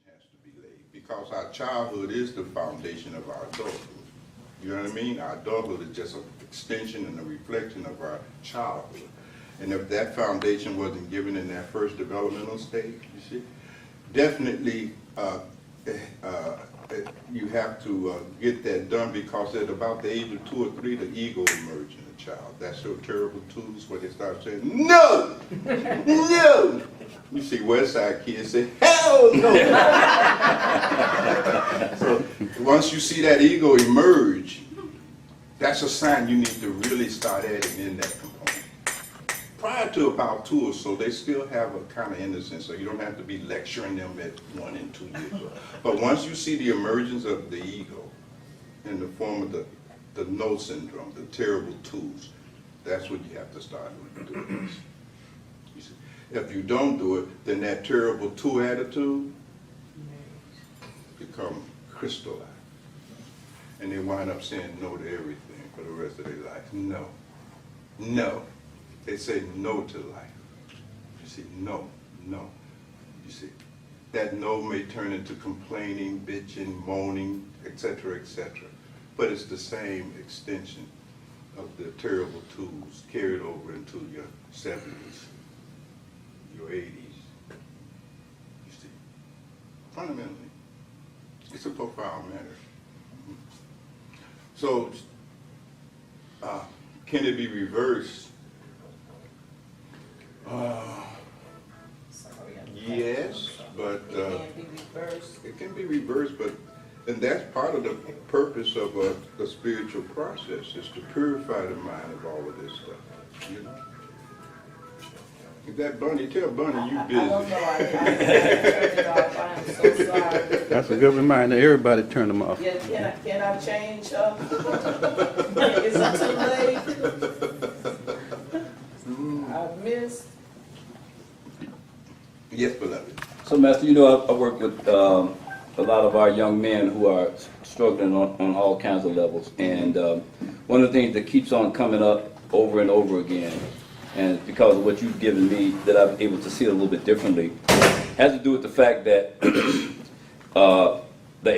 has to be laid, because our childhood is the foundation of our adulthood. You know what I mean? Our adulthood is just an extension and a reflection of our childhood. And if that foundation wasn't given in that first developmental stage, you see, definitely you have to get that done, because at about the age of 2 or 3, the ego emerges in the child. That's your terrible twos where they start saying, no, no. You see West Side kids say, hell no. So once you see that ego emerge, that's a sign you need to really start adding in that component. Prior to about 2 or so, they still have a kind of innocence, so you don't have to be lecturing them at 1 and 2 years old. But once you see the emergence of the ego in the form of the no syndrome, the terrible twos, that's when you have to start doing this. You see, if you don't do it, then that terrible 2 attitude become crystallized. And they wind up saying no to everything for the rest of their life. No. No. They say no to life. You see, no, no. You see, that no may turn into complaining, bitching, moaning, etc., etc. But it's the same extension of the terrible twos carried over into your 70s, your 80s. You see, fundamentally, it's a profound matter. So, can it be reversed? Yes, but it can be reversed, but and that's part of the purpose of the spiritual process, is to purify the mind of all of this stuff. You know. If that Bunny, tell Bunny you busy. I don't know. I turned it off. I am so sorry. That's a good reminder. Everybody turn them off. Yeah, can I change? Is it too late? I missed. Yes, beloved. So, Master, you know, I work with a lot of our young men who are struggling on all kinds of levels. And one of the things that keeps on coming up over and over again, and because of what you've given me, that I'm able to see it a little bit differently, has to do with the fact that the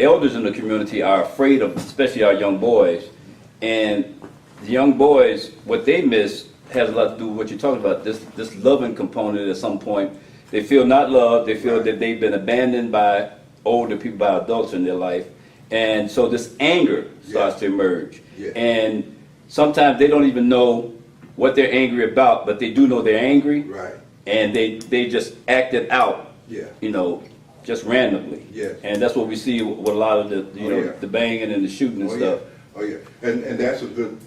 elders in the community are afraid of, especially our young boys. And the young boys, what they miss has a lot to do with what you're talking about, this loving component at some point. They feel not loved, they feel that they've been abandoned by older people, by adults in their life. And so this anger starts to emerge. Yeah. And sometimes they don't even know what they're angry about, but they do know they're angry. Right. And they just act it out, Yeah. you know, just randomly. Yes. And that's what we see with a lot of the, you know, the banging and the shooting and stuff. Yeah. Oh yeah, and that's a good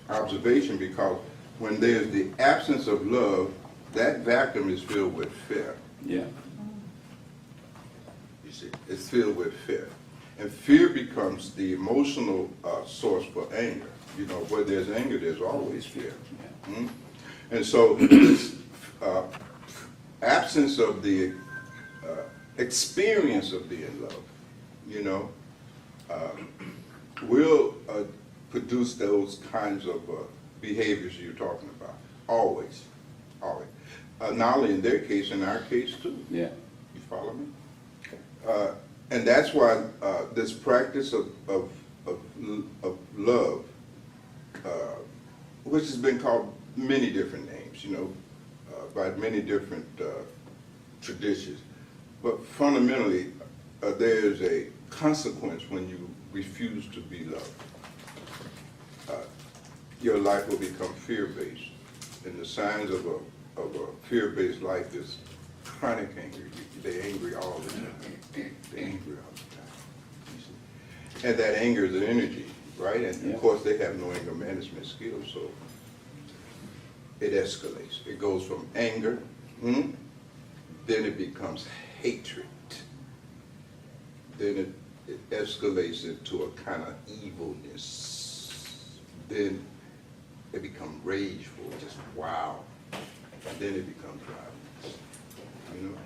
observation, because when there's the absence of love, that vacuum is filled with fear. Yeah. You see, it's filled with fear, and fear becomes the emotional source for anger. You know, where there's anger, there's always fear. Mm? And so this absence of the experience of being loved, you know, will produce those kinds of behaviors you're talking about. Always, always. Not only in their case, in our case too. Yeah. You follow me? And that's why this practice of love, which has been called many different names, you know, by many different traditions, but fundamentally there's a consequence when you refuse to be loved. Your life will become fear-based, and the signs of a fear-based life is chronic anger. They're angry all the time. They're angry all the time. You see? And that anger is an energy, right? And of course, they have no anger management skills, so it escalates. It goes from anger, then it becomes hatred. Then it escalates into a kind of evilness. Then it becomes rageful, just wow. And then it becomes violence. You know?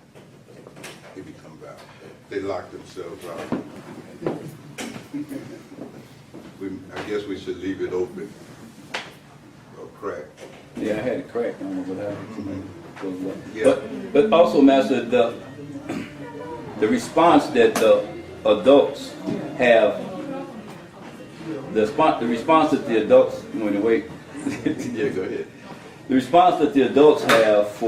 It becomes violence. They lock themselves out. I guess we should leave it open or crack. Yeah, I had it cracked. I don't know what happened. Yeah. But also, Master, the response that the adults have, the response that the adults, you want to wait? Yeah, go ahead. The response that the adults have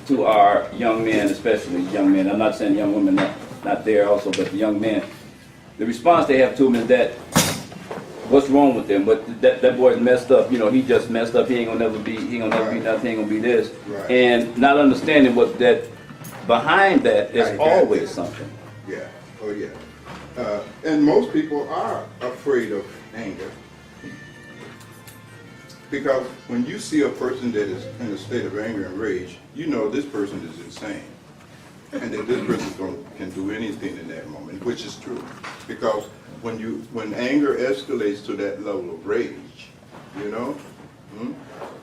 to our young men, especially young men, I'm not saying young women not there also, but the young men, the response they have to them is that, what's wrong with them? But that boy's messed up. You know, he just messed up. He ain't gonna never be nothing. He ain't gonna be this. Right. And not understanding what that behind that is I got always that. something. Yeah, oh yeah. And most people are afraid of anger. Because when you see a person that is in a state of anger and rage, you know this person is insane. And that this person can do anything in that moment, which is true. Because when anger escalates to that level of rage, you know,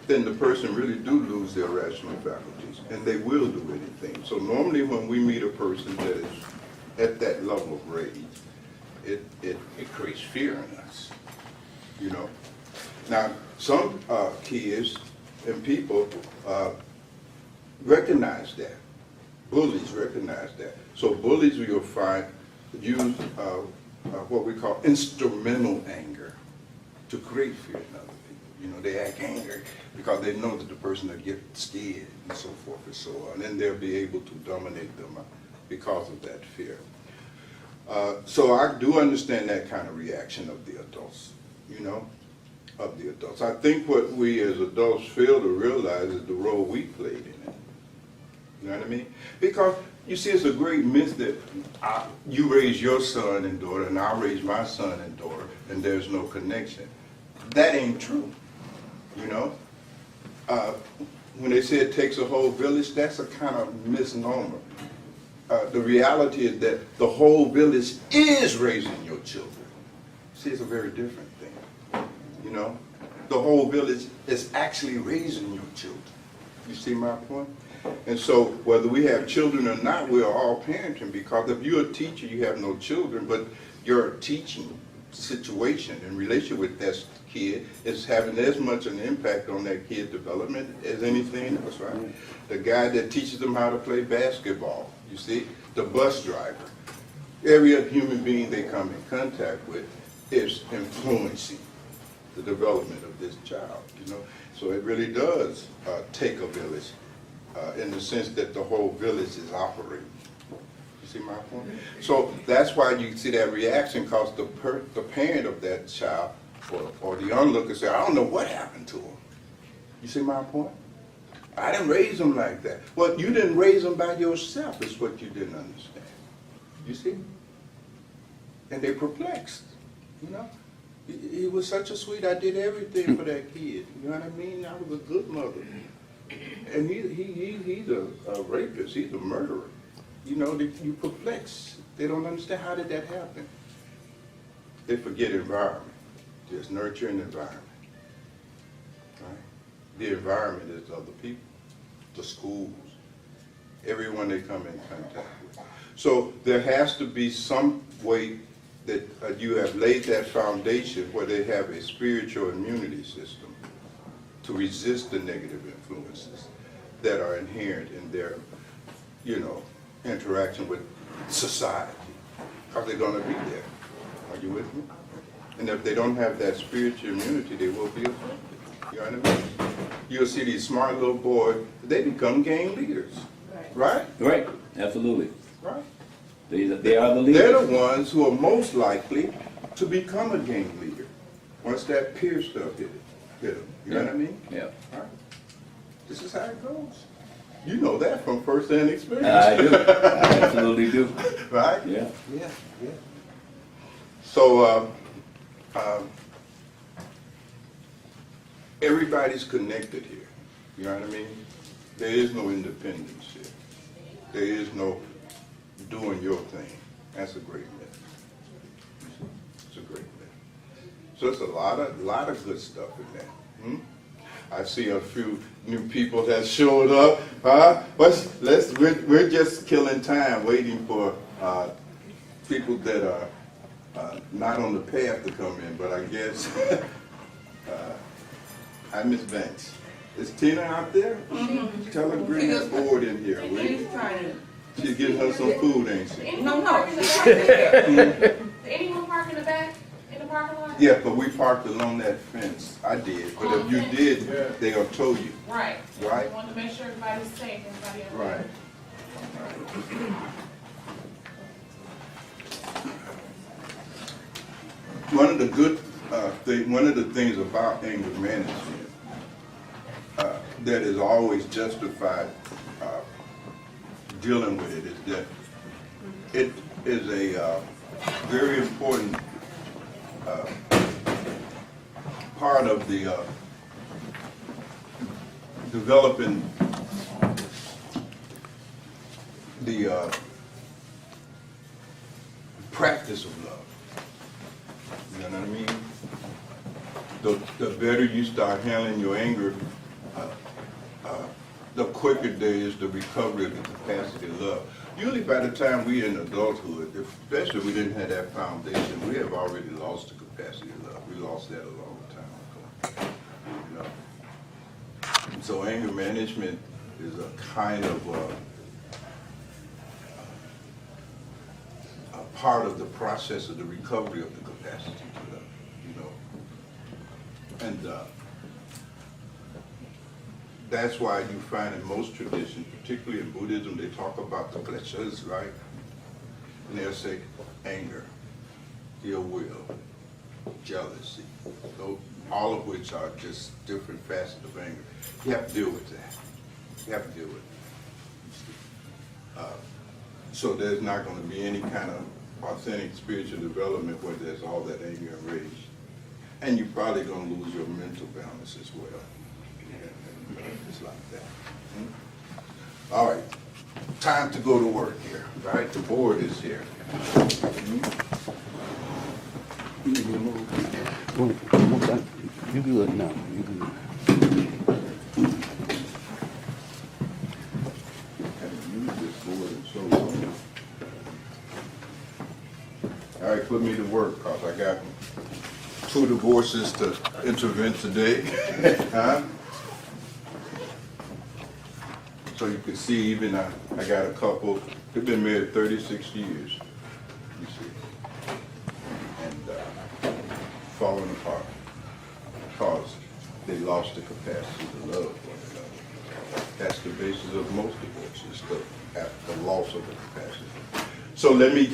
then the person really do lose their rational faculties, and they will do anything. So normally when we meet a person that is at that level of rage, it creates fear in us, you know. Now, some kids and people recognize that. Bullies recognize that. So bullies, you'll find, use what we call instrumental anger to create fear in other people. You know, they act angry because they know that the person will get scared and so forth and so on. And they'll be able to dominate them because of that fear. So I do understand that kind of reaction of the adults, you know, of the adults. I think what we as adults fail to realize is the role we played in it. You know what I mean? Because, you see, it's a great myth that you raise your son and daughter, and I raise my son and daughter, and there's no connection. That ain't true, you know? When they say it takes a whole village, that's a kind of misnomer. The reality is that the whole village is raising your children. See, it's a very different thing, you know? The whole village is actually raising your children. You see my point? And so whether we have children or not, we are all parenting, because if you're a teacher, you have no children, but your teaching situation in relation with that kid is having as much an impact on that kid's development as anything else, right? The guy that teaches them how to play basketball, you see, the bus driver, every other human being they come in contact with is influencing the development of this child, you know? So it really does take a village. In the sense that the whole village is operating. You see my point? So that's why you see that reaction, because the parent of that child or the onlooker say, I don't know what happened to him. You see my point? I didn't raise him like that. Well, you didn't raise him by yourself is what you didn't understand. You see? And they're perplexed, you know? He was such a sweet, I did everything for that kid. You know what I mean? I was a good mother. And he's a rapist, he's a murderer. You know, you perplex. They don't understand, how did that happen? They forget environment. Just nurture an environment. Right? The environment is other people, the schools, everyone they come in contact with. So there has to be some way that you have laid that foundation where they have a spiritual immunity system to resist the negative influences that are inherent in their, you know, interaction with society, because they're going to be there. Are you with me? And if they don't have that spiritual immunity, they will be affected. You know what I mean? You'll see these smart little boys, they become gang leaders. Right? Right, absolutely. Right. They are the leaders. They're the ones who are most likely to become a gang leader once that peer stuff hit them. You know what I mean? Yeah. All right. This is how it goes. You know that from first-hand experience. I do. I absolutely do. Right? Yeah. Yeah. So, everybody's connected here. You know what I mean? There is no independence here. There is no doing your thing. That's a great myth. It's a great myth. So it's a lot of good stuff in there. I see a few new people that showed up. We're just killing time waiting for people that are not on the path to come in, but I guess, hi, Miss Banks. Is Tina out there? Tell her to bring that board in here, will you? She's trying to She's getting her some food, ain't she? No, no. Did anyone park in the back, in the parking lot? Yeah, but we parked along that fence. I did, but if you did, they gonna tow you. Right. Right. We wanted to make sure everybody's safe, everybody else. Right. One of the things about anger management that is always justified dealing with it is that it is a very important part of the developing the practice of love. You know what I mean? The better you start handling your anger, the quicker there is the recovery of the capacity to love. Usually by the time we're in adulthood, especially if we didn't have that foundation, we have already lost the capacity to love. We lost that a long time ago. You know? And so anger management is a kind of a part of the process of the recovery of the capacity to love, you know. And that's why you find in most traditions, particularly in Buddhism, they talk about the kleshas, right? And they'll say anger, ill will, jealousy, all of which are just different facets of anger. You have to deal with that. You have to deal with it. So there's not going to be any kind of authentic spiritual development where there's all that anger and rage. And you're probably going to lose your mental balance as well. It's like that. All right, time to go to work here, right? The board is here. You good now, you good. Haven't used this board in so long. All right, put me to work, cause I got 2 divorces to intervene today. Huh? So you can see, even I got a couple, they've been married 36 years, you see, and falling apart because they lost the capacity to love one another. That's the basis of most divorces, the loss of the capacity. So let me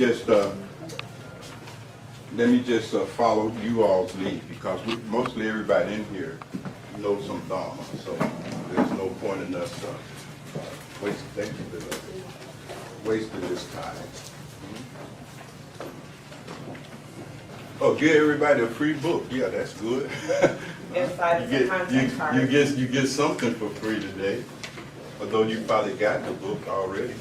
just follow you all's lead, because mostly everybody in here knows some Dharma, so there's no point in us wasting this time. Oh, give everybody a free book. Yeah, that's good. Inside the content card. You get something for free today, although you probably got the book already.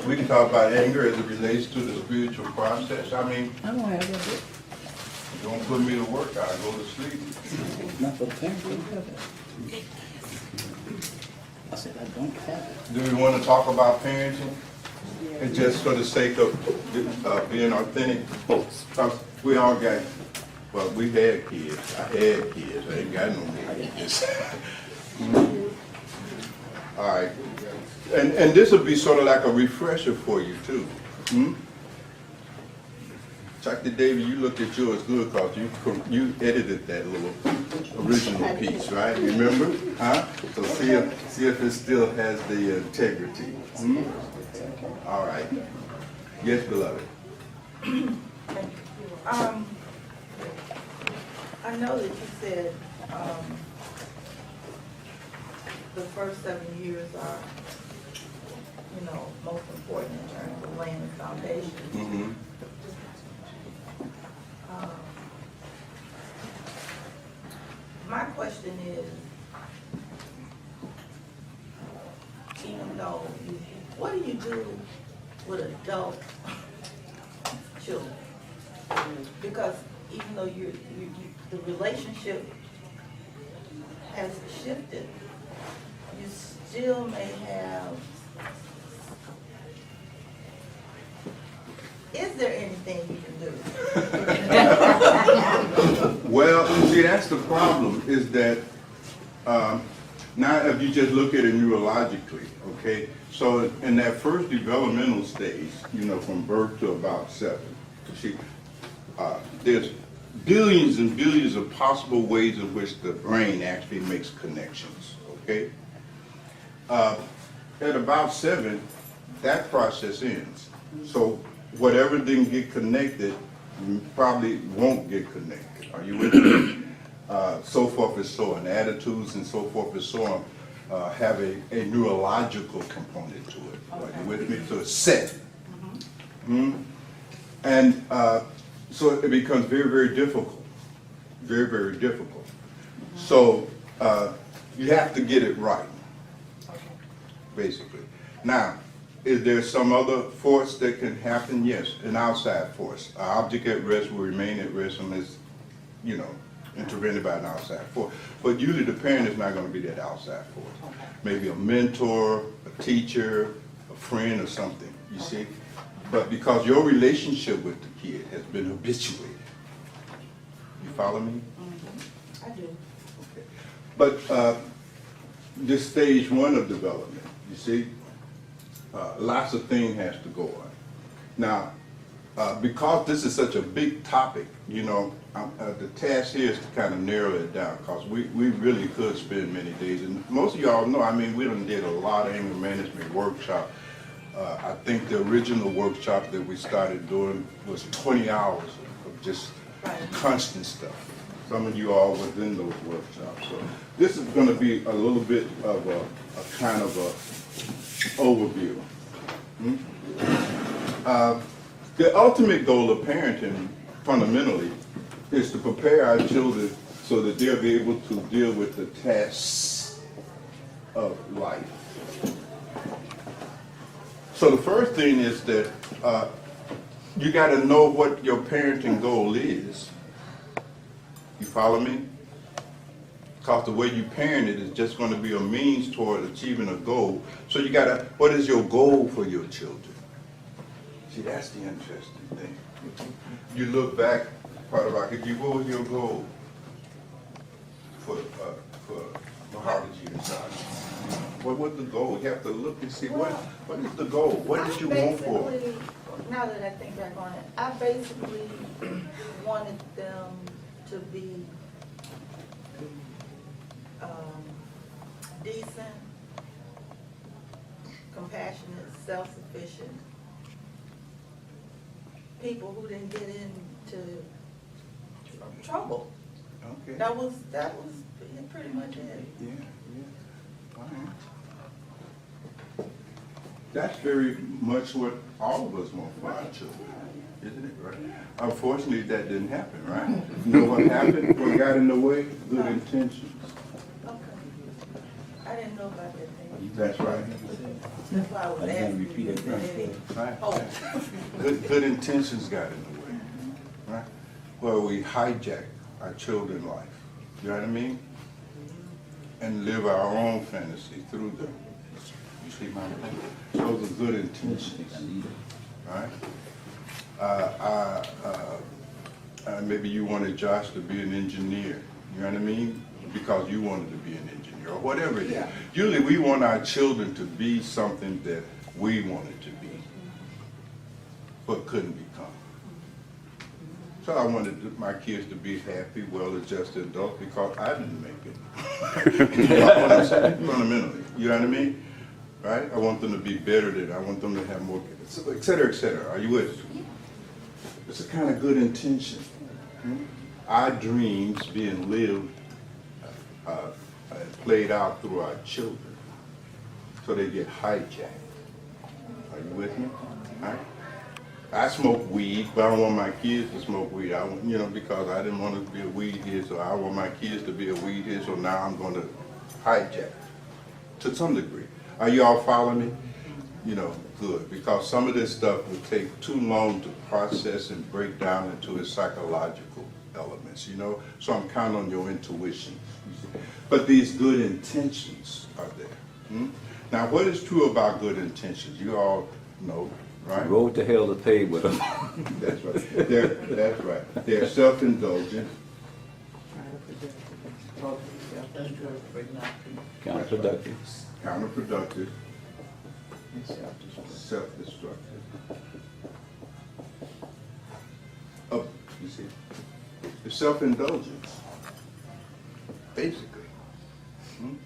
We can talk about anger as it relates to the spiritual process. I mean, I don't have that book. don't put me to work, I'll go to sleep. Not for the parents, we don't have it. I said, I don't have it. Do we want to talk about parenting? And just for the sake of being authentic, folks, we all got, well, we had kids. I had kids. I ain't got no more kids. All right. And this will be sort of like a refresher for you, too. Dr. David, you looked at yours good because you edited that little original piece, right? Remember? Huh? So see if it still has the integrity. All right. Yes, beloved. I know that you said the first 7 years are, most important in terms of laying the foundation. Mm-hmm. My question is, even though, what do you do with adult children? Because even though the relationship has shifted, you still may have. Is there anything you can do? Well, see, that's the problem, is that Now, if you just look at it neurologically, okay, so in that first developmental stage, you know, from birth to about 7, you see, there's billions and billions of possible ways in which the brain actually makes connections, okay? At about 7, that process ends. So whatever didn't get connected probably won't get connected. Are you with me? So forth and so on. Attitudes and so forth and so on have a neurological component to it. Are you with me? So it's set. And so it becomes very, very difficult. Very, very difficult. So you have to get it right, basically. Now, is there some other force that can happen? Yes, an outside force. An object at rest will remain at rest unless, you know, intervened by an outside force. But usually the parent is not going to be that outside force. Maybe a mentor, a teacher, a friend or something, you see? But because your relationship with the kid has been habituated. You follow me? I do. Okay. But this stage 1 of development, you see, lots of things has to go on. Now, because this is such a big topic, you know, the task here is to kind of narrow it down, because we really could spend many days. And most of y'all know, I mean, we done did a lot of anger management workshop. I think the original workshop that we started doing was 20 hours of just constant stuff. Some of you all was in those workshops. So this is going to be a little bit of a kind of a overview. The ultimate goal of parenting, fundamentally, is to prepare our children so that they'll be able to deal with the tasks of life. So the first thing is that you got to know what your parenting goal is. You follow me? Because the way you parent it is just going to be a means toward achieving a goal. So you got to, what is your goal for your children? See, that's the interesting thing. You look back, part about it, what was your goal for how did you decide? What was the goal? You have to look and see what is the goal? What did you want for? Now that I think back on it, I basically wanted them to be decent, compassionate, self-sufficient people who didn't get into trouble. Okay. That was pretty much it. Yeah. All right. That's very much what all of us want for our children, isn't it? Right. Unfortunately, that didn't happen, right? You know what happened? What got in the way? Good intentions. Okay. I didn't know about that thing. That's right. That's why I was asking. repeat it. Right. Oh. Good intentions got in the way, right? Well, we hijack our children's life. You know what I mean? And live our own fantasy through them. You see my thing? Those are good intentions, right? Maybe you wanted Josh to be an engineer. You know what I mean? Because you wanted to be an engineer or whatever it is. Yeah. Usually we want our children to be something that we wanted to be, but couldn't become. So I wanted my kids to be happy, well-adjusted adults because I didn't make it. You know what I'm saying? Fundamentally, you know what I mean? Right? I want them to be better than, I want them to have more, et cetera, et cetera. Are you with me? It's a kind of good intention. Our dreams being lived and played out through our children. So they get hijacked. Are you with me? All right? I smoke weed, but I don't want my kids to smoke weed. Because I didn't want to be a weed head, so I want my kids to be a weed head, so now I'm going to hijack to some degree. Are you all following me? Good, because some of this stuff will take too long to process and break down into its psychological elements, So I'm counting on your intuition. But these good intentions are there. Now, what is true about good intentions? You all know, right? Road to hell is paved with them. That's right. That's right. They're self-indulgent. Counterproductive. Counterproductive, And self-destruct. self-destructive. You see, it's self-indulgence, basically. Hmm?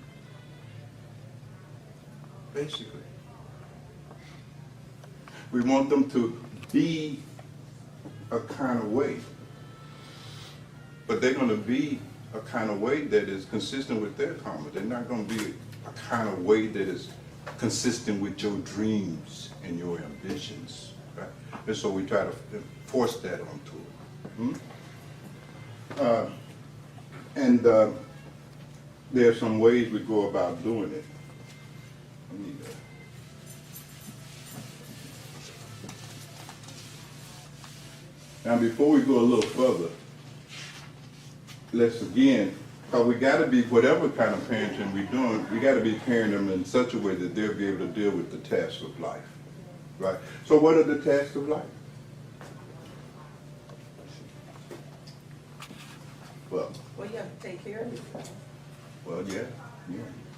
Basically. We want them to be a kind of way, but they're going to be a kind of way that is consistent with their karma. They're not going to be a kind of way that is consistent with your dreams and your ambitions, right? And so we try to force that onto them. There are some ways we go about doing it. I need that. Now, before we go a little further, let's again, because we got to be, whatever kind of parenting we're doing, we got to be parenting them in such a way that they'll be able to deal with the tasks of life, right? So what are the tasks of life? Well, you have to take care of yourself. well, yeah.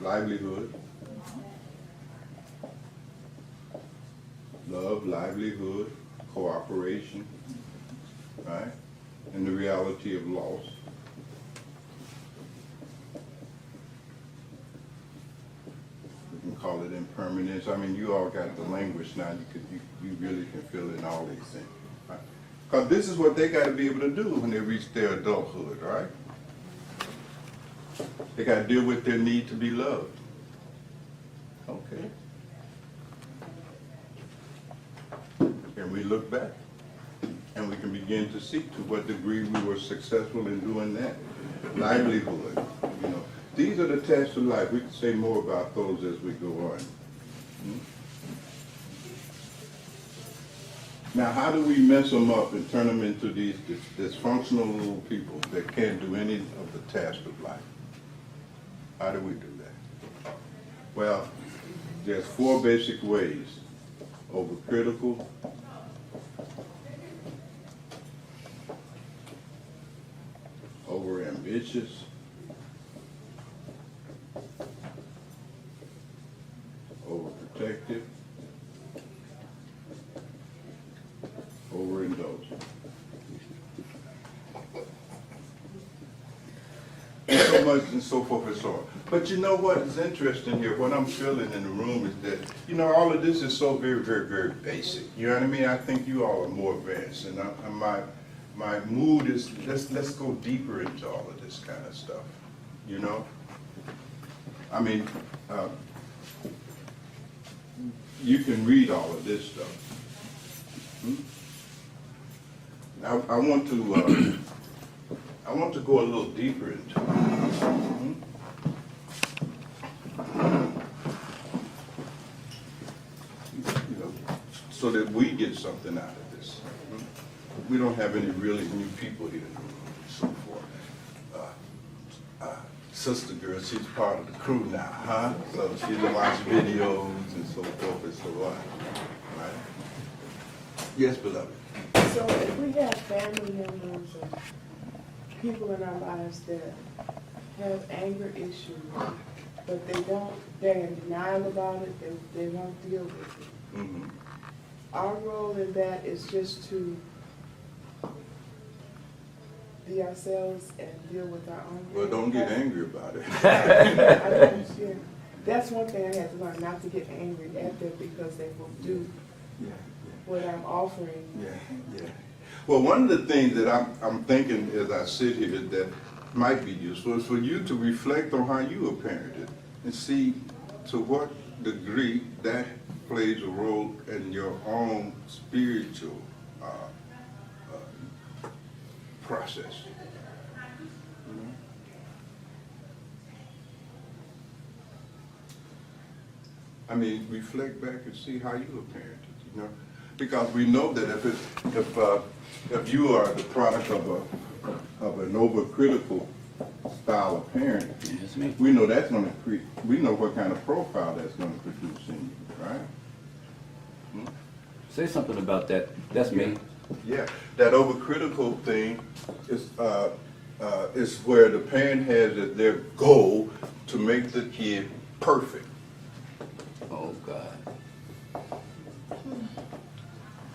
Livelihood. Love, livelihood, cooperation, right? And the reality of loss. We can call it impermanence. I mean, you all got the language now. You really can fill in all these things. Right? Because this is what they got to be able to do when they reach their adulthood, right? They got to deal with their need to be loved. Okay. And we look back, and we can begin to see to what degree we were successful in doing that. Livelihood, you know. These are the tasks of life. We can say more about those as we go on. Now, how do we mess them up and turn them into these dysfunctional little people that can't do any of the tasks of life? How do we do that? Well, there's 4 basic ways. Overcritical, overambitious, overprotective, overindulgent. And so much and so forth and so on. But you know what is interesting here, what I'm feeling in the room is that, you know, all of this is so very, very, very basic. You know what I mean? I think you all are more advanced. And my mood is, let's go deeper into all of this kind of stuff, you know? I mean, you can read all of this stuff. I want to go a little deeper into it. You know, so that we get something out of this. We don't have any really new people here in the room and so forth. Sister girl, she's part of the crew now, huh? So she's watch videos and so forth and so on. Right? Yes, beloved. So if we have family members or people in our lives that have anger issues, but they're in denial about it, they won't deal with it. Mm-hmm. Our role in that is just to be ourselves and deal with our own. Well, don't get angry about it. I don't understand. That's one thing I had to learn, not to get angry at them because they will do what I'm offering. Yeah. Well, one of the things that I'm thinking as I sit here that might be useful is for you to reflect on how you were parented and see to what degree that plays a role in your own spiritual process. I mean, reflect back and see how you were parented, you know? Because we know that if you are the product of an overcritical style of parenting, That's me. we know that's going to create. We know what kind of profile that's going to produce in you, right? Say something about that. That's me. Yeah, that overcritical thing is is where the parent has as their goal to make the kid perfect. Oh, God.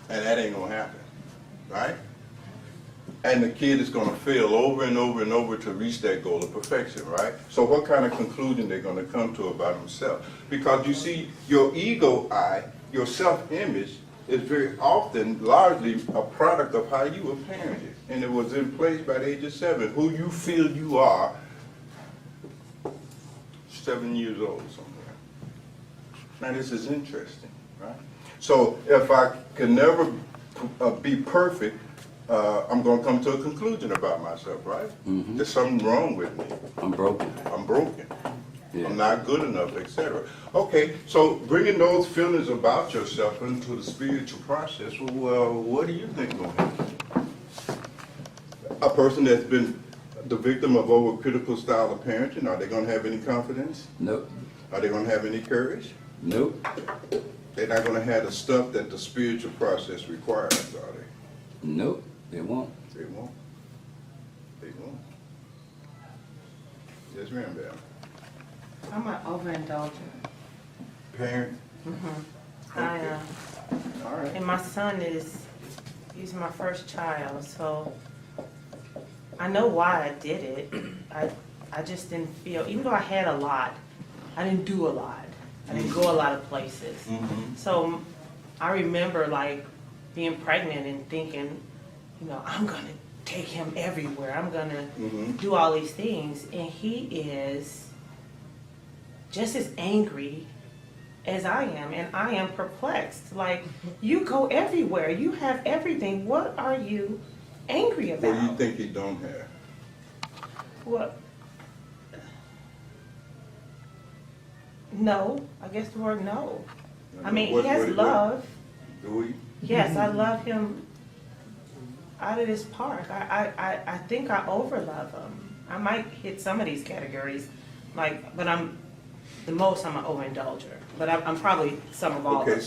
And that ain't gonna happen, right? And the kid is gonna fail over and over and over to reach that goal of perfection, right? So what kind of conclusion they're gonna come to about themselves? Because you see, your ego eye, your self-image, is very often largely a product of how you were parented. And it was in place by the age of 7. Who you feel you are, 7 years old somewhere. Now this is interesting, right? So if I can never be perfect, I'm going to come to a conclusion about myself, right? Mhm. There's something wrong with me. I'm broken. I'm broken. Yeah. I'm not good enough, etc. Okay, so bringing those feelings about yourself into the spiritual process, well, what do you think will happen? A person that's been the victim of overcritical style of parenting, are they going to have any confidence? Nope. Are they going to have any courage? Nope. They're not going to have the stuff that the spiritual process requires, are they? Nope. They won't. They won't. They won't. Yes, ma'am, ma'am. I'm an overindulgent. Parent? I am. All right. And my son he's my first child, so I know why I did it. I just didn't feel, even though I had a lot, I didn't do a lot. I didn't go a lot of places. Mm-hmm. So I remember like being pregnant and thinking, you know, I'm gonna take him everywhere. I'm gonna Mm-hmm. do all these things. And he is just as angry as I am, and I am perplexed. Like, you go everywhere, you have everything. What are you angry What do you about? think he don't have? What? No, I guess the word no. I mean, What- he has what- love. Do we? Yes, I love him out of this park. I think I overlove him. I might hit some of these categories, like, but I'm an overindulger. But I'm probably some of all of them.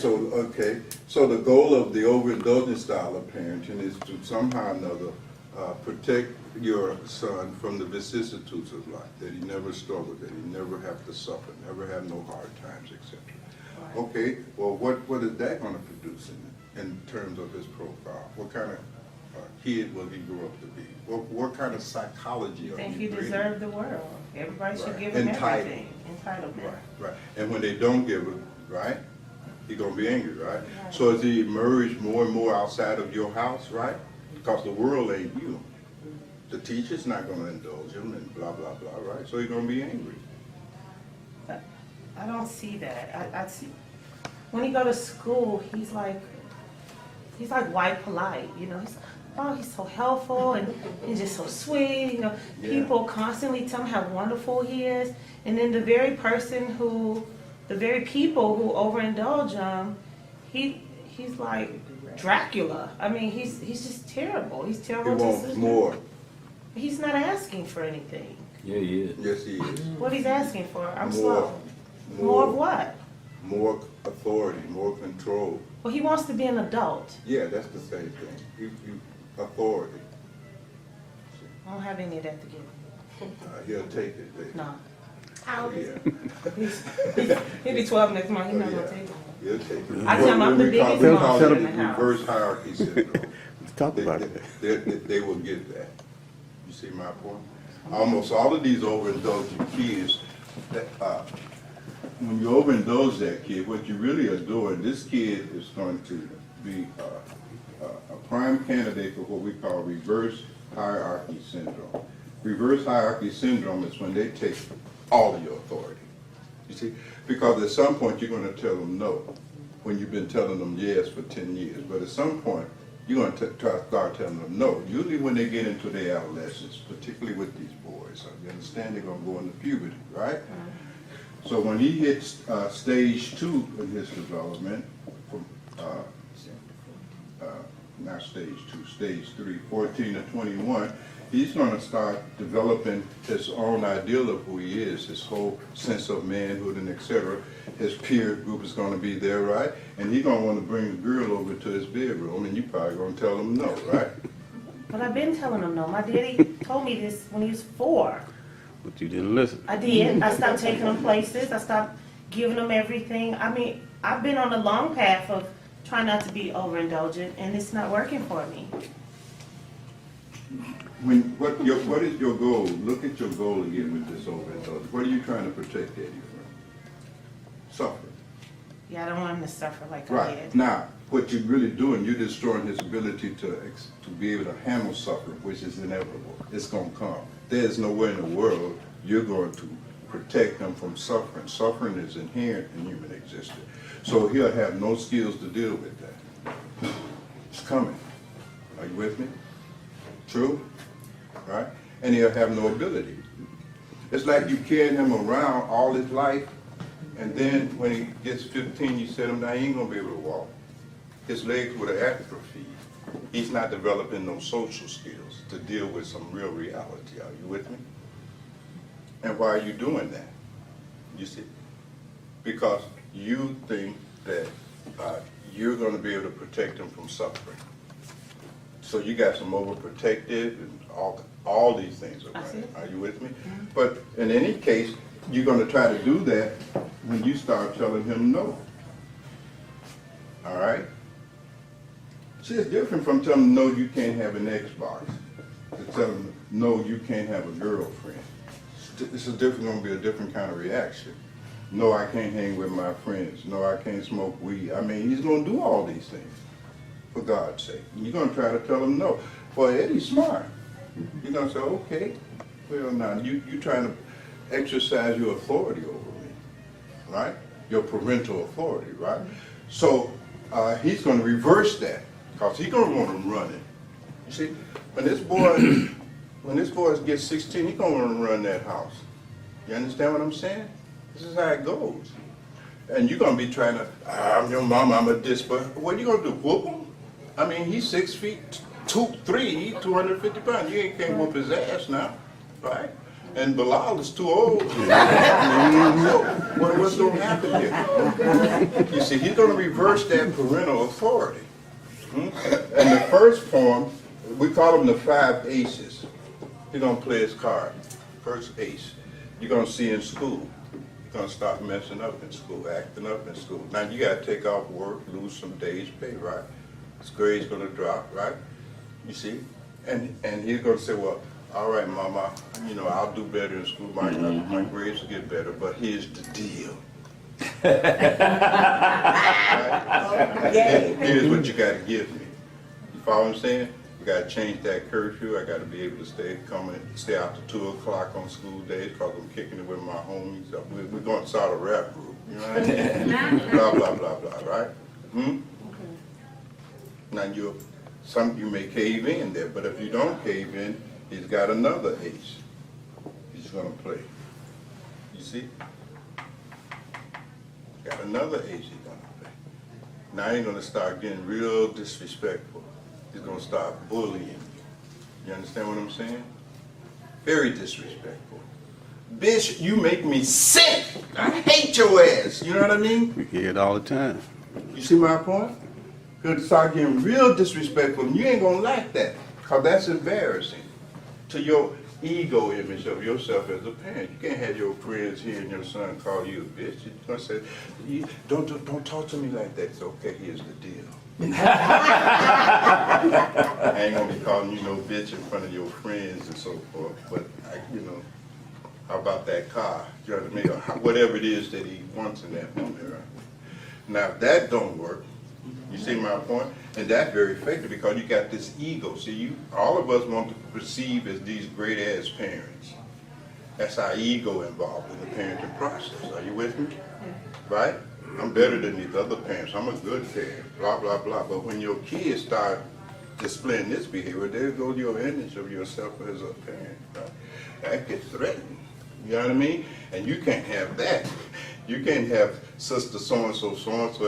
So the goal of the overindulgent style of parenting is to somehow or another protect your son from the vicissitudes of life, that he never struggle, that he never have to suffer, never have no hard times, etc. Right. Okay, well, what is that going to produce in terms of his profile? What kind of kid will he grow up to be? What kind of psychology I are think you he breeding? deserved the world. Everybody should Right. give him Entitled. everything. Entitlement. Right, right. And when they don't give it, right, he's gonna be angry, right? Right. So as he emerge more and more outside of your house, right? Because the world ain't you. The teacher's not gonna indulge him and blah, blah, blah, right? So he's gonna be angry. I don't see that. I see, when he go to school, he's like white polite, you know. He's so helpful and he's just so sweet, you know. Yeah. People constantly tell him how wonderful he is, and then the very people who overindulge him, he's like Dracula. I mean, he's just terrible. He's He terrible to wants sisters. more. He's not asking for anything. Yeah, he is. Yes, he is. What he's asking for, I'm More. slow. More of what? More authority, more control. Well, he wants to be an adult. Yeah, that's the same thing. Authority. I don't have any of that to give. He'll take it, baby. No. How old is Yeah, He'll be 12 next month. He's not Oh, gonna yeah. take it. He'll take it. I tell him I'm the biggest we mom call in it the house. reverse hierarchy syndrome. Let's talk about it. They will get that. You see my point? Almost all of these overindulgent kids, when you overindulge that kid, what you really are doing, this kid is going to be a prime candidate for what we call reverse hierarchy syndrome. Reverse hierarchy syndrome is when they take all of your authority. You see? Because at some point you're going to tell them no, when you've been telling them yes for 10 years. But at some point, you're going to start telling them no. Usually when they get into their adolescence, particularly with these boys, you understand they're going to go into puberty, right? So when he hits stage 2 in his development, from not stage 2, stage 3, 14 to 21, he's going to start developing his own ideal of who he is, his whole sense of manhood and etc. His peer group is going to be there, right? And he's going to want to bring the girl over to his bedroom, and you probably going to tell him no, right? But I've been telling him no. My daddy told me this when he was 4. But you didn't listen. I did. I stopped taking him places. I stopped giving him everything. I mean, I've been on a long path of trying not to be overindulgent, and it's not working for me. What is your goal? Look at your goal again with this overindulgence. What are you trying to protect Eddie from? Suffering. Yeah, I don't want him to suffer like I Right. did. Now, what you're really doing, you're destroying his ability to be able to handle suffering, which is inevitable. It's going to come. There's nowhere in the world you're going to protect him from suffering. Suffering is inherent in human existence. So he'll have no skills to deal with that. It's coming. Are you with me? True? Right? And he'll have no ability. It's like you carrying him around all his life, and then when he gets 15, you set him down, he ain't gonna be able to walk. His legs would have atrophied. He's not developing those social skills to deal with some real reality. Are you with me? And why are you doing that? You see? Because you think that you're gonna be able to protect him from suffering. So you got some overprotective and all these things I see. around. Are you with me? But in any case, you're going to try to do that when you start telling him no. All right? See, it's different from telling him no, you can't have an Xbox, to telling him no, you can't have a girlfriend. It's going to be a different kind of reaction. No, I can't hang with my friends. No, I can't smoke weed. I mean, he's going to do all these things, for God's sake. And you're going to try to tell him no. Well, Eddie's smart. You're going to say, okay, well, now, you're trying to exercise your authority over me, right? Your parental authority, right? So he's going to reverse that, because he's going to want him running. You see, when this boy gets 16, he's going to want to run that house. You understand what I'm saying? This is how it goes. And you're going to be trying to, I'm your mama, I'm a this, but what are you going to do, whoop him? I mean, he's 6 feet, 2'3", 250 pounds. You can't whoop his ass now, right? And Bilal is too old. So, what's going to happen here? You see, he's going to reverse that parental authority. And the first form, we call them the 5 aces. He's going to play his card. First ace. You're going to see in school. You're going to start messing up in school, acting up in school. Now, you got to take off work, lose some days' pay, right? His grade's going to drop, right? You see? And he's going to say, well, all right, Mama, you know, I'll do better in school. My grades will get better, but here's the deal. Right? Here's what you got to give me. You follow what I'm saying? We got to change that curfew. I got to be able to stay out to 2 o'clock on school days, because I'm kicking it with my homies. We're going to start a rap group. You know what I mean? Blah, blah, blah, blah, right? Now, you may cave in there, but if you don't cave in, he's got another ace he's going to play. You see? He's got another ace he's going to play. Now he's going to start getting real disrespectful. He's going to start bullying you. You understand what I'm saying? Very disrespectful. Bitch, you make me sick. I hate your ass. You know what I mean? We hear it all the time. You see my point? Going to start getting real disrespectful, and you ain't going to like that, because that's embarrassing to your ego image of yourself as a parent. You can't have your friends hearing your son call you a bitch. You're going to say, don't talk to me like that. It's okay, here's the deal. I ain't going to be calling you no bitch in front of your friends and so forth, but, how about that car? You know what I mean? Or whatever it is that he wants in that moment, right? Now, if that don't work, you see my point? And that's very effective, because you got this ego. See, all of us want to perceive as these great-ass parents. That's our ego involved in the parenting process. Are you with me? Right? I'm better than these other parents. I'm a good parent, blah, blah, blah. But when your kids start displaying this behavior, there goes your image of yourself as a parent. Right? That gets threatened. You know what I mean? And you can't have that. You can't have sister so-and-so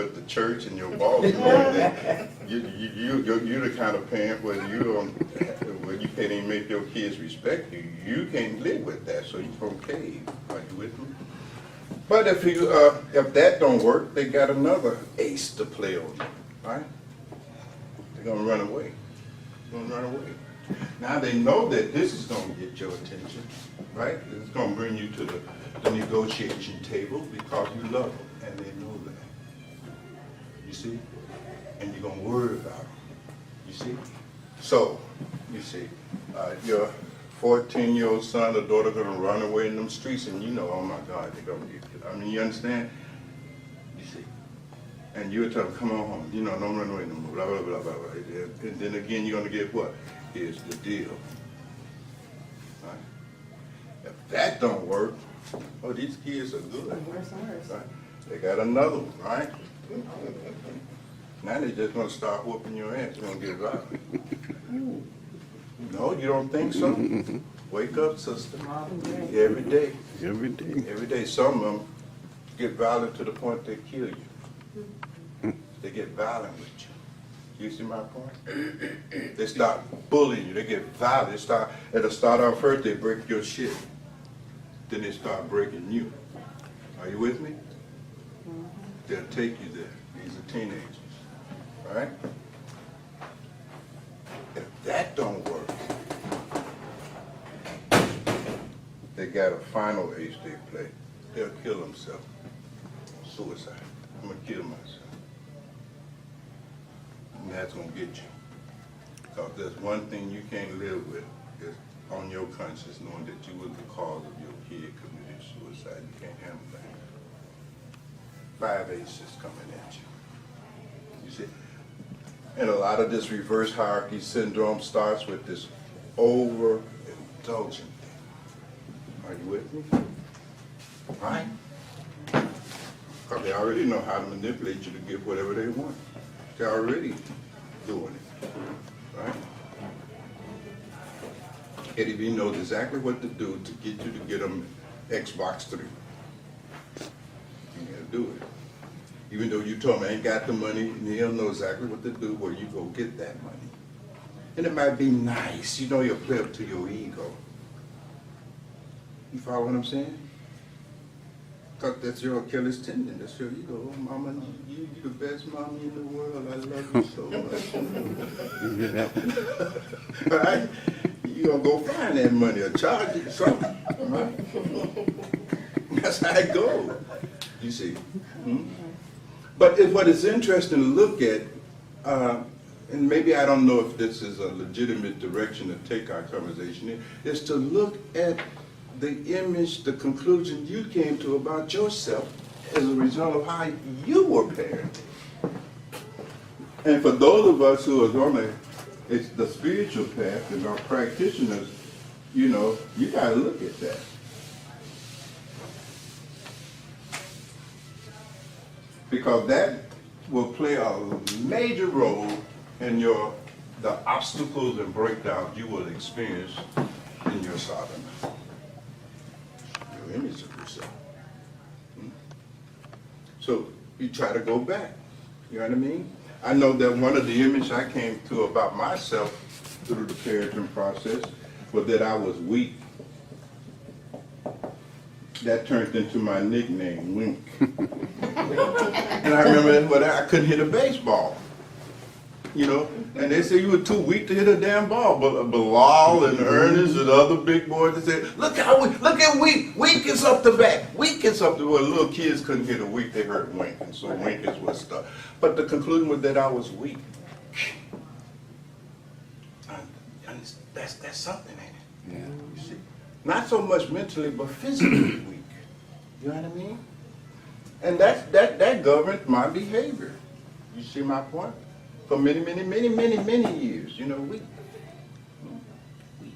at the church and your boss knowing that you're the kind of parent where you can't even make your kids respect you. You can't live with that, so you're going to cave. Are you with me? But if that don't work, they got another ace to play on you, right? They're going to run away. They're going to run away. Now they know that this is gonna get your attention, right? It's gonna bring you to the negotiation table because you love them and they know that. You see? And you're gonna worry about them. You see? So, you see, your 14-year-old son or daughter gonna run away in them streets and you know, oh my God, they're gonna get killed. I mean, you understand? You see? And you'll tell them, come on home, you know, don't run away no more, blah, blah, blah, blah, blah. And then again, you're gonna get what? Here's the deal. Right? If that don't work, oh, these kids are good. Worse and worse. Right? They got another one, right? Now they just gonna start whooping your ass, you're gonna get violent. No, you don't think so? Wake up, sister. Every day. Every day. Every day, some of them get violent to the point they kill you. They get violent with you. You see my point? They start bullying you. They get violent. It'll start off first, they break your shit. Then they start breaking you. Are you with me? They'll take you there. These are teenagers. All right? If that don't work, they got a final ace they play. They'll kill themselves. Suicide. I'm gonna kill myself. And that's gonna get you. Because there's one thing you can't live with is on your conscience knowing that you was the cause of your kid committing suicide. You can't handle that. 5 aces coming at you. You see? And a lot of this reverse hierarchy syndrome starts with this overindulgent thing. Are you with me? Right? Because they already know how to manipulate you to get whatever they want. They're already doing it. Right? Eddie B knows exactly what to do to get you to get them Xbox 3. You gotta do it. Even though you told him I ain't got the money, and he'll know exactly what to do where you go get that money. And it might be nice, you know, you'll play up to your ego. You follow what I'm saying? Because that's your Achilles tendon, that's your ego. Oh, mama, you the best mommy in the world, I love you so much. Right? You gonna go find that money or charge it something, right? That's how it goes, you see. But what is interesting to look at, and maybe I don't know if this is a legitimate direction to take our conversation in, is to look at the image, the conclusion you came to about yourself as a result of how you were parented. And for those of us who are on it's the spiritual path and our practitioners, you know, you gotta look at that. Because that will play a major role in the obstacles and breakdowns you will experience in your sadhana. Your image of yourself. So you try to go back. You know what I mean? I know that one of the images I came to about myself through the parenting process was that I was weak. That turned into my nickname, Wink. And I remember when I couldn't hit a baseball, you know, and they said you were too weak to hit a damn ball. But Bilal and Ernest and other big boys, they said, look at Wink. Wink is up the back. Wink is up the back. Well, little kids couldn't hit a Wink, they heard Wink, and so Wink is what stuck. But the conclusion was that I was weak. And that's something, ain't it? Yeah. You see? Not so much mentally, but physically weak. You know what I mean? And that governed my behavior. You see my point? For many years, you know, weak. Weak.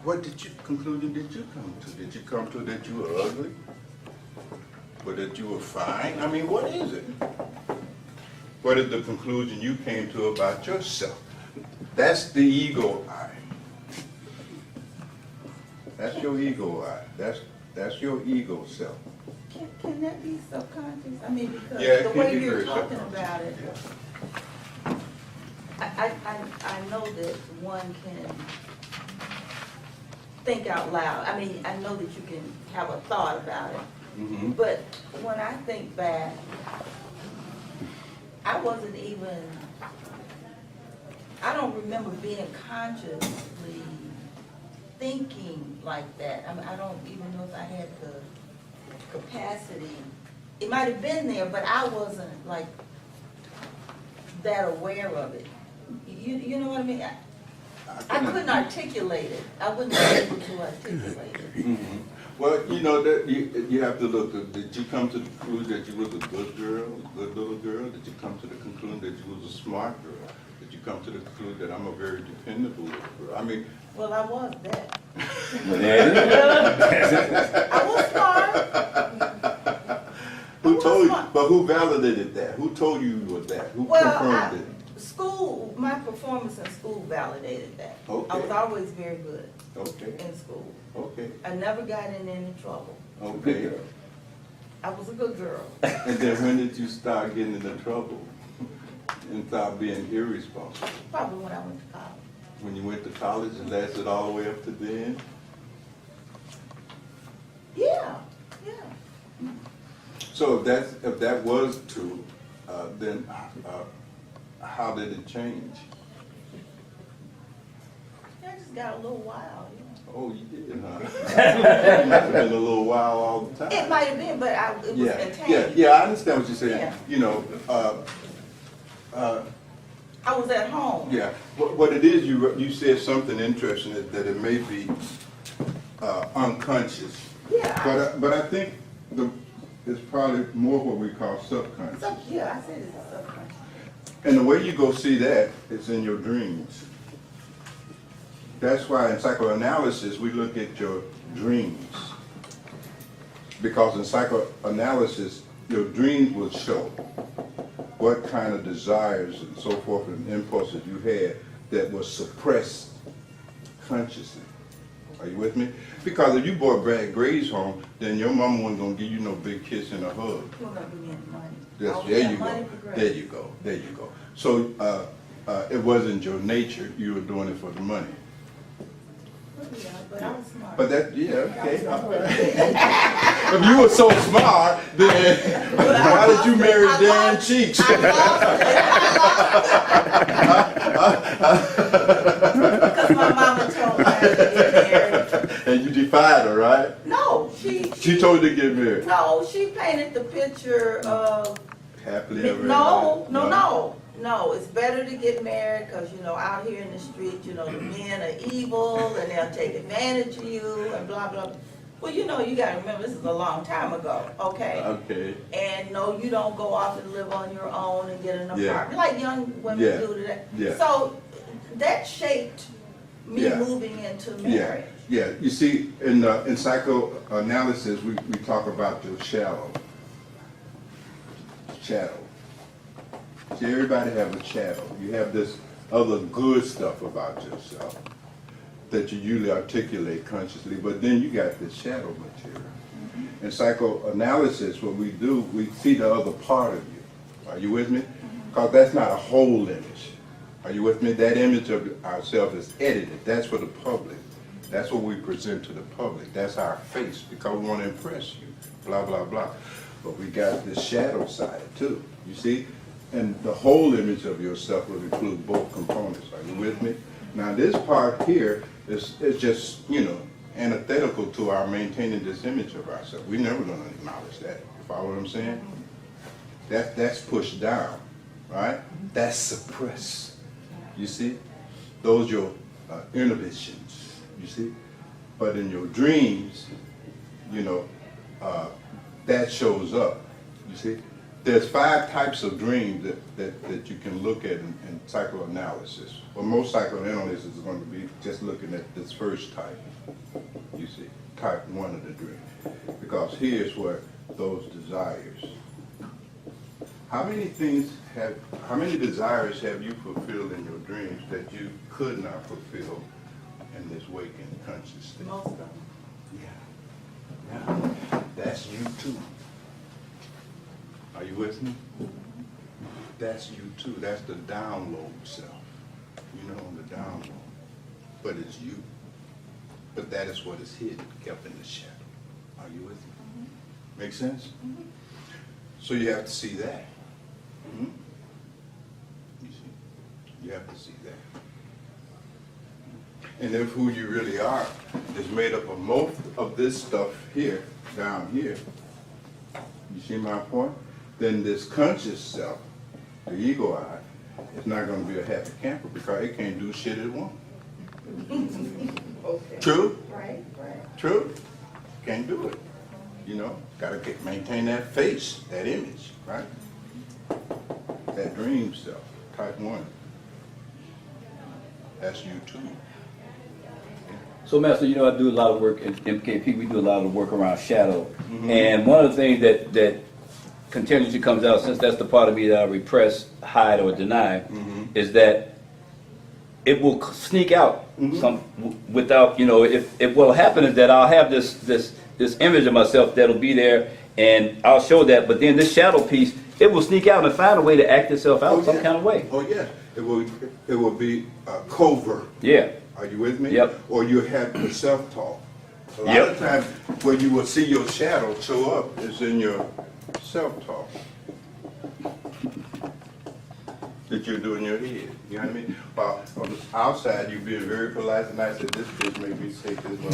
What conclusion did you come to? Did you come to that you were ugly? Or that you were fine? I mean, what is it? What is the conclusion you came to about yourself? That's the ego eye. That's your ego eye. That's your ego self. Can that be subconscious? I mean, because Yeah, it the can way be you're very talking subconscious. about it, I know that one can think out loud. I mean, I know that you can have a thought about it. Mm-hmm. But when I think back, I wasn't even I don't remember being consciously thinking like that. I mean, I don't even know if I had the capacity. It might have been there, but I wasn't like that aware of it. You know what I mean? I couldn't articulate it. I wouldn't be able to articulate it. Mhm. Well, you know, that you have to look, did you come to the conclusion that you was a good girl, a good little girl? Did you come to the conclusion that you was a smart girl? Did you come to the conclusion that I'm a very dependable little girl? I mean, Well, I was that. Well, there it is. I was smart. who told you, smart. but who validated that? Who told you you were that? Who Well, confirmed it? School, my performance in school validated that. I Okay. was always very good Okay, in school. okay, I never got in any trouble. okay. I was a good girl. And then when did you start getting into trouble and start being irresponsible? Probably when I went to college. When you went to college and lasted all the way up to then? Yeah, yeah. So if that was true, then how did it change? I just got a little wild, you know. Oh, you did, huh? It must have been a little while all the time. It might have been, but it was contained. Yeah, I understand what you're saying. Yeah. You know, I was at home. yeah, what it is, you said something interesting, that it may be unconscious. Yeah. But I think it's probably more what we call subconscious. Yeah, I said it's a subconscious. And the way you go see that is in your dreams. That's why in psychoanalysis, we look at your dreams. Because in psychoanalysis, your dreams will show what kind of desires and so forth and impulses you had that were suppressed consciously. Are you with me? Because if you brought bad grades home, then your mama wasn't gonna give you no big kiss and a hug. You weren't gonna give me any money. Yes, I was there getting you money go. for grades. There you go. There you go. So it wasn't your nature. You were doing it for the money. Yeah, but I was smart. But that, yeah, okay. All right. If you were so smart, then why did you marry Dan Cheeks? Because my mama told me to get married. And you defied her, right? No, She told you to get married. no, she painted the picture of, Happily ever no, after. no, it's better to get married because, you know, out here in the street, you know, the men are evil and they'll take advantage of you and blah, blah. Well, you know, you gotta remember, this is a long time ago, okay? Okay. And no, you don't go off and live on your own and get an Yeah. apartment, like young women Yeah. do today. Yeah. So that shaped me Yeah. moving into Yeah, marriage. yeah. You see, in psychoanalysis, we talk about your shadow. Shadow. See, everybody have a shadow. You have this other good stuff about yourself that you usually articulate consciously, but then you got this shadow material. In psychoanalysis, what we do, we see the other part of you. Are you with me? Because that's not a whole image. Are you with me? That image of ourselves is edited. That's for the public. That's what we present to the public. That's our face, because we want to impress you. Blah, blah, blah. But we got this shadow side too, you see? And the whole image of yourself will include both components. Are you with me? Now this part here is just, you know, antithetical to our maintaining this image of ourselves. We're never going to acknowledge that. You follow what I'm saying? That's pushed down, right? That's suppressed. You see? Those are your inhibitions, you see? But in your dreams, you know, that shows up, you see? There's 5 types of dreams that you can look at in psychoanalysis. Well, most psychoanalysis is going to be just looking at this first type, you see, type 1 of the dream. Because here's where those desires. How many desires have you fulfilled in your dreams that you could not fulfill in this waking conscious state? Most of them. Yeah. That's you too. Are you with me? That's you too. That's the download self. You know, the download. But it's you. But that is what is hidden, kept in the shadow. Are you with me? Make sense? So you have to see that. You see? You have to see that. And if who you really are is made up of most of this stuff here, down here, you see my point? Then this conscious self, the ego I, is not going to be a happy camper because it can't do shit it wants. Okay. True? Right. True? Can't do it. You know, gotta maintain that face, that image, right? That dream self, type 1. That's you too. So, Master, you know, I do a lot of work in MKP. We do a lot of work around shadow. And one of the things that continuously comes out, since that's the part of me that I repress, hide, or deny, is that it will sneak out without, you know, if what'll happen is that I'll have this image of myself that'll be there, and I'll show that, but then this shadow piece, it will sneak out and find a way to act itself out some kind of way. Oh, yes. It will be covert. Yeah. Are you with me? Yep. Or you have the self-talk. A lot Yep. of times where you will see your shadow show up is in your self-talk that you do in your head. You know what I mean? While on the outside, you're being very polite and nice. This bitch made me take this one.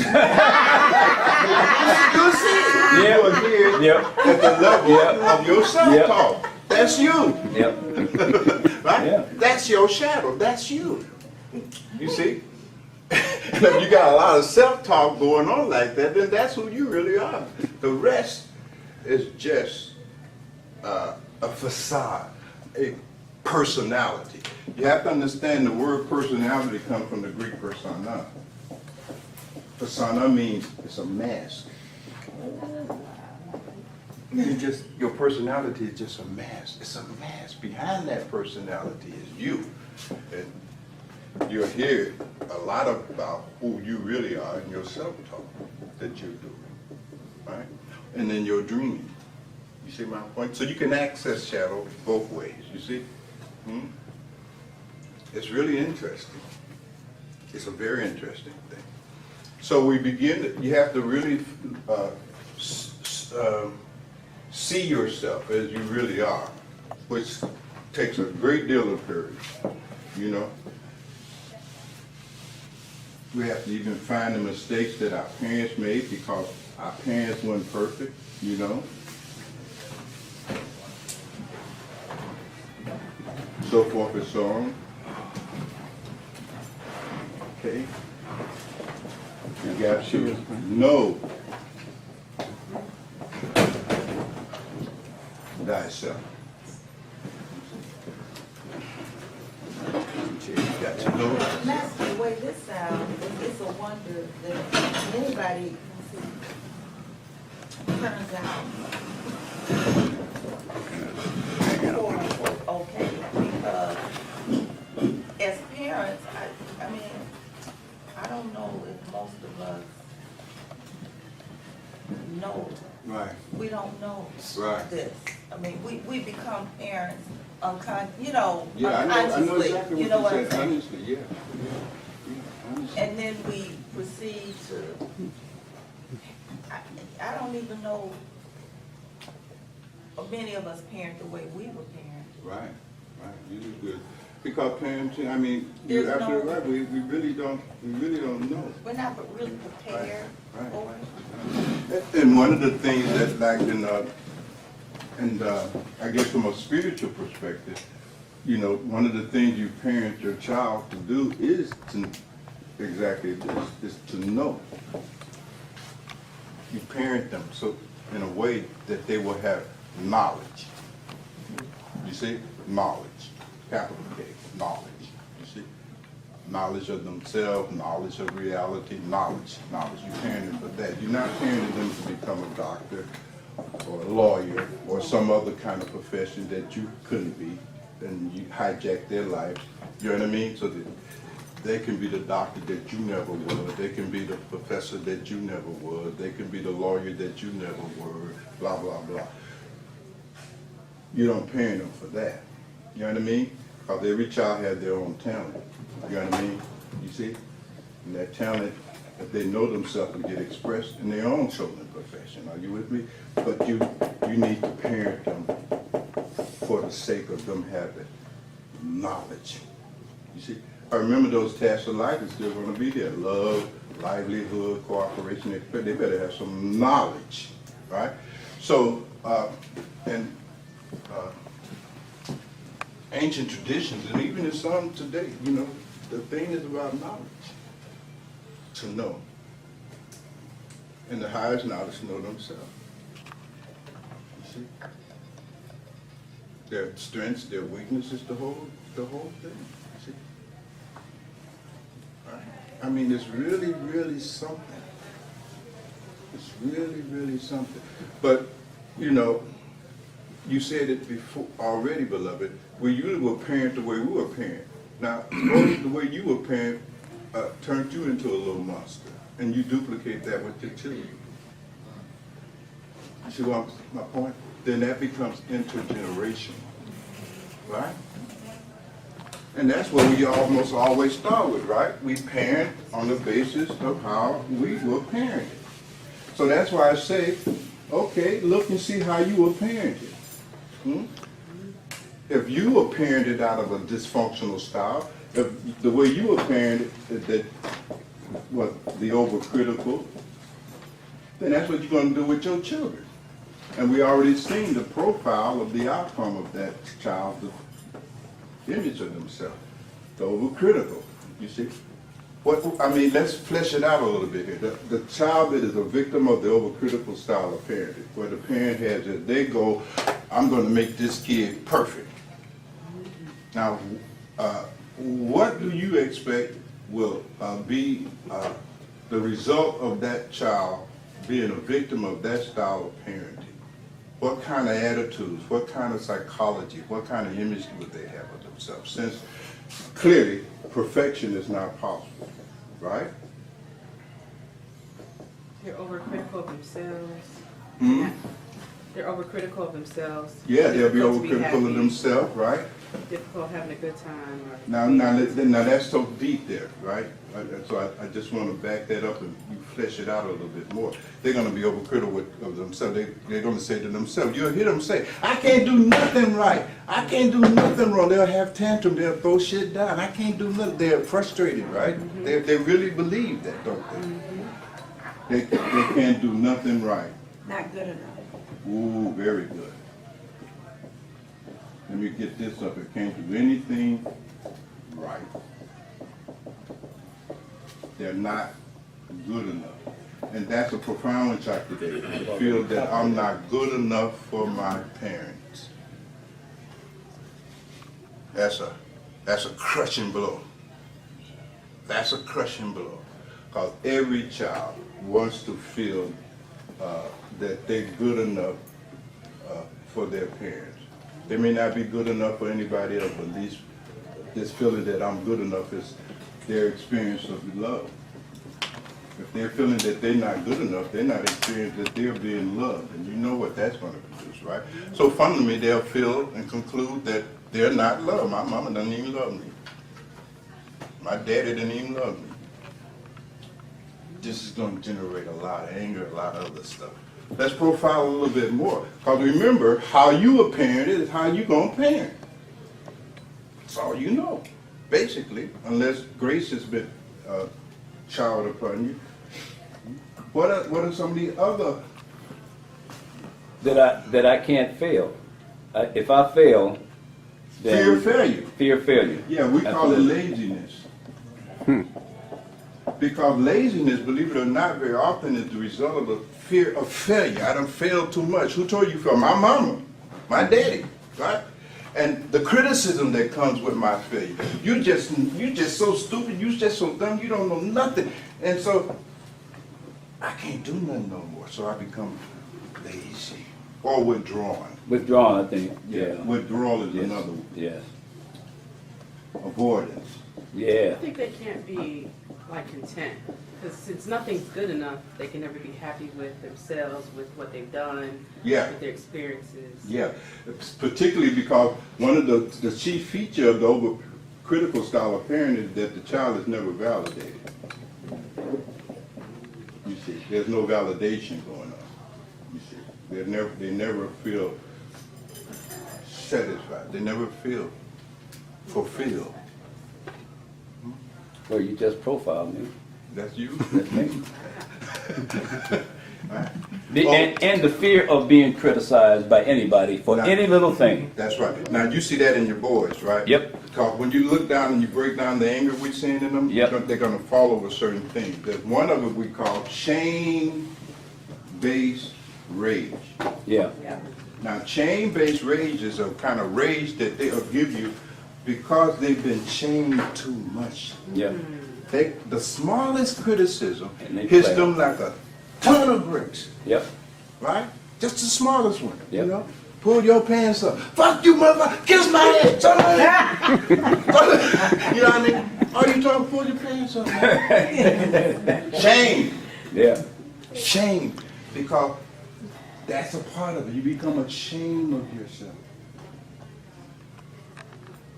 You see it. Yeah. You are here Yep. at the level Yep. of your self-talk. That's you. Yep. Right? Yeah. That's your shadow. That's you. You see? And if you got a lot of self-talk going on like that, then that's who you really are. The rest is just a facade, a personality. You have to understand the word personality comes from the Greek persona. Persona means it's a mask. Your personality is just a mask. It's a mask. Behind that personality is you. And you'll hear a lot about who you really are in your self-talk that you're doing, right? And then your dreaming. You see my point? So you can access shadow both ways, you see? It's really interesting. It's a very interesting thing. So we begin, you have to really see yourself as you really are, which takes a great deal of courage, you know? We have to even find the mistakes that our parents made because our parents weren't perfect, you know? So forth and so on. Okay? You got to know thyself. You got to know thyself. That's the way this sounds. It's a wonder that anybody turns out quote unquote okay, because as parents, I mean, I don't know if most of us know. Right. We don't know Right. this. I mean, we become parents Yeah, I know unconsciously, exactly you know what what you I'm said, saying? honestly, yeah. Honestly. And then we proceed to, I don't even know many of us parent the way we were parented. Right, you do good. Because parenting, I mean, you're There's absolutely no- right, we really don't know. We're not really prepared Right. for it. And one of the things that like I guess from a spiritual perspective, you know, one of the things you parent your child to do is to exactly this, is to know. You parent them so in a way that they will have knowledge. You see? Knowledge. Capital K, knowledge. You see? Knowledge of themselves, knowledge of reality, knowledge. You parent them for that. You're not parenting them to become a doctor or a lawyer or some other kind of profession that you couldn't be, and you hijack their life. You know what I mean? So that they can be the doctor that you never were. They can be the professor that you never were. They can be the lawyer that you never were. Blah, blah, blah. You don't parent them for that. You know what I mean? Because every child has their own talent. You know what I mean? You see? And that talent, if they know themselves, will get expressed in their own chosen profession. Are you with me? But you need to parent them for the sake of them having knowledge. You see, I remember those tasks of life are still gonna be there. Love, livelihood, cooperation, they better have some knowledge, right? So, ancient traditions, and even in some today, you know, the thing is about knowledge, to know. And the highest knowledge to know themselves. You see? Their strengths, their weaknesses, the whole thing. See? Right? I mean, it's really, really something. It's really, really something. But, you know, you said it before already, beloved. We usually were parent the way we were parent. Now, suppose the way you were parent turned you into a little monster, and you duplicate that with your children. You see what my point? Then that becomes intergenerational, right? And that's what we almost always start with, right? We parent on the basis of how we were parented. So that's why I say, okay, look and see how you were parented. If you were parented out of a dysfunctional style, if the way you were parented, the overcritical, then that's what you're going to do with your children. And we already seen the profile of the outcome of that child, the image of themselves, the overcritical, you see. Let's flesh it out a little bit here. The child that is a victim of the overcritical style of parenting, where the parent has it, they go, I'm going to make this kid perfect. Now, what do you expect will be the result of that child being a victim of that style of parenting? What kind of attitudes, what kind of psychology, what kind of image would they have of themselves? Since clearly perfection is not possible, right? They're overcritical of themselves. They're overcritical of themselves. Yeah, they'll be Difficult to overcritical of happy, themselves, right? Difficult having a good time. Now that's so deep there, right? So I just want to back that up and you flesh it out a little bit more. They're going to be overcritical of themselves. They're going to say to themselves, you'll hear them say, I can't do nothing right. I can't do nothing wrong. They'll have tantrum. They'll throw shit down. I can't do nothing. They're frustrated, right? They really believe that, don't they? They can't do nothing right. Not good enough. Ooh, very good. Let me get this up. It can't do anything right. They're not good enough. And that's a profound shock today. I feel that I'm not good enough for my parents. That's a crushing blow. That's a crushing blow. Because every child wants to feel that they're good enough for their parents. They may not be good enough for anybody else, but at least this feeling that I'm good enough is their experience of love. If they're feeling that they're not good enough, they're not experiencing that they're being loved. And you know what that's going to produce, right? So fundamentally, they'll feel and conclude that they're not loved. My mama doesn't even love me. My daddy didn't even love me. This is going to generate a lot of anger, a lot of other stuff. Let's profile a little bit more. Because remember, how you a parent is how you going to parent. That's all you know, basically, unless grace has been showered upon you. What are some of the other? That I can't fail. If I fail, then Fear of failure. Fear of failure. Yeah, we call it Absolutely. laziness. Because laziness, believe it or not, very often is the result of a fear of failure. I done failed too much. Who told you from? My mama, my daddy, right? And the criticism that comes with my failure. You just so stupid, you just so dumb, you don't know nothing. And so I can't do nothing no more. So I become lazy or withdrawn. Withdrawn, I think. Yeah. Withdrawal is Yes. another one. Yes. Avoidance. Yeah. I think they can't be like content, because since nothing's good enough, they can never be happy with themselves, with what they've done, Yeah. with their experiences. Yeah, particularly because one of the chief feature of the overcritical style of parenting is that the child is never validated. You see, there's no validation going on. You see, they never feel satisfied. They never feel fulfilled. Well, you just profiled me. That's you? That's me. Right. And the fear of being criticized by anybody for Now- any little thing. That's right. Now, you see that in your boys, right? Yep. Because when you look down and you break down the anger we're seeing in them, Yep. they're going to fall over certain things. There's one of it we call shame-based rage. Yeah. Now, shame-based rage is a kind of rage that they'll give you because they've been shamed too much. Yeah. The smallest criticism And they hits play them like a ton of bricks, Yep. right? Just the smallest one, Yep. you know? Pull your pants up. Fuck you, motherfucker. Kiss my ass. You know what I mean? Are you trying to pull your pants up? Shame. Yeah. Shame. Because that's a part of it. You become ashamed of yourself.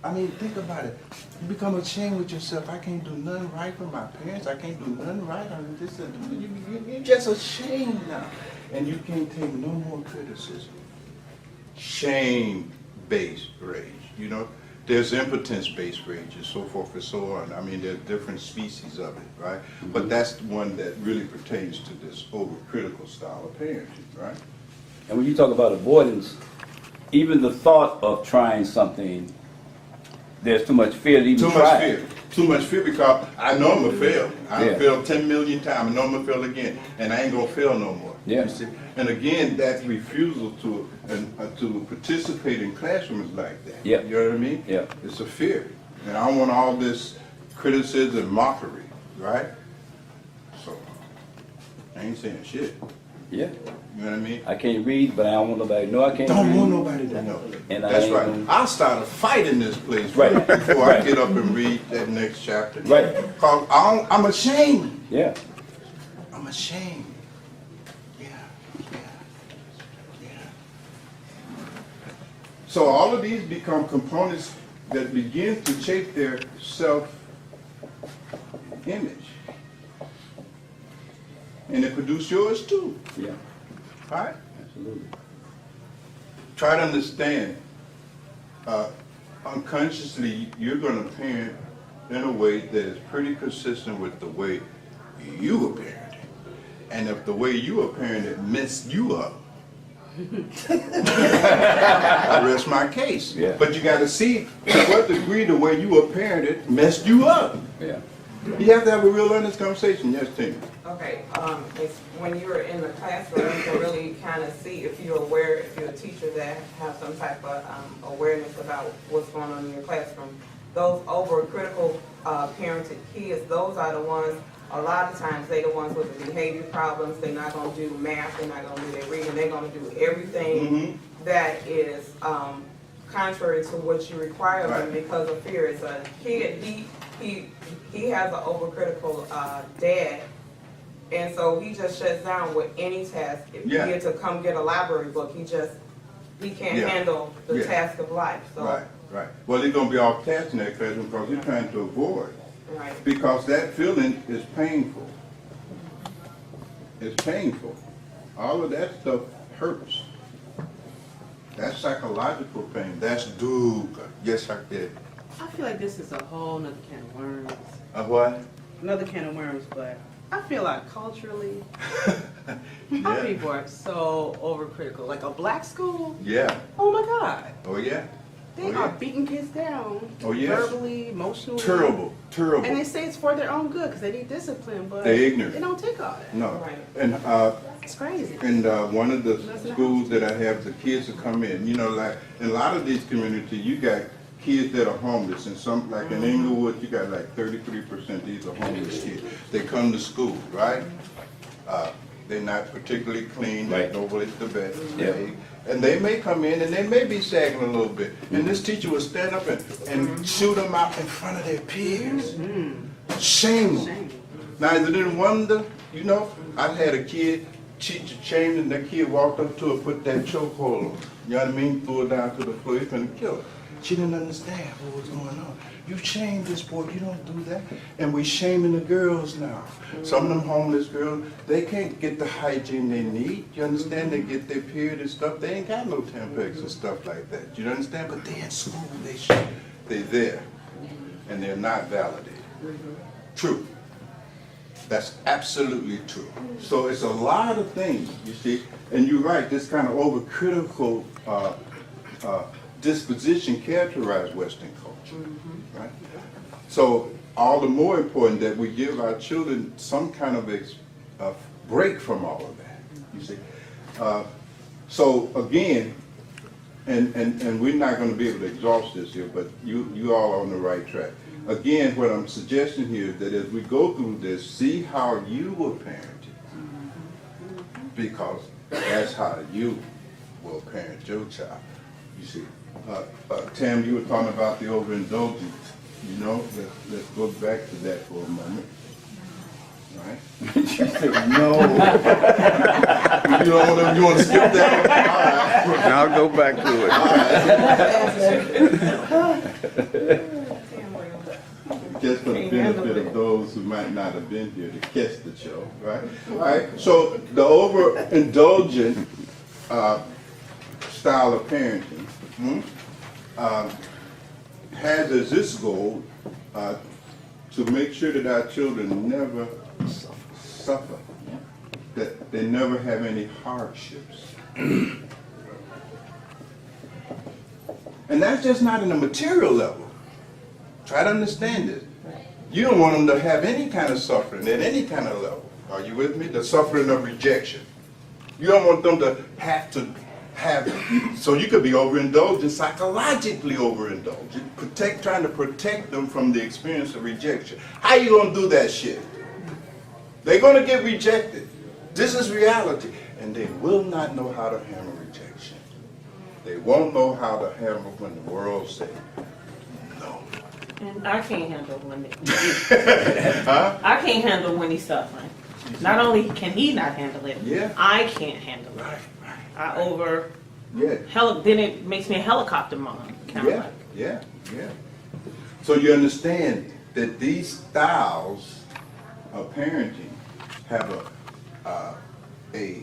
I mean, think about it. You become ashamed with yourself. I can't do nothing right for my parents. I can't do nothing right. I mean, you're just ashamed now. And you can't take no more criticism. Shame-based rage. You know, there's impotence-based rage and so forth and so on. I mean, there are different species of it, right? But that's one that really pertains to this overcritical style of parenting, right? And when you talk about avoidance, even the thought of trying something, there's too much fear to even Too try. much fear. Too much fear because I know I'm going to fail. I Yeah. failed 10 million times. I know I'm going to fail again. And I ain't going to fail no more. Yeah. You see? And again, that refusal to participate in classrooms like that. Yeah. You know what I mean? Yeah. It's a fear. And I don't want all this criticism and mockery, right? So, I ain't saying shit. Yeah. You know what I mean? I can't read, but I don't want nobody to know I can't Don't read. want nobody to know. And I That's ain't right. gonna- I'll start a fight in this place Right. before Right. I get up and read that next chapter. Right. Because I'm ashamed. Yeah. I'm ashamed. Yeah. So all of these become components that begin to shape their self-image. And they produce yours too. Yeah. Right? Absolutely. Try to understand, unconsciously, you're going to parent in a way that is pretty consistent with the way you were parented. And if the way you were parented messed you up, I rest my case. Yeah. But you got to see to what degree the way you were parented messed you up. Yeah. You have to have a real honest conversation. Yes, Tina. Okay, it's when you're in the classroom, you can really kind of see if you're aware, if you're a teacher that have some type of awareness about what's going on in your classroom. Those overcritical parented kids, those are the ones, a lot of times, they're the ones with the behavior problems. They're not going to do math, they're not going to do their reading, they're going to do everything that is contrary to what you require of them Right. because of fear. It's a kid, he has an overcritical dad. And so he just shuts down with any task. If you Yeah. get to come get a library book, he can't Yeah. handle the Yeah. task of life. So, Right, right. Well, they're going to be off task in that classroom because they're trying to avoid. right. Because that feeling is painful. It's painful. All of that stuff hurts. That's psychological pain. That's dukkha. Yes, I did. I feel like this is a whole nother can of worms. What? Another can of worms, but I feel like culturally, our Yeah. people are so overcritical. Like a black school, Yeah. oh my God. Oh, yeah. They Oh, are yeah. beating kids down. Oh, yes. Verbally, emotionally. Terrible. Terrible. And they say it's for their own good because they need discipline, but They're ignorant. they don't take all that. No. Right. And It's crazy. one of the schools that I have, the kids will come in, you know, like in a lot of these communities, you got kids that are homeless, and some, like in Inglewood, you got like 33% these are homeless kids. They come to school, right? They're not particularly clean, they Right. go with the bed. Yeah. And they may come in and they may be sagging a little bit. And this teacher will stand up and shoot them out in front of their peers. Shame them. Shame. Now, is it any wonder, you know, I've had a kid, teacher chained, and that kid walked up to her, put that chokehold on. You know what I mean? Threw her down to the floor, he's gonna kill her. She didn't understand what was going on. You shamed this boy, you don't do that. And we shaming the girls now. Some of them homeless girls, they can't get the hygiene they need. You understand? They get their period and stuff. They ain't got no Tampax and stuff like that. You understand? But they in school, they're there. And they're not validated. True. That's absolutely true. So it's a lot of things, you see, and you're right, this kind of overcritical disposition characterized Western culture, right? So all the more important that we give our children some kind of a break from all of that, you see. So again, and we're not going to be able to exhaust this here, but you all are on the right track. Again, what I'm suggesting here is that as we go through this, see how you were parented, because that's how you will parent your child. You see, Tam, you were talking about the overindulgence. You know, let's go back to that for a moment. Right? You said no. You want to skip that? All right. I'll go back to it. Just for the benefit of those who might not have been here to catch the show, right? All right. So the overindulgent style of parenting has as its goal to make sure that our children never suffer, that they never have any hardships. And that's just not in a material level. Try to understand this. You don't want them to have any kind of suffering at any kind of level. Are you with me? The suffering of rejection. You don't want them to have, so you could be overindulgent, psychologically overindulgent, trying to protect them from the experience of rejection. How you gonna do that shit? They're gonna get rejected. This is reality. And they will not know how to handle rejection. They won't know how to handle when the world says no. And I can't handle when Huh? I can't handle when he's suffering. Not only can he not handle it, Yeah. I can't handle it. Right. Then it makes me a helicopter mom, kind of like. Yeah. So you understand that these styles of parenting have a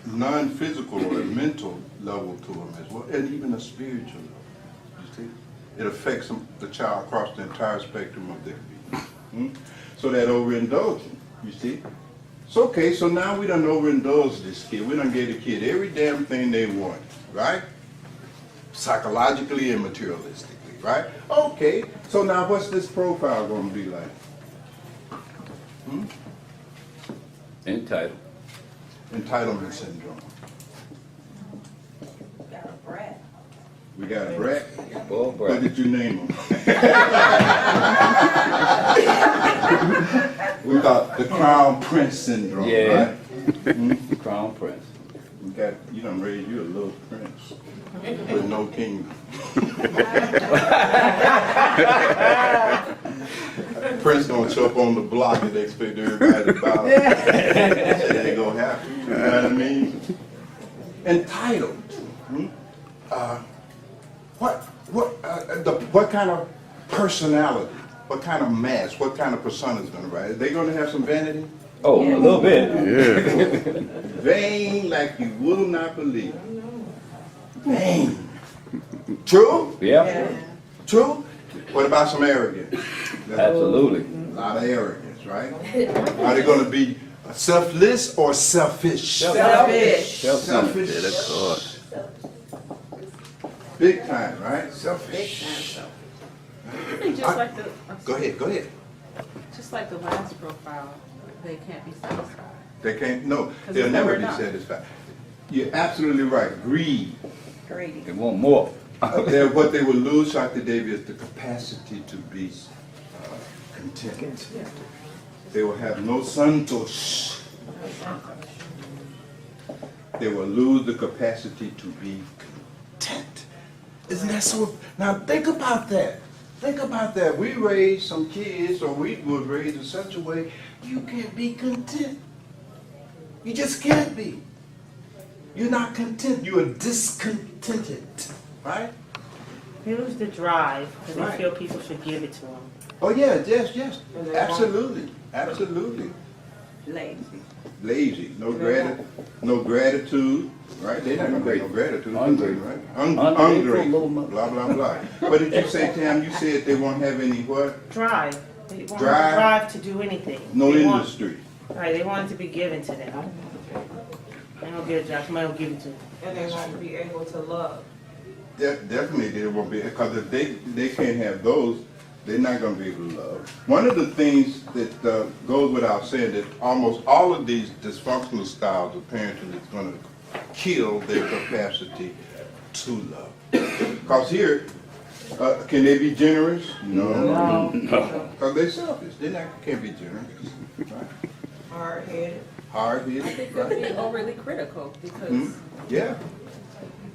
non-physical or a mental level to them as well, and even a spiritual level. You see, it affects the child across the entire spectrum of their being. So that overindulgence, you see. So okay, so now we done overindulged this kid. We done gave the kid every damn thing they want, right? Psychologically and materialistically, right? Okay, so now what's this profile gonna be like? Entitled. Entitlement syndrome. Got a brat. We got a brat. Bull What brat. did you name him? We got the Crown Prince syndrome, Yeah. right? Crown Prince. You done raised you a little prince with no kingdom. Prince gonna show up on the block and they expect everybody to bow. It ain't gonna happen. You know what I mean? Entitled. What kind of personality? What kind of mask? What kind of persona is gonna rise? Are they gonna have some vanity? Oh, a little bit. Vain like you will not believe. Vain. True? Yeah, True? What about some arrogance? absolutely. A lot of arrogance, right? Are they going to be selfless or selfish? Selfish. Selfish. Yeah, that's hard. Big time, right? Selfish. I think just like the, Go ahead. just like the last profile, they can't be satisfied. They can't, no, 'Cause they'll it's never never be enough. satisfied. You're absolutely right. Greed. Greedy. They want more. What they will lose, Dr. David, is the capacity to be content. They will have no santosh. They will lose the capacity to be content. Isn't that so? Now think about that. Think about that. We raised some kids, or we were raised in such a way, you can't be content. You just can't be. You're not content. You are discontented. Right? They lose the drive because Right. they feel people should give it to them. Oh yeah, yes. Absolutely. Lazy. Lazy, no gratitude, right? They're not gonna have no gratitude, Hungry. right? Ungrateful Hungry, little mother. blah, blah, blah. What did you say, Tam? You said they won't have any what? Drive. They want to Drive. drive to do anything. No They want- industry. Right, they want it to be given to them. They don't get a job, somebody will give it to them. And they won't be able to love. Definitely they won't be, because if they can't have those, they're not gonna be able to love. One of the things that goes without saying, that almost all of these dysfunctional styles of parenting is gonna kill their capacity to love. Because here, can they be generous? No. Because they're selfish, can't be generous. Right? Hard-headed. I Hard-headed, think they're right? being overly critical because Hmm? Yeah.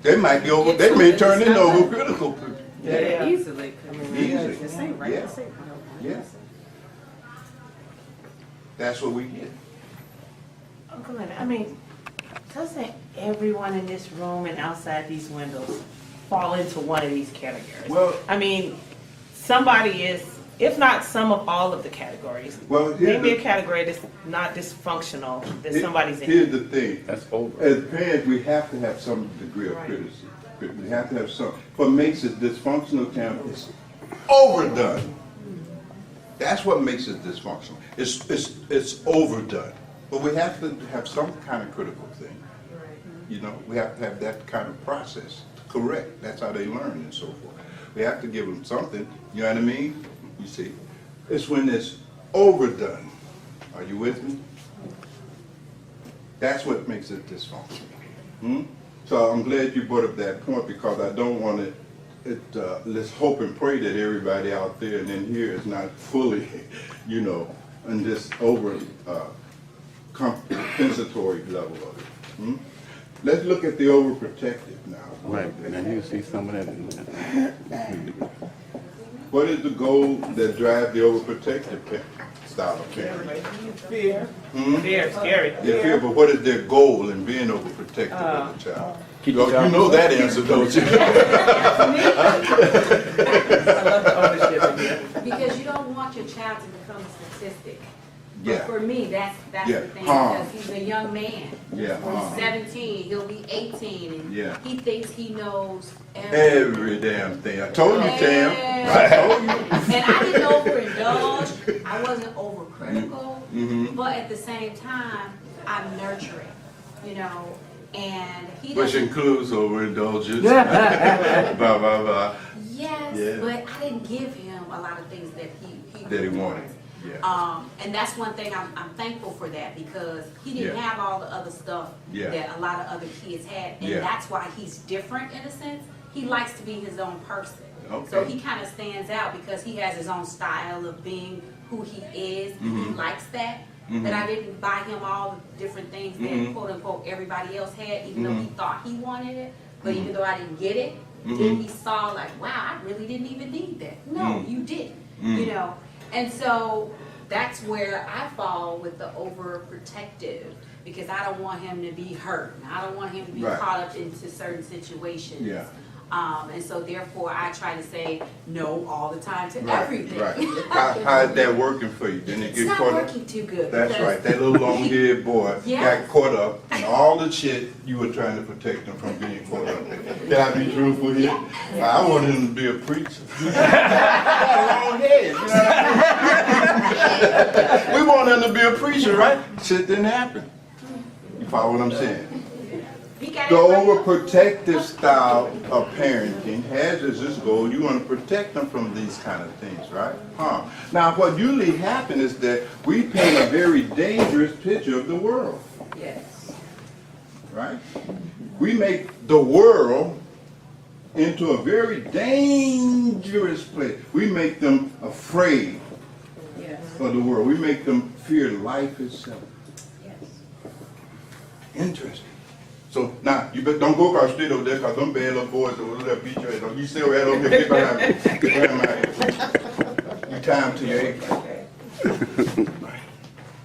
They might be over, they may turn into overcritical people. Yeah. easily. I mean, Easily. This ain't right. Yeah. This ain't right. Yeah. That's what we get. Uncle Leonard, I mean, doesn't everyone in this room and outside these windows fall into one of these categories? Well- I mean, somebody is, if not some of all of the categories, Well, maybe a category that's not dysfunctional, that somebody's in. Here's the thing. That's over. As parents, we have to have some degree of Right. criticism. We have to have some. What makes it dysfunctional, Tam, is overdone. That's what makes it dysfunctional. It's overdone. But we have to have some kind of critical thing. You know, we have to have that kind of process to correct. That's how they learn and so forth. We have to give them something, you know what I mean? You see, it's when it's overdone. Are you with me? That's what makes it dysfunctional. Hmm? So I'm glad you brought up that point, because I don't want let's hope and pray that everybody out there and in here is not fully, you know, in this compensatory level of it. Hmm? Let's look at the overprotective now. Right, and then you see some of that in there. What is the goal that drives the overprotective style of parenting? Fear. Fear, scary. They fear, but what is their goal in being overprotective of the child? Keep You the child know that answer, don't you? I love the ownership in here. Because you don't want your child to become a statistic. Yeah. For me, that's Yeah. the thing, Harm. because he's a young man. Yeah, When harm. he's 17, he'll be 18, and Yeah. he thinks he knows Every damn thing. I told you, Tam. I told you. And I didn't overindulge, I wasn't overcritical, Mhm. but at the same time, I'm nurturing, you know, and he Which doesn't. includes overindulgence. Blah, blah, blah. Yes, Yeah. but I didn't give him a lot of things that he That he wanted. Yeah. And that's one thing I'm thankful for, that because he didn't Yeah. have all the other stuff Yeah. that a lot of other kids had, and Yeah. that's why he's different in a sense. He likes to be his own person, Okay. so he kind of stands out because he has his own style of being who he is. And he likes that. But I didn't buy him all the different things that quote unquote everybody else had, even though he thought he wanted it. But even though I didn't get it, then he saw like, wow, I really didn't even need that. No, you didn't. You know. And so that's where I fall with the overprotective, because I don't want him to be hurt. And I don't want him to be Right. caught up into certain situations. Yeah. And so therefore I try to say no all the time to Right, everything. right. How is that working for you? Didn't it It's get not caught up? working too good. That's because right. That little long-haired boy Yes. got caught up in all the shit you were trying to protect him from being caught up in. Can I be truthful here? I want him to be a preacher. He got a long head, you know what I mean? We want him to be a preacher, right? Shit didn't happen. You follow what I'm saying? He got The it right. overprotective style of parenting has as its goal, you want to protect them from these kind of things, right? Now, what usually happens is that we paint a very dangerous picture of the world, Yes. right? We make the world into a very dangerous place. We make them afraid Yes. of the world. We make them fear life itself. Yes. Interesting. So now you don't go across the street over there, because them bad little boys over there beat your ass. You still right over here, get behind me. Get behind my head. You tie them to your ankle. Right.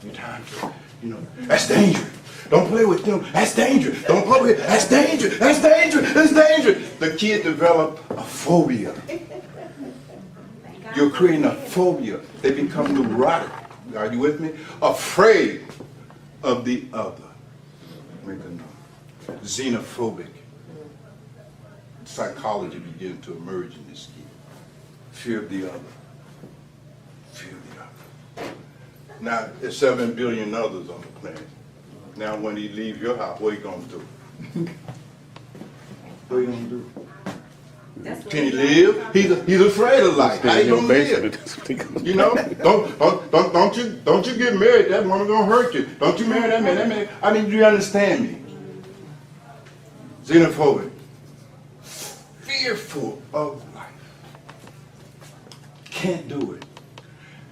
You tie them to, you know, that's dangerous. Don't play with them. That's dangerous. Don't play with it. That's dangerous. That's dangerous. That's dangerous. The kid develop a phobia. You're creating a phobia. They become neurotic. Are you with me? Afraid of the other. Make a note. Xenophobic. Psychology begins to emerge in this kid. Fear of the other. Fear of the other. Now, there's 7 billion others on the planet. Now, when he leave your house, what are you gonna do? What are you gonna do? That's what Can he we live? talk He's afraid of life. How Stay you in gonna your live? basement. You know, don't you get married. That woman gonna hurt you. Don't you marry that man. That man. I mean, do you understand me? Xenophobic, fearful of life, can't do it,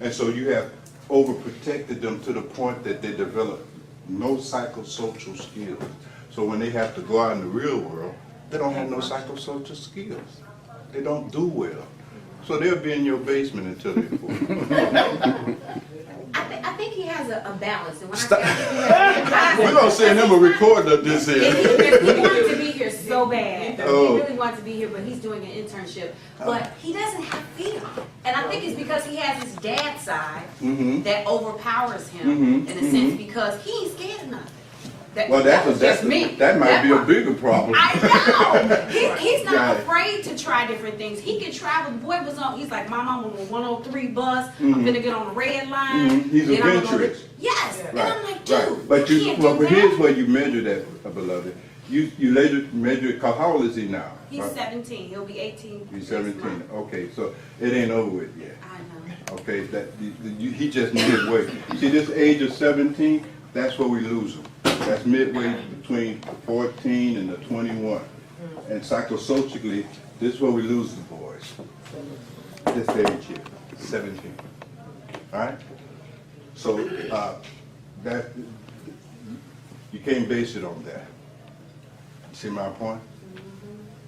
and so you have overprotected them to the point that they develop no psychosocial skills. So when they have to go out in the real world, they don't have no psychosocial skills. They don't do well. So they'll be in your basement until they're 40. I think he has a balance, and when Stop. I say We're gonna send him a recording of this he here. wanted to be here so bad. Oh. He really wanted to be here, but he's doing an internship. But he doesn't have fear. And I think it's because he has his dad side Mhm. that overpowers him Mhm. in a sense because he ain't scared of nothing. Well, That was just me. That might be a part. bigger problem. I know. He's not Right. afraid to try different things. He can travel. The boy was on. He's like, Mom, I'm on the 103 bus. I'm finna get on the red line. Mhm. He's then I'm gonna go adventurous. Yes. And I'm like, dude, Right. But you you, can't well, do but that. here's where you measure that, beloved. You later measure it, cause how old is he now? He's Right? 17. He'll be 18. He's next 17. month. Okay, so it ain't over with yet. I know. Okay, he just midway. See, this age of 17, that's where we lose him. That's midway between 14 and the 21. And psychosocially, this is where we lose the boys. This age here, 17. All right? So that you can't base it on that. See my point?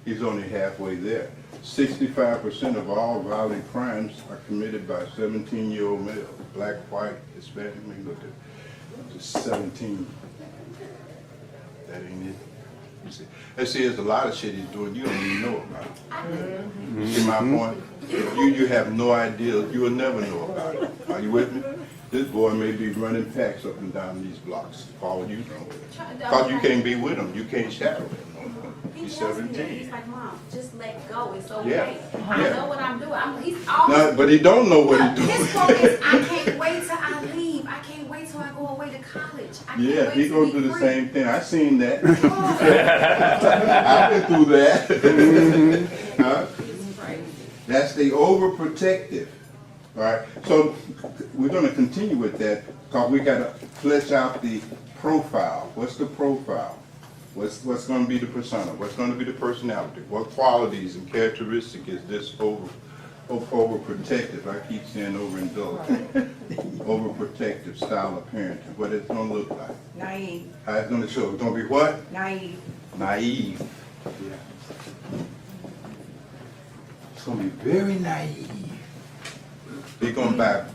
He's only halfway there. 65% of all violent crimes are committed by 17-year-old males. Black, white, Hispanic, we look at just 17. That ain't it. You see, there's a lot of shit he's doing you don't even know about. You see my point? You have no idea. You will never know about it. Are you with me? This boy may be running packs up and down these blocks. All you know. Because you can't be with him. You can't shadow him. He He's tells me that. 17. He's like, Mom, just let go. It's okay. Yeah. I Yeah. know what I'm doing. He's always. No, but he don't know what he's doing. His quote is, I can't wait till I leave. I can't wait till I go away to college. I can't Yeah, wait he to gonna be do the free." same thing. I seen that. Oh, I've been through that. Huh? it's crazy. That's the overprotective. All right. So we're gonna continue with that because we gotta flesh out the profile. What's the profile? What's going to be the persona? What's going to be the personality? What qualities and characteristics is this overprotective? I keep saying overindulgent. Overprotective style of parenting. What it's going to look like? Naive, How it's going to show? It's going to be what? naive. Naive. Yeah. It's going to be very naive. He's going to buy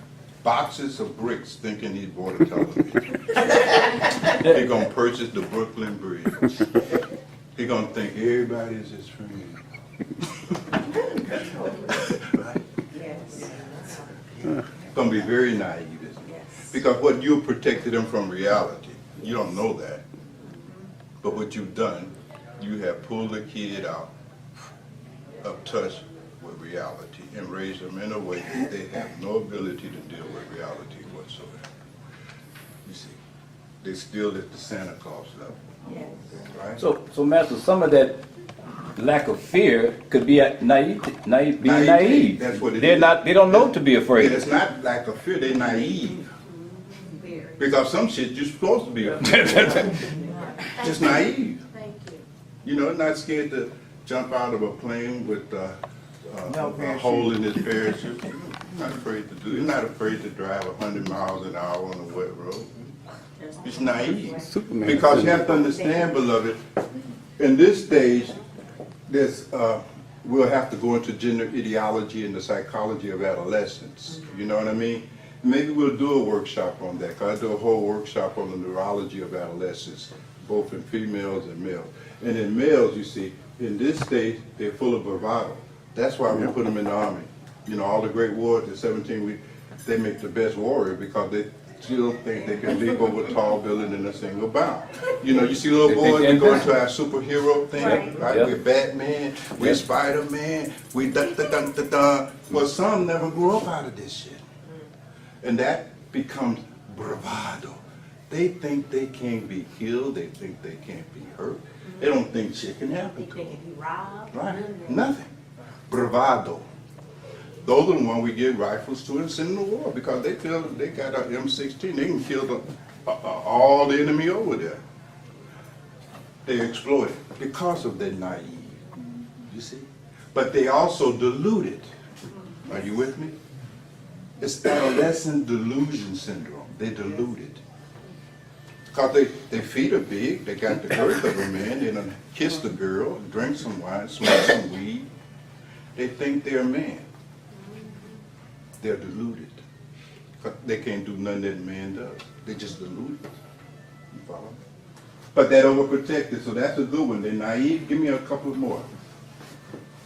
boxes of bricks thinking he bought a television. He's going to purchase the Brooklyn Bridge. He's going to think everybody is his friend. Right? Yes. It's going to be very naive, isn't it? Yes. Because what you protected him from reality. You don't know that. But what you've done, you have pulled the kid out of touch with reality and raised them in a way that they have no ability to deal with reality whatsoever. You see, they're still at the Santa Claus level. Yes. Right? So Master, some of that lack of fear could be being naive. That's what it They're is. not. They don't know to be afraid. It's not lack of fear, they're naive. Very. Because some shit you're supposed to be afraid of. Just naive. Thank you. You know, not scared to jump out of a plane with a hole in his parachute. Not afraid to do it. He's not afraid to drive 100 miles an hour on a wet road. It's naive. Superman. Because you have to understand, beloved, in this stage, we'll have to go into gender ideology and the psychology of adolescence. You know what I mean? Maybe we'll do a workshop on that, because I do a whole workshop on the neurology of adolescence, both in females and males. And in males, you see, in this stage, they're full of bravado. That's why we put them in the army. You know, all the great wars at 17, they make the best warrior because they still think they can leap over a tall building in a single bound. You know, you see little They think boys, they're we go into invincible. our superhero thing, right? Yep. We're Batman, we're Spider-Man, we da-da-da-da-da. Well, some never grew up out of this shit. And that becomes bravado. They think they can't be killed. They think they can't be hurt. They don't think shit can happen to They them. can be robbed. Right? Nothing. Bravado. Those are the ones we give rifles to and send them to war because they feel they got an M16. They can kill all the enemy over there. They exploit it because of their naive. You see? But they also dilute it. Are you with me? It's adolescent delusion syndrome. They dilute it. Because their feet are big, they got the girth of a man, they done kiss the girl, drink some wine, smoke some weed. They think they're a man. They're deluded. 'Cause they can't do nothing that a man does. They just deluded. You follow? But that overprotected, so that's a good one. They're naive. Give me a couple more.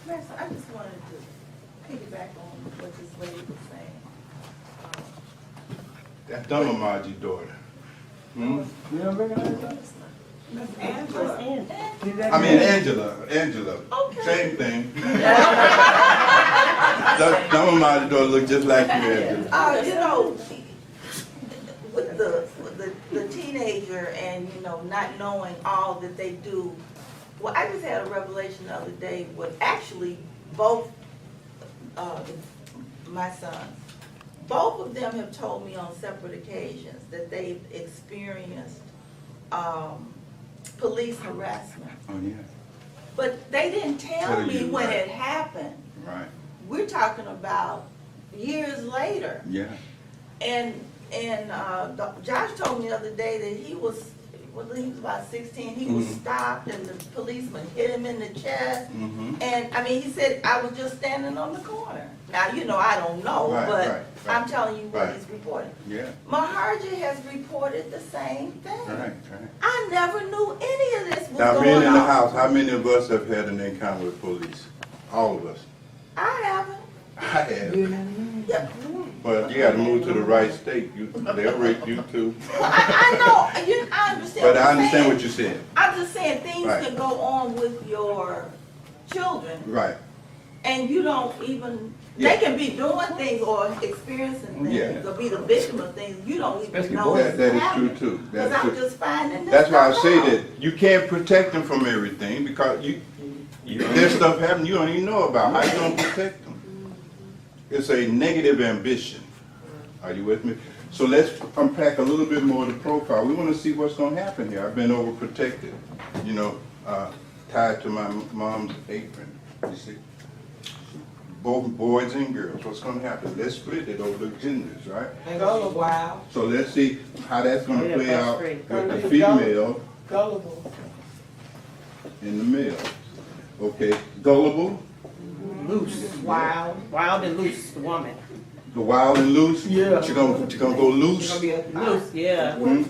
Master, I just wanted to piggyback on what this lady was saying. That's Dunamaji's daughter. Hmm? You don't recognize that? Miss Angela. I mean, Angela. Okay. Same thing. Dunamaji's daughter look just like you, Angela. You know, with the teenager and, you know, not knowing all that they do. Well, I just had a revelation the other day with actually both my sons. Both of them have told me on separate occasions that they've experienced police harassment. Oh, yeah. But they didn't tell me when Right. it happened. Right. We're talking about years later. Yeah. And Josh told me the other day that he was about 16, he was stopped and the policeman hit him in the chest. And I mean, he said, I was just standing on the corner. Now, you know, I don't know, Right, but right. I'm telling you what Right. he's reporting. Yeah. Maharja has reported the same thing. Right. I never knew any of this was Now, going being on. in the house, how many of us have had an encounter with police? All of us. I haven't. I have. Yeah. But you gotta move to the right state. They'll rape you too. I know. I understand. But what I you're understand saying. what you're saying. I'm just saying things Right. can go on with your children Right. and you don't even, Yeah. they can be doing things or experiencing things Yeah. or be the victim of things you don't even Especially know boys. it's That is true happening. too. Because That's I'm true. just finding this That's why I stuff say out. that you can't protect them from everything because there's stuff happening you don't even know about. How you gonna protect them? It's a negative ambition. Are you with me? So let's unpack a little bit more of the profile. We want to see what's going to happen here. I've been overprotected, you know, tied to my mom's apron, you see. Both boys and girls, what's going to happen? Let's split it over the genders, right? And go wild. So let's see how that's going to Yeah, play that's out great. with the female Gullible. and the male. Okay, gullible, Loose, wild and loose, the woman. the wild and loose. Yeah. She gonna go loose. Gonna be a Loose, yeah. She been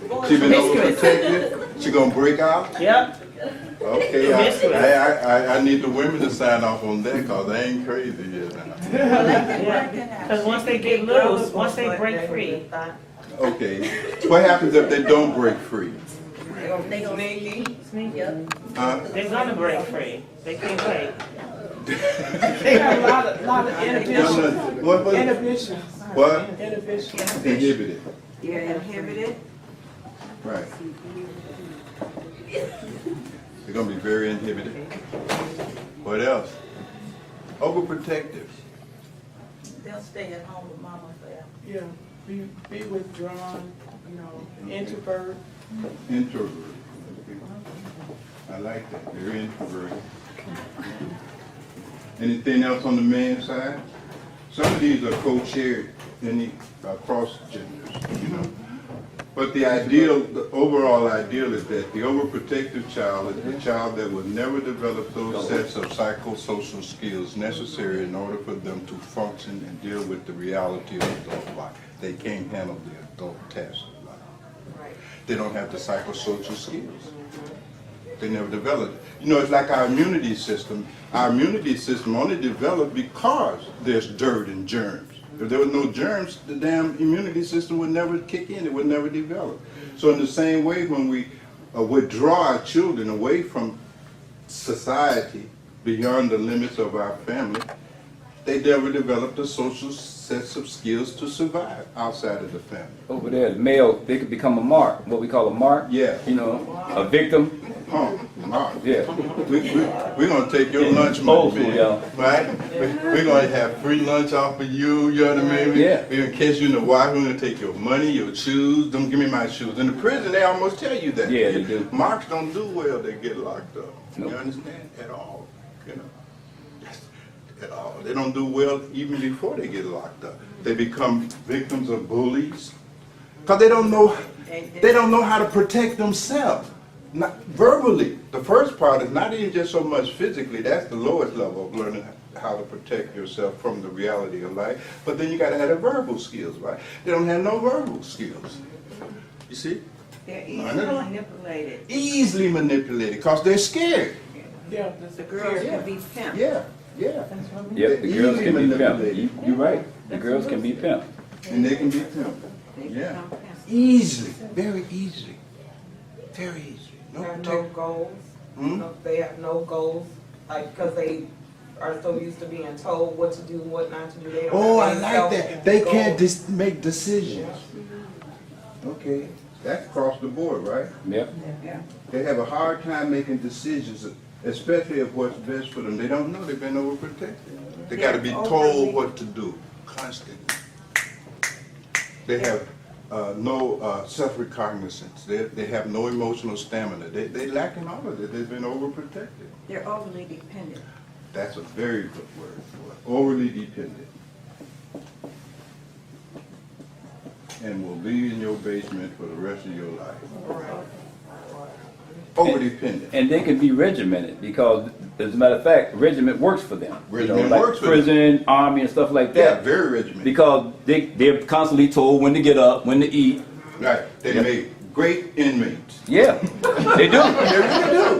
Promiscuous. overprotected. She gonna break out. Yep. Okay, Promiscuous. I need the women to sign off on that because they ain't crazy yet now. Yeah. Because once they get loose, once they break free, Okay, what happens if they don't break free? They gonna sneaky. Huh? they're gonna break free. They can't wait. They got a lot of inhibitions. What? Inhibitions. What? Inhibitions. Inhibited. You're inhibited. Right. They're gonna be very inhibited. What else? Overprotective. They'll stay at home with mama forever. Yeah, be withdrawn, you know, introvert. Introvert. I like that, very introverted. Anything else on the man's side? Some of these are co-shared across genders, you know. But the overall ideal is that the overprotective child is the child that will never develop those sets of psychosocial skills necessary in order for them to function and deal with the reality of adult life. They can't handle the adult tasks of life. Right. They don't have the psychosocial skills. They never developed it. You know, it's like our immunity system. Our immunity system only developed because there's dirt and germs. If there were no germs, the damn immunity system would never kick in. It would never develop. So in the same way, when we withdraw our children away from society beyond the limits of our family, they never develop the social sets of skills to survive outside of the family. Over there, the male, they could become a mark, what we call a mark. Yeah. You know, a victim. Mark. Yeah. We're gonna take your lunch Old money, school, man. y'all. Right? We're gonna have free lunch off of you, you know what I mean? Yeah. We're gonna catch you in the water, we're gonna take your money, your shoes, don't give me my shoes. In the prison, they almost tell you that. Yeah, they do. Marks don't do well, they get locked up. Nope. You understand? At all, you know? At all. They don't do well even before they get locked up. They become victims of bullies, because they don't know how to protect themselves. Not verbally. The first part is not even just so much physically. That's the lowest level of learning how to protect yourself from the reality of life. But then you got to have the verbal skills, right? They don't have no verbal skills. You see? They're easily manipulated. Easily manipulated because they're scared. Yeah, The girls can be pimped. Yeah, yeah. Yep, the girls can be Manipulated. pimped. You're right. The girls can be pimped. And they can be pimped. They Yeah. become pimps. Easily. Very easily. Very easily. No They have no protect- goals. Hmm? No, they have no goals, like, because they are so used to being told what to do, what not to do. They don't Oh, I have any like that. They can't goals. make decisions. Okay, that's across the board, right? Yep. Yeah. They have a hard time making decisions, especially of what's best for them. They don't know, they've been overprotected. They gotta be told what to do constantly. They have no self-recognizance. They have no emotional stamina. They lack in all of it. They've been overprotected. They're overly dependent. That's a very good word for it. Overly dependent. And will be in your basement for the rest of your life. Over dependent. And they can be regimented because, as a matter of fact, regiment works for them. Regiment like works for them. prison, army, and stuff like Yeah, that. very regimented. Because they're constantly told when to get up, when to eat. Right. They Yeah. make great inmates. Yeah, they do.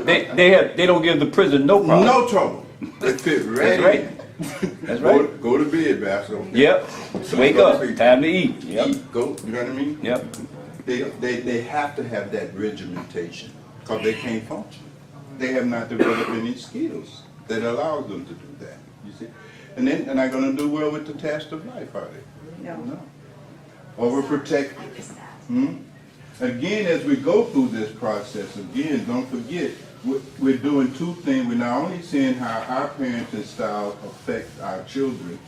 They really do. They don't give the prison no problem. No trouble. They fit right That's in. right. That's right. Go to bed, bastard. Yep. Wake up. Time to eat. Yep. Eat, go, you know what I mean? Yep. They have to have that regimentation because they can't function. They have not developed any skills that allows them to do that, you see? And then, they're not gonna do well with the test of life, are they? No. Overprotected. Again, as we go through this process, again, don't forget, we're doing two things. We're not only seeing how our parenting styles affect our children,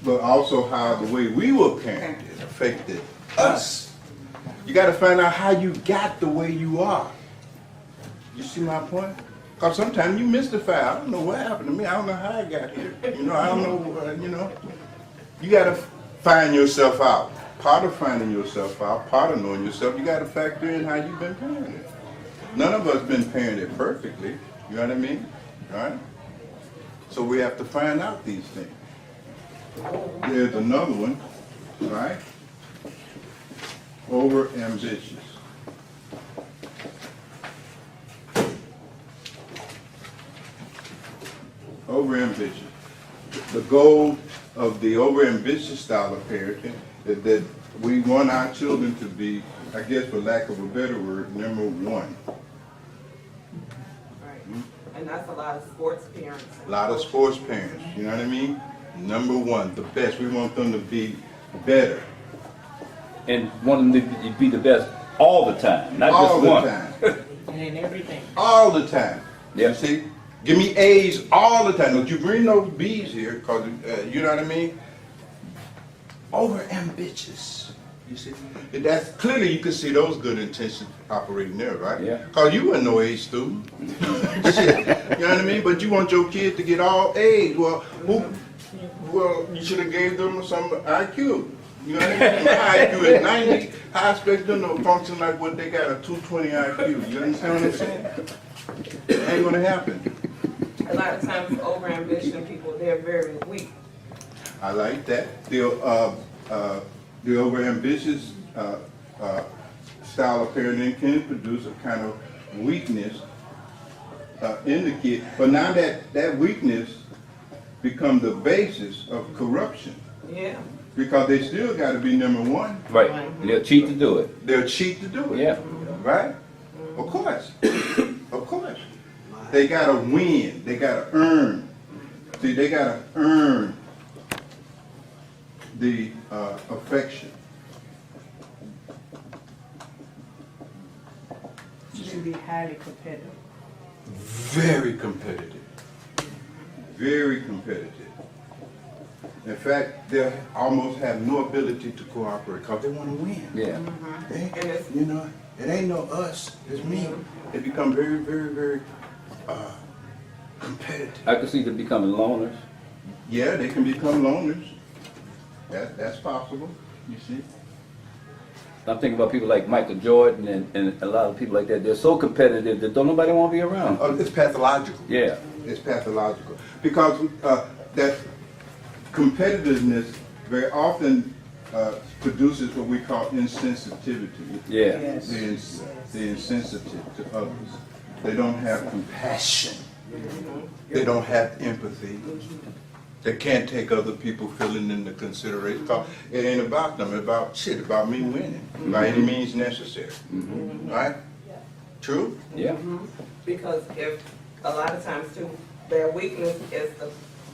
but also how the way we were parented affected us. You got to find out how you got the way you are. You see my point? Because sometimes you mystify. I don't know what happened to me. I don't know how I got here. You know, I don't know, You got to find yourself out. Part of finding yourself out, part of knowing yourself, you got to factor in how you've been parented. None of us been parented perfectly. You know what I mean? Right? So we have to find out these things. There's another one, right? Over ambitious. Over ambitious. The goal of the over ambitious style of parenting is that we want our children to be, I guess for lack of a better word, number one. Right. And that's a lot of sports parents. A lot of sports parents, you know what I mean? Number one, the best. We want them to be better. And want them to be the best all the time, not All just the one. time. And everything. All the time. Yeah. You see? Give me A's all the time. Don't you bring those B's here, because, you know what I mean? Over ambitious. You see? And that's clearly you can see those good intentions operating there, right? Yeah. Because you weren't no A student. Shit. You know what I mean? But you want your kid to get all A's. Well, you should have gave them some IQ. You know what I mean? My IQ is 90. I expect them to function like what they got, a 220 IQ. You understand what I'm saying? It ain't gonna happen. A lot of times, over-ambition people, they're very weak. I like that. The over-ambitious style of parenting can produce a kind of weakness in the kid. But now that weakness becomes the basis of corruption. Yeah. Because they still got to be number one. Right. And they'll cheat to do it. They'll cheat to do it. Yeah. Right? Of course. Of course. They got to win. They got to earn. See, they got to earn the affection. You should be highly competitive. Very competitive. Very competitive. In fact, they almost have no ability to cooperate because they want to win. Yeah. You know, it ain't no us, it's me. They become very, very, very competitive. I can see them becoming loners. Yeah, they can become loners. That's possible, you see. I'm thinking about people like Michael Jordan and a lot of people like that. They're so competitive that don't nobody want to be around. Oh, it's pathological. Yeah. It's pathological. Because that competitiveness very often produces what we call insensitivity. Yeah. Yes. They're insensitive to others. They don't have compassion. They don't have empathy. They can't take other people feeling into consideration. 'Cause it ain't about them, it's about me winning by any means necessary. Right? True? Yeah. Because if, a lot of times too, their weakness is the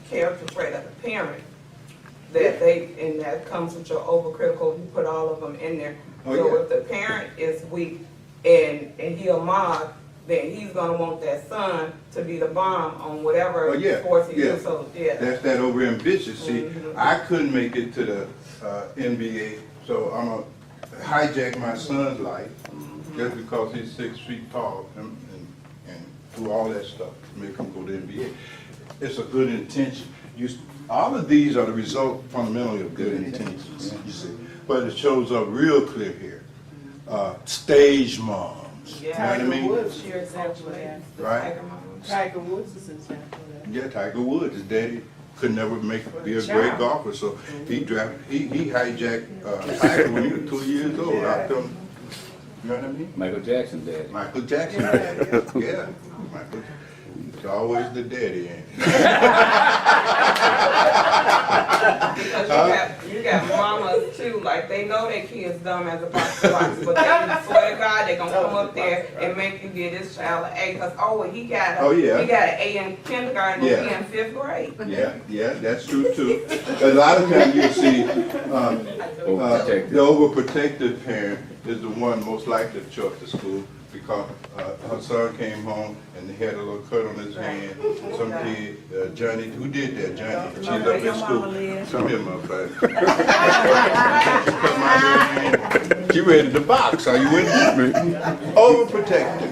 character trait of the parent. And that comes with your overcritical, you put all of them in there. Oh, So yeah. if the parent is weak and he a mob, then he's gonna want that son to be the bomb on whatever Oh, yeah, sports he yeah. does. So, yeah. That's that overambitious. See, I couldn't make it to the NBA, so I'm gonna hijack my son's life just because he's 6 feet tall and do all that stuff to make him go to the NBA. It's a good intention. All of these are the result fundamentally of good intentions, you see. But it shows up real clear here. Stage moms. You know what I Tiger mean? Woods, your example of that. Right? Tiger Woods is an example of that. Yeah, Tiger Woods, his daddy could never be a great golfer, so he hijacked Tiger when he was 2 years old. Out them, you know what I mean? Michael Jackson dad. Michael Jackson daddy. Yeah, Michael. It's always the daddy, ain't it? Because you got mamas too, like they know their kids dumb as a box of rocks, but they swear to God they gonna come up there and make you get this child an A, because he got an A in kindergarten, Yeah. he in 5th grade. Yeah, that's true too. A lot of times you see Overprotective. the overprotective parent is the one most likely to show up to school because her son came home and he had a little cut on his hand. Some kid, Johnny, who did that? Johnny, she's up Where in your school. mama live? Come here, motherfucker. Cut my little hand. She ready to box. Are you with me? Overprotective.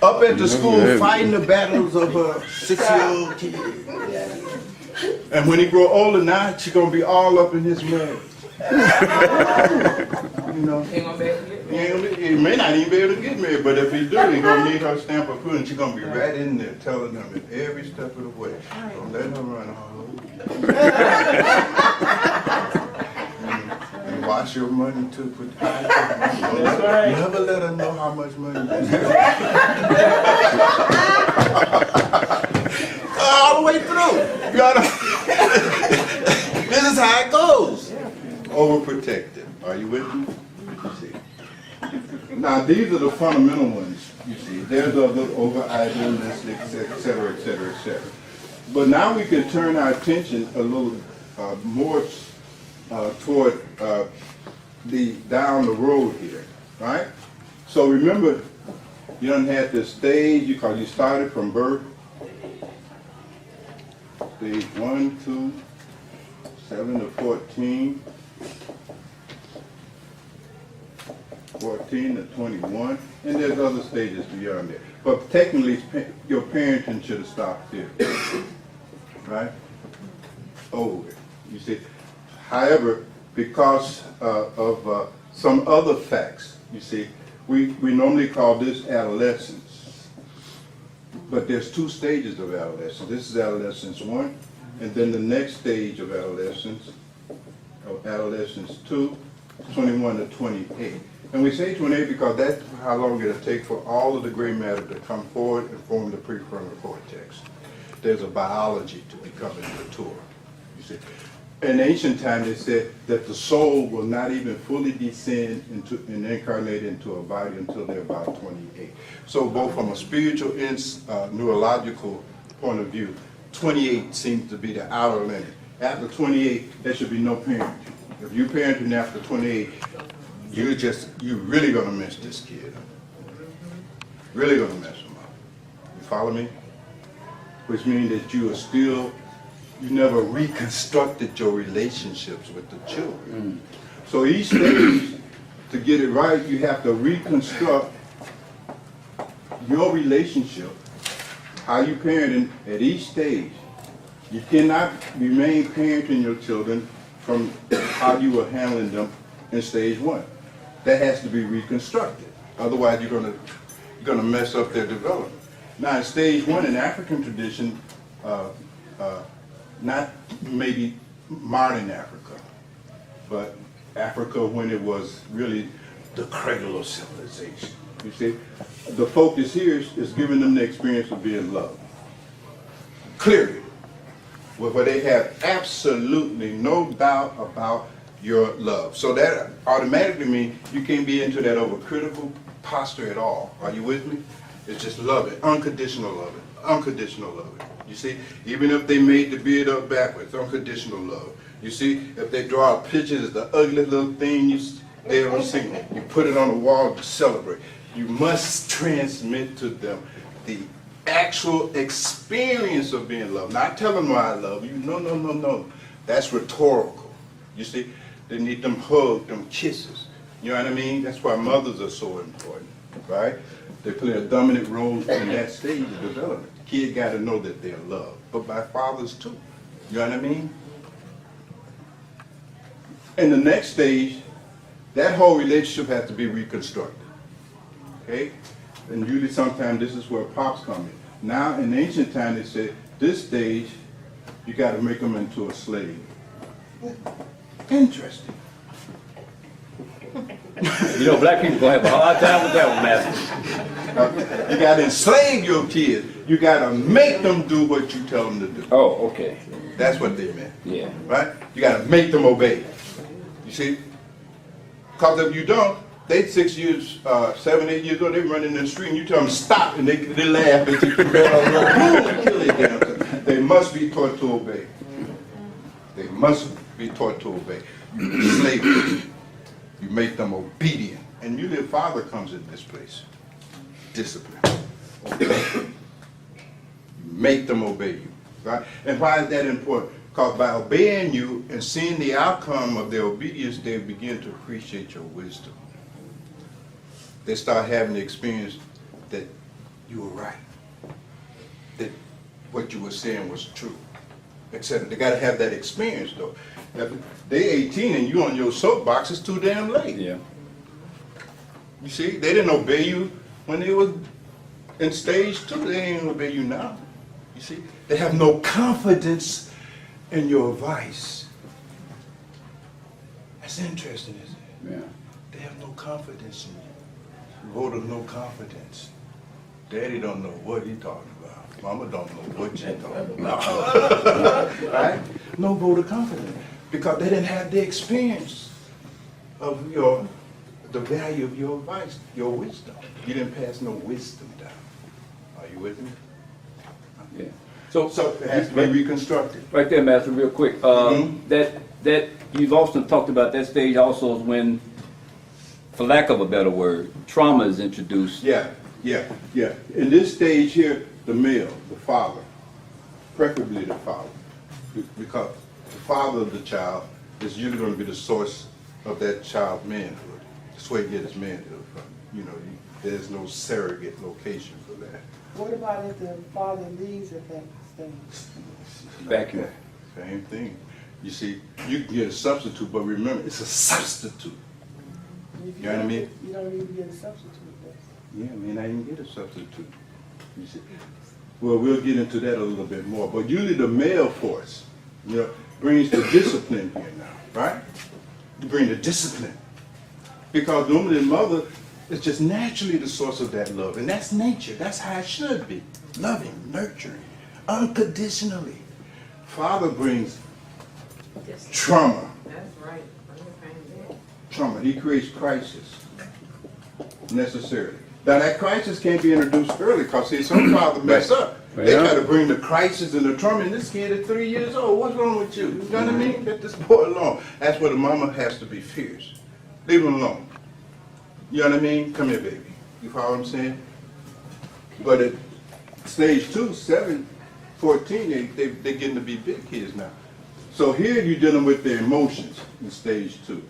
Up at the school fighting the battles of a 6-year-old kid. And when he grow older now, she gonna be all up in his marriage. You know. Ain't gonna be able to get me. He may not even be able to get married, but if he do, he gonna need her stamp of approval, and she gonna be right in there telling him in every step of the way. Don't let him run all over. And watch your money too. Put never let her know how much money you have. All the way through. You gotta. This is how it goes. Overprotected. Are you with me? You see. Now these are the fundamental ones. You see. There's other over idealistic, et cetera, et cetera, et cetera. But now we can turn our attention a little more toward the down the road here, right? So remember, you done had this stage because you started from birth. Stage 1, 2, 7 to 14, 14 to 21, and there's other stages beyond that. But technically, your parenting should have stopped there, right? Oh, you see. However, because of some other facts, you see, we normally call this adolescence. But there's 2 stages of adolescence. This is adolescence 1, and then the next stage of adolescence 2, 21 to 28. And we say 28 because that's how long it'll take for all of the gray matter to come forward and form the prefrontal cortex. There's a biology to becoming mature, you see. In ancient times, they said that the soul will not even fully descend into and incarnate into a body until they're about 28. So both from a spiritual and neurological point of view, 28 seems to be the outer limit. after 28, there should be no parenting. If you parenting after 28, you're really gonna mess this kid up. Really gonna mess him up. You follow me? Which means that you never reconstructed your relationships with the children. So each stage, to get it right, you have to reconstruct your relationship, how you parenting at each stage. You cannot remain parenting your children from how you were handling them in stage 1. That has to be reconstructed. Otherwise, you're gonna mess up their development. Now, in stage 1 in African tradition, not maybe modern Africa, but Africa when it was really the cradle of civilization. You see, the focus here is giving them the experience of being loved. Clearly, where they have absolutely no doubt about your love. So that automatically means you can't be into that overcritical posture at all. Are you with me? It's just love it, unconditional love it, unconditional love it. You see, even if they made the beard up backwards, unconditional love. You see, if they draw pictures of the ugly little thing they don't see, you put it on the wall to celebrate. You must transmit to them the actual experience of being loved. Not tell them why I love you. No, no, no, no. That's rhetorical. You see, they need them hugs, them kisses. You know what I mean? That's why mothers are so important, right? They play a dominant role in that stage of development. The kid got to know that they're loved, but by fathers too. You know what I mean? In the next stage, that whole relationship has to be reconstructed. Okay? And usually sometimes this is where pops come in. Now, in ancient time, they said, this stage, you got to make them into a slave. Interesting. You know, black people gonna have a hard time with that one, Master. You got to enslave your kids. You got to make them do what you tell them to do. Oh, okay. That's what they meant. Yeah. Right? You got to make them obey. You see? Because if you don't, they 6 years, 7, 8 years old, they run in the street and you tell them stop and they laugh at you. They must be taught to obey. They must be taught to obey. You enslave them. You make them obedient. And usually a father comes in this place. Discipline. Obey. You make them obey you. Right? And why is that important? Because by obeying you and seeing the outcome of their obedience, they begin to appreciate your wisdom. They start having the experience that you were right, that what you were saying was true, etc. They got to have that experience, though. If they 18 and you on your soapbox, it's too damn late. Yeah. You see, they didn't obey you when they were in stage 2. They ain't obey you now. You see, they have no confidence in your advice. That's interesting, isn't it? Yeah. They have no confidence in you. Vote of no confidence. Daddy don't know what he talking about. Mama don't know what you talking about. Right? No vote of confidence. Because they didn't have the experience of the value of your advice, your wisdom. You didn't pass no wisdom down. Are you with me? Yeah. So it has to be reconstructed. Right there, Master, real quick. That you've often talked about that stage also is when, for lack of a better word, trauma is introduced. Yeah. In this stage here, the male, the father, preferably the father, because the father of the child is usually going to be the source of that child's manhood. That's where he gets his manhood from. You know, there's no surrogate location for that. What about if the father leaves at that stage? Vacuum. Same thing. You see, you can get a substitute, but remember, it's a substitute. If You know what I mean? You don't even get a substitute. Yeah, I mean, I didn't get a substitute. You see. Well, we'll get into that a little bit more. But usually the male force, brings the discipline here now, right? You bring the discipline. Because normally the mother is just naturally the source of that love. And that's nature. That's how it should be. Loving, nurturing, unconditionally. Father brings trauma. That's right. Trauma. He creates crisis necessarily. Now that crisis can't be introduced early because see, some fathers mess up They Yeah. try to bring the crisis and the trauma in this kid at 3 years old. What's wrong with you? You know what I mean? Let this boy alone. That's where the mama has to be fierce. Leave him alone. You know what I mean? Come here, baby. You follow what I'm saying? But at stage 2, 7, 14, they're getting to be big kids now. So here you're dealing with their emotions in stage 2.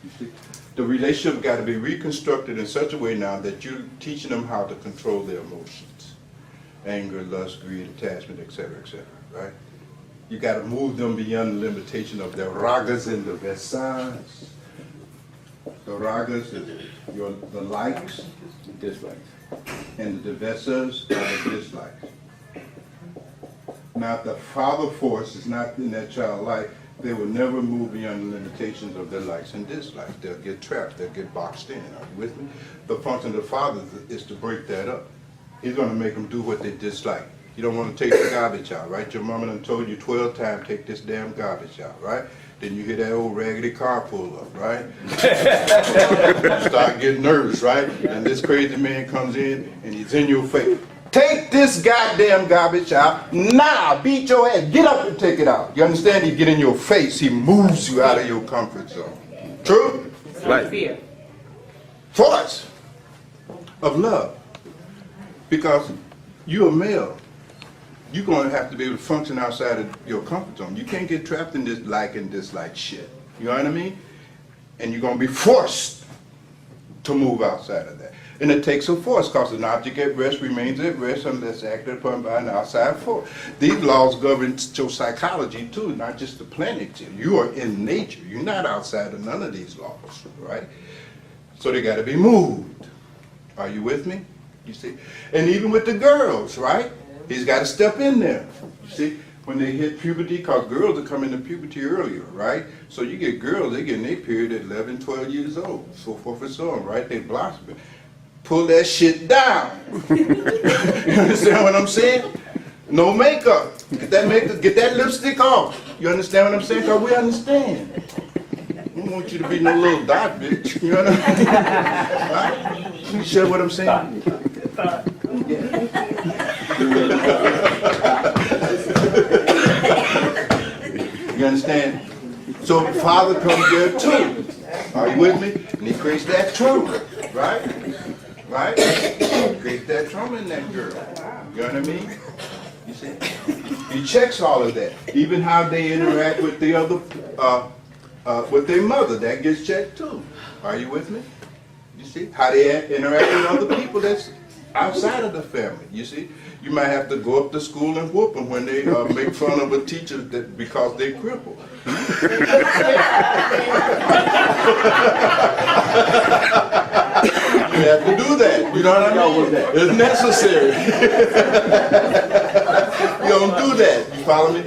You see? The relationship got to be reconstructed in such a way now that you're teaching them how to control their emotions. Anger, lust, greed, attachment, etc., right? You got to move them beyond the limitation of their ragas and the vesas. The ragas is the likes, Dislikes. and the devesas are the dislikes. Now, if the father force is not in that child's life, they will never move beyond the limitations of their likes and dislikes. They'll get trapped, they'll get boxed in. Are you with me? The function of the father is to break that up. He's going to make them do what they dislike. You don't want to take the garbage out, right? Your mama done told you 12 times, take this damn garbage out, right? Then you hear that old raggedy car pull up, right? You start getting nervous, right? And this crazy man comes in and he's in your face. Take this goddamn garbage out now. Beat your ass. Get up and take it out. You understand? He get in your face. He moves you out of your comfort zone. True? Right. Fear. Force of love. Because you're a male. You're going to have to be able to function outside of your comfort zone. You can't get trapped in this like and dislike shit. You know what I mean? And you're going to be forced to move outside of that. And it takes a force, because an object at rest remains at rest unless acted upon by an outside force. These laws govern your psychology too, not just the planet. You are in nature. You're not outside of none of these laws, right? So they got to be moved. Are you with me? You see? And even with the girls, right? He's got to step in there. You see? When they hit puberty, because girls are coming to puberty earlier, right? So you get girls, they get in their period at 11, 12 years old, so forth and so on, right? They blossom. Pull that shit down. You understand what I'm saying? No makeup. Get that makeup, get that lipstick off. You understand what I'm saying? Because we understand. We don't want you to be no little dot, bitch. You know what I mean? Right? You sure what I'm saying? You understand? So the father comes there too. Are you with me? And he creates that trauma, right? Right? Create that trauma in that girl. You know what I mean? You see? He checks all of that. Even how they interact with the other, with their mother, that gets checked too. Are you with me? You see? How they interact with other people that's outside of the family. You see? You might have to go up to school and whoop them when they make fun of a teacher that because they cripple. You have to do that. You know what I mean? It's necessary. You don't do that. You follow me?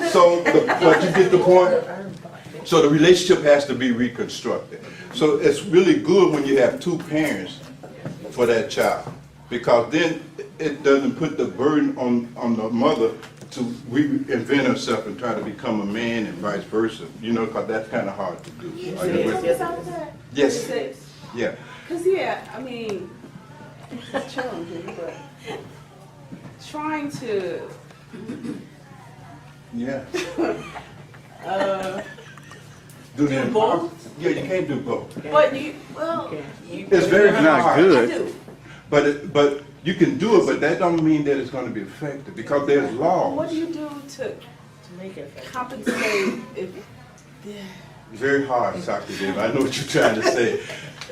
So, but you get the point? So the relationship has to be reconstructed. So it's really good when you have two parents for that child, because then it doesn't put the burden on the mother to reinvent herself and try to become a man and vice versa. You know, because that's kind of hard to do. Are you with me? Yes. Yeah. Because, yeah, I mean, it's challenging, but trying to, Yeah. do both? Yeah, you can't do both. But you, well, It's very Not hard. good. I do. But you can do it, but that don't mean that it's going to be effective, because there's laws. What do you do to make it effective. compensate if, Very hard, Dr. Dave. I know what you're trying to say.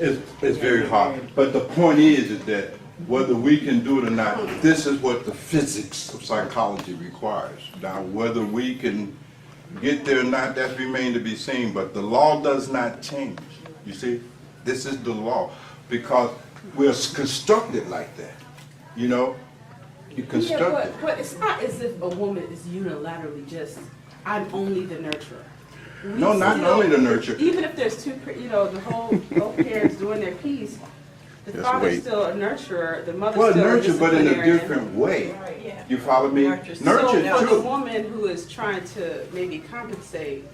It's very hard. But the point is that whether we can do it or not, this is what the physics of psychology requires. Now, whether we can get there or not, that remains to be seen. But the law does not change. You see, this is the law, because we're constructed like that. You know, you construct it. but it's not as if a woman is unilaterally just, I'm only the nurturer. No, not only the nurture. Even if there's two, both parents doing their piece, the Just father's wait. still a nurturer, the mother's Well, still a nurture, but in a disciplinarian. different way. Yeah. You follow me? Nurture. So Nurture for the too. woman who is trying to maybe compensate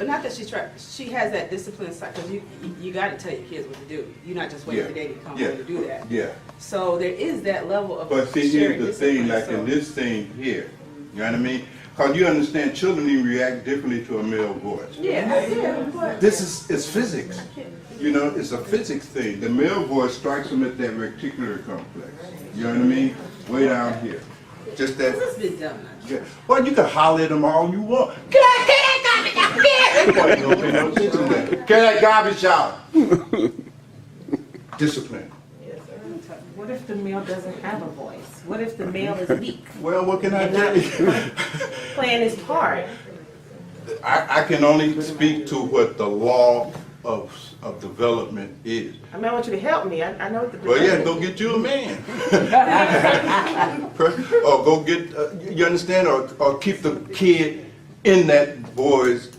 not that she has that discipline side, because you got to tell your kids what to do. You're not just waiting for daddy to come home to do that. Yeah. So there is that level of But see, shared here's the thing, discipline, like in this thing here, you know what I mean? Because you understand, children even react differently to a male voice. Yeah. This is, it's physics. You know, it's a physics thing. The male voice strikes them at that reticular complex. You know what I mean? Way down here. Just that. This has been done. Yeah. Well, you can holler at them all you want. Get that garbage out here! You don't pay no attention to that. Get that garbage out. Discipline. What if the male doesn't have a voice? What if the male is weak? Well, what can I and tell not you? playing his part? I can only speak to what the law of development is. I mean, I want you to help me. I know what the. Well, yeah, go get you a man. Or go get, you understand, or keep the kid in that boy's,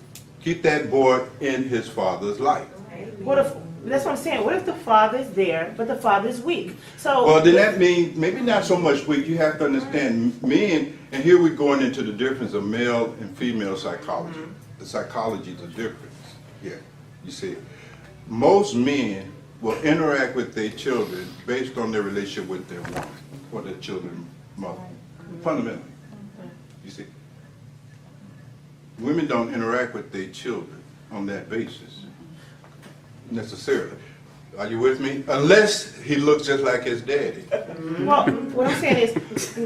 keep that boy in his father's life. What if? That's what I'm saying. What if the father's there, but the father's weak? So. Well, then that means, maybe not so much weak, you have to understand, men, and here we're going into the difference of male and female psychology. The psychology is a difference, yeah, you see. Most men will interact with their children based on their relationship with their woman, or their children's mother, fundamentally, you see. Women don't interact with their children on that basis, necessarily. Are you with me? Unless he looks just like his daddy. Well, what I'm saying is,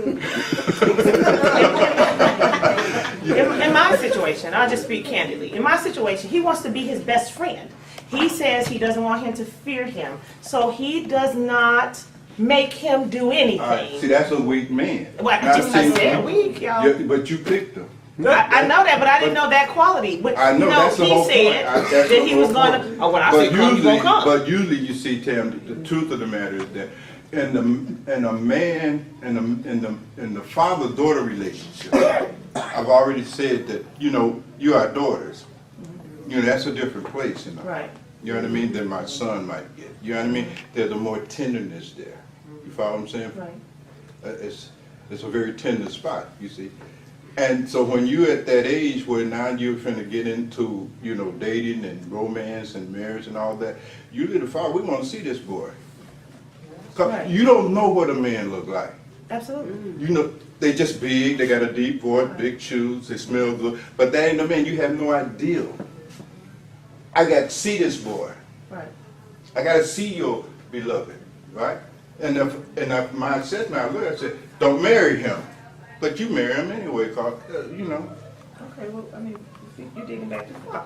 in my situation, I'll just speak candidly. In my situation, he wants to be his best friend. He says he doesn't want him to fear him, so he does not make him do anything. All right, see, that's a weak man. Well, Now, I see, said weak, y'all. yeah, but you picked him. I know that, but I didn't know that quality. But I know, you know, that's the he whole said point. That's that the he was whole going point. to. Oh, when I say come, you gonna come. But usually, you see, Tam, the truth of the matter is that in a man in the father-daughter relationship, I've already said that, you know, you are daughters. You know, that's a different place, you know. Right. You know what I mean? Than my son might get. You know what I mean? There's a more tenderness there. You follow what I'm saying? Right. It's a very tender spot, you see. And so when you're at that age where now you're finna get into, you know, dating and romance and marriage and all that, you the father, we want to see this boy. 'Cause Right. you don't know what a man look like. Absolutely. You know, they just big, they got a deep voice, big shoes, they smell good, but that ain't no man, you have no idea. I got to see this boy. Right. I got to see your beloved, right? And if my assessment, I look, I said, don't marry him. But you marry him anyway, cause, you know. Okay. Well, I mean, you're digging back too far.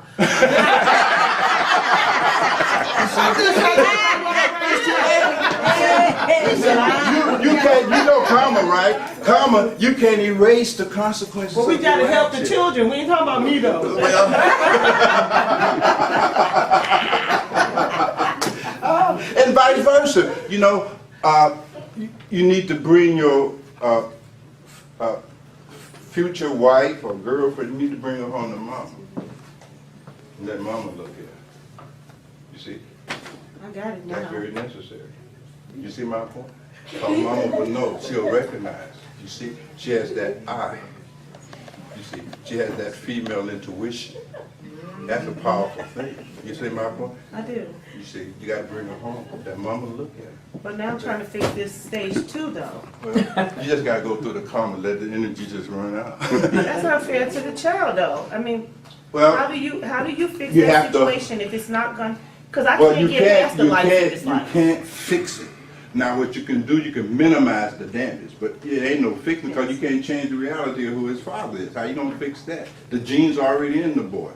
You can't, you know karma, right? Karma, you can't erase the consequences Well, we of gotta your help the action. children. We ain't talking about me though. And vice versa, you know, you need to bring your future wife or girlfriend, you need to bring her home to mama. And let mama look at her. You see, I got it that's now. very necessary. You see my point? Her mama will know, she'll recognize. You see, she has that eye. You see, she has that female intuition. That's a powerful thing. You see my point? I do. You see, you gotta bring her home. That mama look at her. But now I'm trying to fix this stage 2 though. Well, you just gotta go through the karma, let the energy just run out. That's not fair to the child though. I mean, Well, how do you fix you that have to- situation if it's not going? Because I well, can't get past the life of this you life. can't fix it. Now, what you can do, you can minimize the damage, but it ain't no fixing because you can't change the reality of who his father is. How you gonna fix that? The genes already in the boy.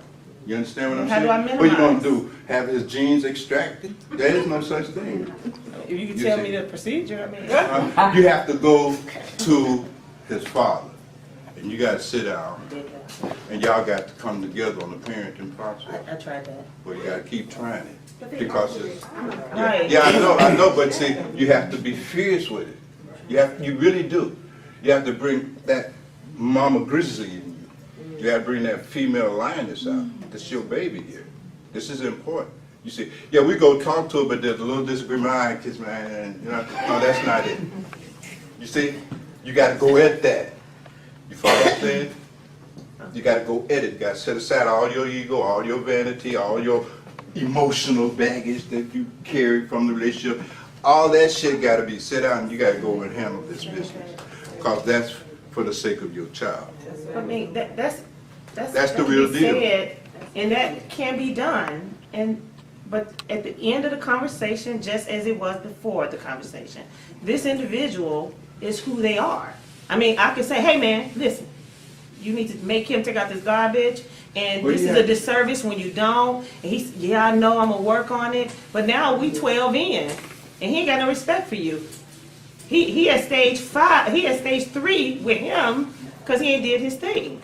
You understand what I'm How saying? do I What you gonna minimize? do? Have his genes extracted? There is no such thing. If you can You tell see. me the procedure, I mean. You have to go to his father, and you gotta sit down, and y'all got to come together on the parenting process. I tried that. Well, you gotta keep trying it, because it's, Right. yeah, I know, but see, you have to be fierce with it. You really do. You have to bring that mama grizzly in you. You gotta bring that female lioness out. This your baby here. This is important. You see, yeah, we go talk to her, but there's a little disagreement. I kiss my hand, you know, no, that's not it. You see, you gotta go at that. You follow what I'm saying? You got to go edit. You got to set aside all your ego, all your vanity, all your emotional baggage that you carry from the relationship. All that shit got to be set out, and you got to go and handle this business, because that's for the sake of your child. I mean, that's the real deal. said, and that can be done. But at the end of the conversation, just as it was before the conversation, this individual is who they are. I mean, I could say, hey man, listen, you need to make him take out this garbage, and this is a disservice when you don't. And he's, yeah, I know, I'm gonna work on it. But now we 12 in, and he ain't got no respect for you. He at stage 5, he at stage 3 with him, because he ain't did his thing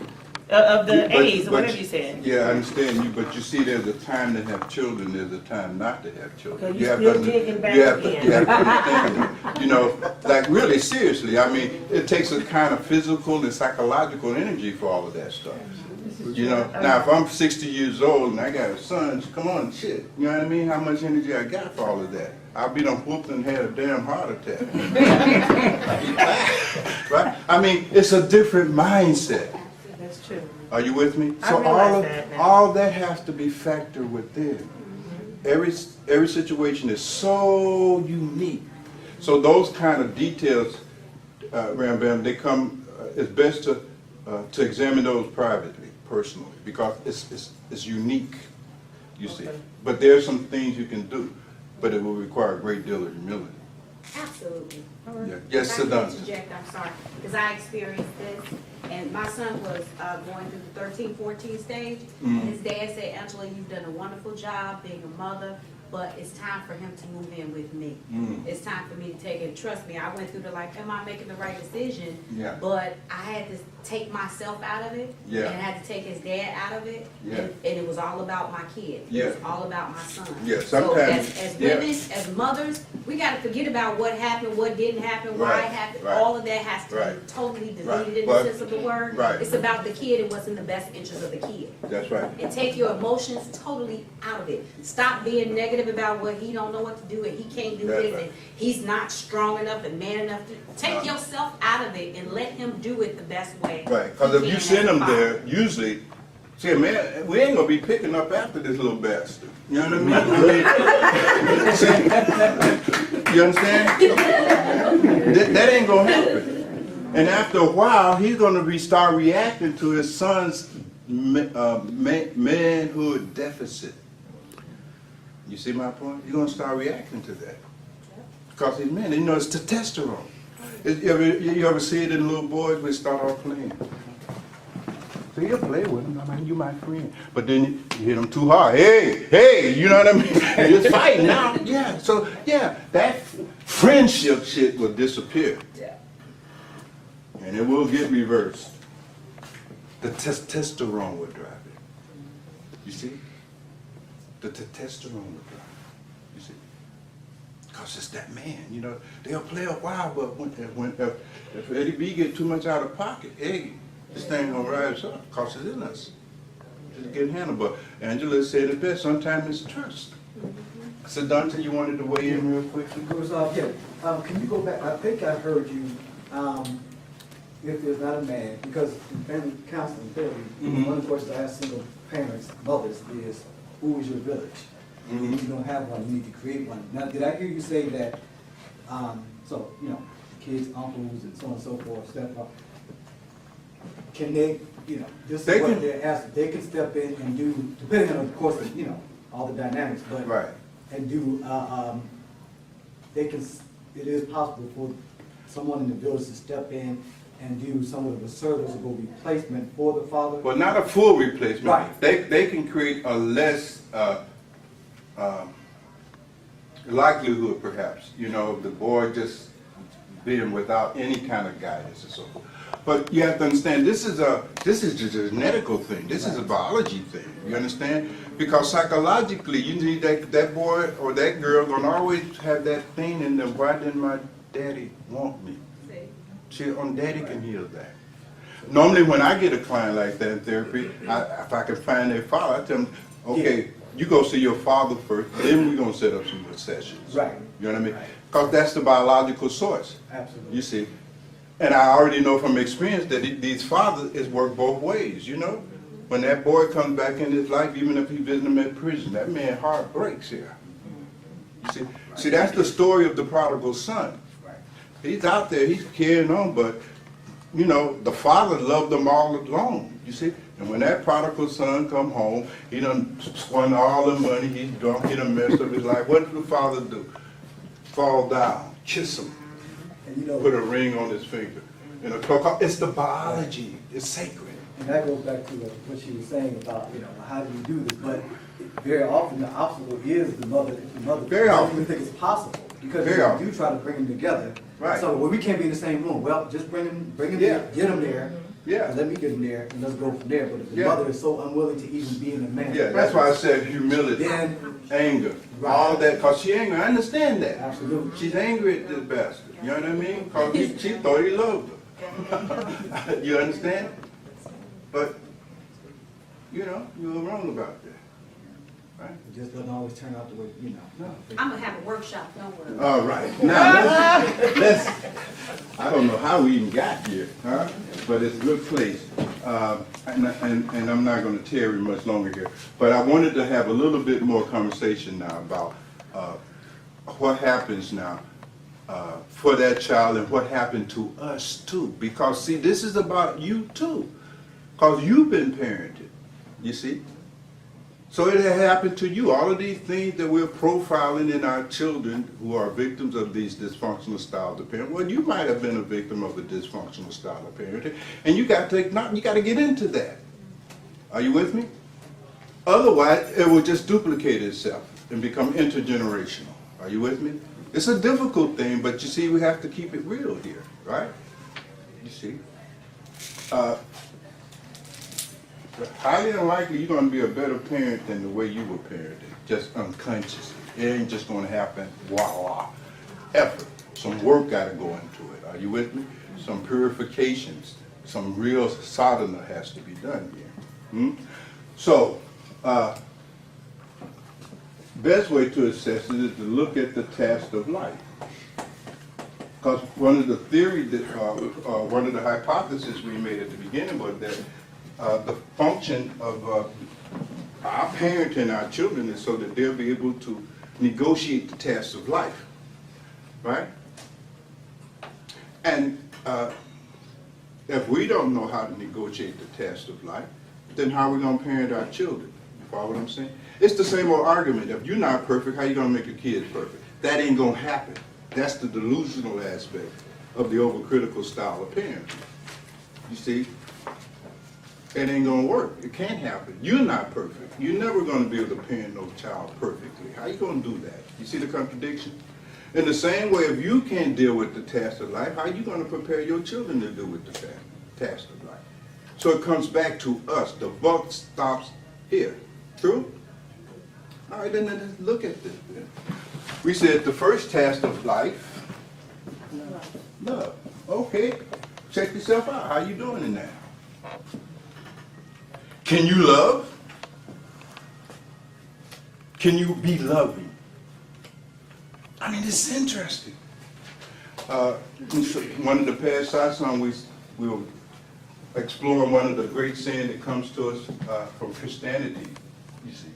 of the A's or whatever you said. Yeah, I understand you, but you see, there's a time to have children, there's a time not to have children. Okay, you still digging back again. You have to understand that. You know, like really seriously, I mean, it takes a kind of physical and psychological energy for all of that stuff. You know, now if I'm 60 years old and I got a son, come on, shit, you know what I mean? How much energy I got for all of that? I'll be done whooped and had a damn heart attack. Right? I mean, it's a different mindset. That's true. Are you with me? I So realize that now. all that has to be factored within. Every situation is so unique. So those kind of details, Ram Bam, they come. It's best to examine those privately, personally, because it's unique. You see, but there are some things you can do, but it will require a great deal of humility. Absolutely. Yeah. Yes, If I can Saddam. interject, I'm sorry, because I experienced this, and my son was going through the 13, 14 stage, and his dad said, Angela, you've done a wonderful job being a mother, but it's time for him to move in with me. It's time for me to take it. Trust me, I went through the like, am I making the right decision? Yeah. But I had to take myself out of it, Yeah. and I had to take his dad out of it, Yeah. and it was all about my kid. Yeah. It was all about my son. Yeah, So sometimes- as yeah. women, as mothers, we got to forget about what happened, what didn't happen, why Right, it happened. right. All of that has to be Right. totally deleted Right. in But- the sense of the word. right. It's about the kid and what's in the best interest of the kid. That's right. And take your emotions totally out of it. Stop being negative about what he don't know what to do and he can't do That's this right. and he's not strong enough and man enough to take yourself out of it and let him do it the best way. Right, because he if you can send as a them father. there, usually, see, man, we ain't gonna be picking up after this little bastard. You know what I mean? See, you understand? That ain't gonna happen. And after a while, he's gonna start reacting to his son's manhood deficit. You see my point? You're gonna start reacting to that. Because he's men, you know, it's testosterone. You ever see it in little boys when they start off playing? So you'll play with them, I mean, you my friend. But then you hit them too hard. Hey, you know what I mean? And it's fighting now. Yeah, so yeah, that friendship shit will disappear. Yeah. And it will get reversed. The testosterone will drive it. You see? The testosterone will drive it. You see? Because it's that man, you know. They'll play a while, but if Eddie B get too much out of pocket, hey, this thing gonna rise up, because it's in us. It's getting handled. But Angela said it best, sometimes it's trust. So Dante, you wanted to weigh in real quickly? Can you go back? I think I heard you, if there's not a man, because in family counseling therapy, one of the questions I ask single parents, mothers, is who is your village? If you don't have one, you need to create one. Now, did I hear you say that, so, you know, kids, uncles, and so on and so forth, step up, can they, you know, this They is what can- they're asking, they can step in and do, depending on, of course, you know, all the dynamics, but Right. and do, they can, it is possible for someone in the village to step in and do somewhat of a serviceable replacement for the father. Well, not a full replacement. Right. They can create a less likelihood, perhaps, you know, the boy just being without any kind of guidance and so forth. But you have to understand, this is a genetical thing. This is a biology thing. You understand? Because psychologically, you need that boy or that girl gonna always have that thing in them. Why didn't my daddy want me? See, daddy can heal that. Normally, when I get a client like that in therapy, if I can find their father, I tell them, okay, you go see your father first, then we're gonna set up some good sessions. Right. You know what I mean? Because that's the biological source. Absolutely. You see. And I already know from experience that these fathers is work both ways, you know? When that boy comes back in his life, even if he visit him in prison, that man's heart breaks here. You see, that's the story of the prodigal son. He's out there, he's carrying on, but, you know, the father loved them all along, you see? And when that prodigal son come home, he done squandered all the money, he's drunk, he done messed up his life. What did the father do? Fall down, kiss him, And you know, put a ring on his finger. You know, it's the biology, it's sacred. and that goes back to what she was saying about, you know, how do you do this? But very often the obstacle is the mother. Very often. I don't even think it's possible because Very you often. do try to bring them together. Right. So well, we can't be in the same room. Well, just bring them Yeah. there, get them there. Yeah. And let me get them there, and let's go from there. But if the Yeah. mother is so unwilling to even be in the man's Yeah, that's why I said humility, Then- anger, Right. all that, because she angry, I understand that. Absolutely. She's angry at this bastard, you know what I mean? Because she thought he loved her. You understand? But, you know, you were wrong about that, right? It just doesn't always turn out the way, you know. No. I'm gonna have a workshop, don't worry. All right, now, let's, I don't know how we even got here, huh? But it's a good place. And I'm not gonna tarry much longer here. But I wanted to have a little bit more conversation now about what happens now for that child and what happened to us too. Because see, this is about you too. Because you've been parented, you see? So it had happened to you. All of these things that we're profiling in our children who are victims of these dysfunctional styles of parenting. Well, you might have been a victim of a dysfunctional style of parenting, and you got to get into that. Are you with me? Otherwise, it will just duplicate itself and become intergenerational. Are you with me? It's a difficult thing, but you see, we have to keep it real here, right? You see? Highly unlikely you're going to be a better parent than the way you were parented, just unconsciously. It ain't just going to happen, voila. Effort, some work got to go into it. Are you with me? Some purifications, some real sadhana has to be done here. So, best way to assess it is to look at the task of life. Because one of the theories, one of the hypotheses we made at the beginning was that the function of our parenting our children is so that they'll be able to negotiate the tasks of life, right? And if we don't know how to negotiate the tasks of life, then how are we going to parent our children? You follow what I'm saying? It's the same old argument. If you're not perfect, how are you going to make your kids perfect? That ain't going to happen. That's the delusional aspect of the overcritical style of parenting. You see? It ain't gonna work. It can't happen. You're not perfect. You're never gonna be able to parent no child perfectly. How you gonna do that? You see the contradiction? In the same way, if you can't deal with the task of life, how are you gonna prepare your children to deal with the task of life? So it comes back to us. The buck stops here. True? All right, then let's look at this. Then. We said the first task of life, love. Okay, check yourself out. How you doing in that? Can you love? Can you be loving? I mean, it's interesting. One of the past songs we were exploring one of the great sayings that comes to us from Christianity, you see,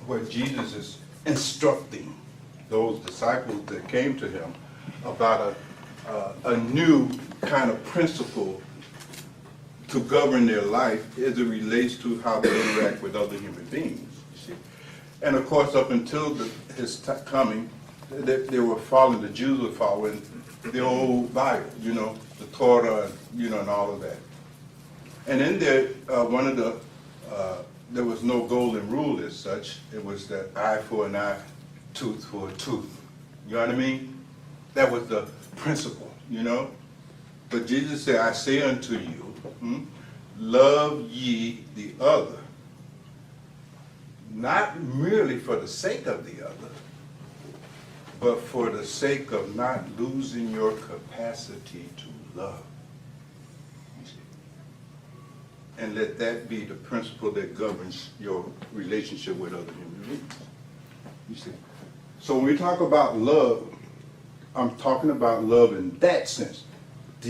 where Jesus is instructing those disciples that came to him about a new kind of principle to govern their life as it relates to how they interact with other human beings. You see? And of course, up until his coming, they were following, the Jews were following the old Bible, you know, the Torah, you know, and all of that. And in there, there was no golden rule as such. It was that eye for an eye, tooth for a tooth. You know what I mean? That was the principle, you know? But Jesus said, I say unto you, love ye the other, not merely for the sake of the other, but for the sake of not losing your capacity to love. You see? And let that be the principle that governs your relationship with other human beings. You see? So when we talk about love, I'm talking about love in that sense.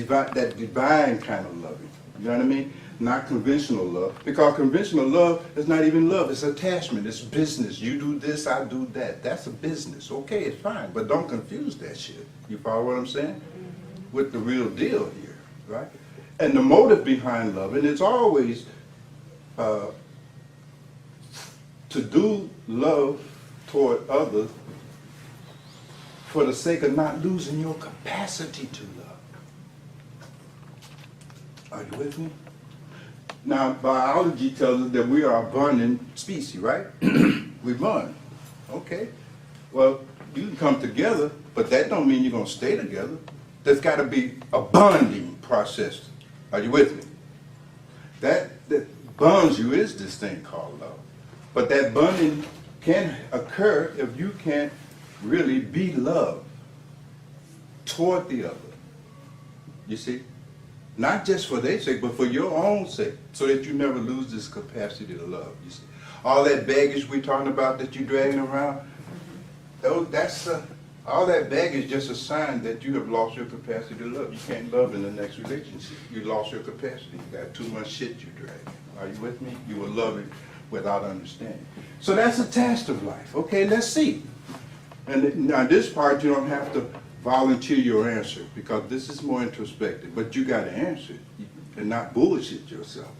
that divine kind of loving. You know what I mean? Not conventional love. Because conventional love is not even love. It's attachment. It's business. You do this, I do that. That's a business. Okay, it's fine. But don't confuse that shit. You follow what I'm saying? With the real deal here, right? And the motive behind loving is always to do love toward others for the sake of not losing your capacity to love. Are you with me? Now, biology tells us that we are a bonding species, right? We bond. Okay. Well, you can come together, but that don't mean you're going to stay together. There's got to be a bonding process. Are you with me? That bonds you is this thing called love. But that bonding can occur if you can't really be love toward the other. You see? Not just for their sake, but for your own sake, so that you never lose this capacity to love. You see? All that baggage we're talking about that you're dragging around, all that baggage is just a sign that you have lost your capacity to love. You can't love in the next relationship. You lost your capacity. You got too much shit you drag. Are you with me? You will love it without understanding. So that's a test of life. Okay, let's see. And now this part you don't have to volunteer your answer because this is more introspective. But you got to answer it and not bullshit yourself.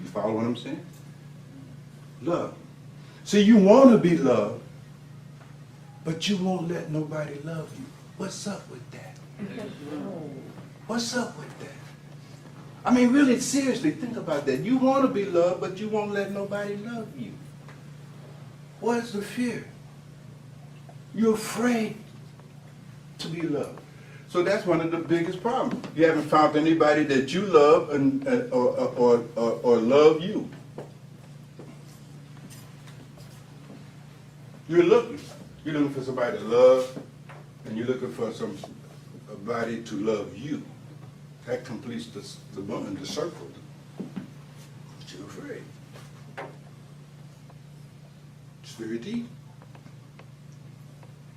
You follow what I'm saying? Love. See, you want to be loved, but you won't let nobody love you. What's up with that? What's up with that? I mean, really, seriously, think about that. You want to be loved, but you won't let nobody love you. What's the fear? You're afraid to be loved. So that's one of the biggest problems. You haven't found anybody that you love or love you. You're looking for somebody to love, and you're looking for somebody to love you. That completes the circle. But you're afraid. It's very deep.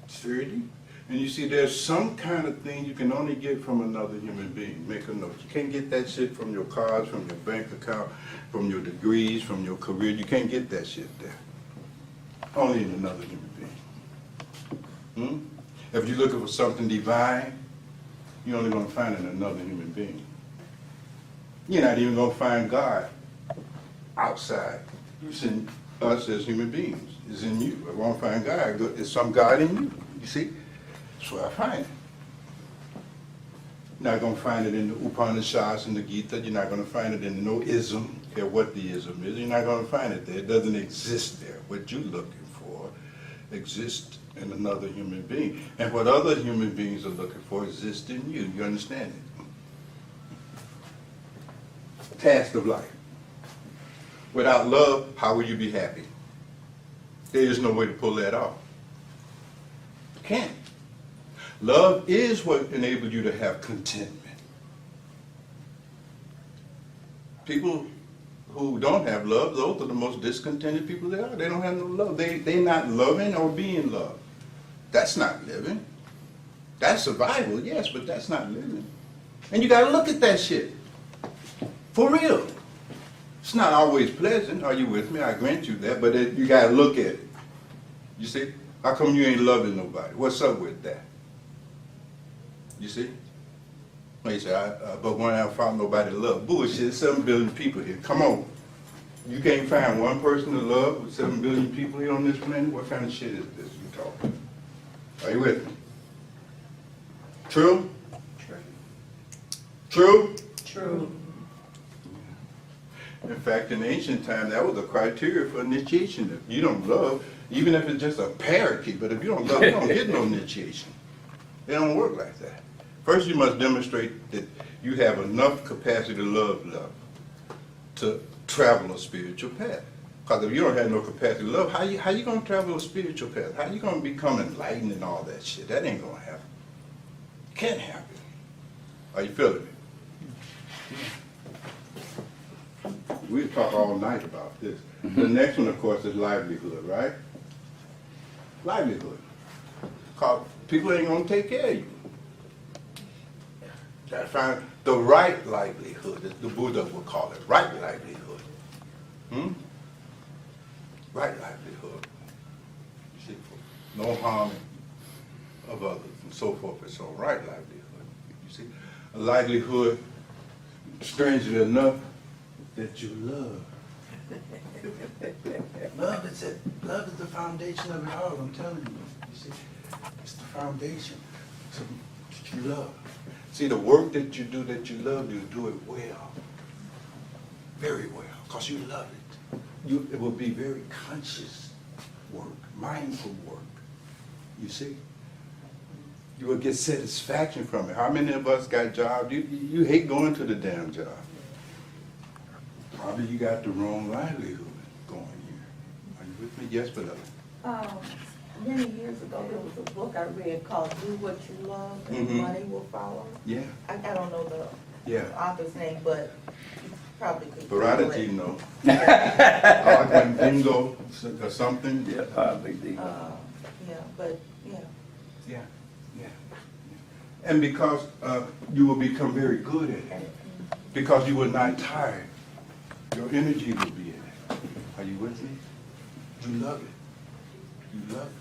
It's very deep. And you see, there's some kind of thing you can only get from another human being. Make a note. You can't get that shit from your cars, from your bank account, from your degrees, from your career. You can't get that shit there. Only in another human being. If you're looking for something divine, you're only going to find it in another human being. You're not even going to find God outside. It's in us as human beings. It's in you. I won't find God. There's some God in you. You see? That's where I find it. You're not going to find it in the Upanishads and the Gita. You're not going to find it in no ism, care what the ism is. You're not going to find it there. It doesn't exist there. What you're looking for exists in another human being. And what other human beings are looking for exists in you. You understand it? Task of life. Without love, how will you be happy? There is no way to pull that off. You can't. Love is what enables you to have contentment. People who don't have love, those are the most discontented people there are. They don't have no love. They're not loving or being loved. That's not living. That's survival, yes, but that's not living. And you got to look at that shit. For real. It's not always pleasant. Are you with me? I grant you that, but you got to look at it. You see? How come you ain't loving nobody? What's up with that? You see? Like you say, but when I found nobody to love. Bullshit, 7 billion people here. Come on. You can't find one person to love with 7 billion people here on this planet? What kind of shit is this you talking? Are you with me? True? True? True. In fact, in ancient times, that was a criteria for initiation. If you don't love, even if it's just a parakeet, but if you don't love, you don't get no initiation. It don't work like that. First, you must demonstrate that you have enough capacity to love to travel a spiritual path. Because if you don't have no capacity to love, how you going to travel a spiritual path? How you going to become enlightened and all that shit? That ain't going to happen. It can't happen. Are you feeling me? We'll talk all night about this. The next one, of course, is livelihood, right? Livelihood. Because people ain't going to take care of you. Gotta find the right livelihood, as the Buddha would call it, right livelihood. Right livelihood. You see, no harming of others and so forth and so on. Right livelihood. You see, a livelihood, strangely enough, that you love. Love is the foundation of it all, I'm telling you. You see, it's the foundation. So that you love. See, the work that you do that you love, you do it well. Very well, because you love it. It will be very conscious work, mindful work. You see? You will get satisfaction from it. How many of us got jobs? You hate going to the damn job. Probably you got the wrong livelihood going here. Are you with me? Yes, beloved. Many years ago, there was a book I read called Do What You Love and Money Will Follow. Yeah. I don't know the Yeah. author's name, but you probably could. Variety, you know. Like bingo or something. Yeah, Yeah, but, yeah. Yeah, yeah. And because you will become very good at it. Because you will not tire. Your energy will be in it. Are you with me? You love it. You love it.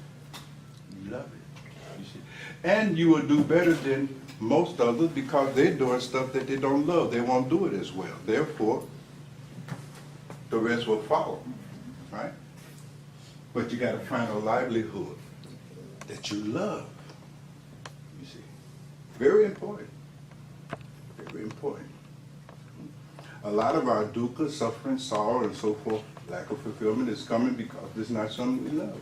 You love it. You see. And you will do better than most others because they're doing stuff that they don't love. They won't do it as well. Therefore, the rest will follow. Right? But you got to find a livelihood that you love. You see. Very important. Very important. A lot of our dukkha, suffering, sorrow, and so forth, lack of fulfillment is coming because it's not something we love.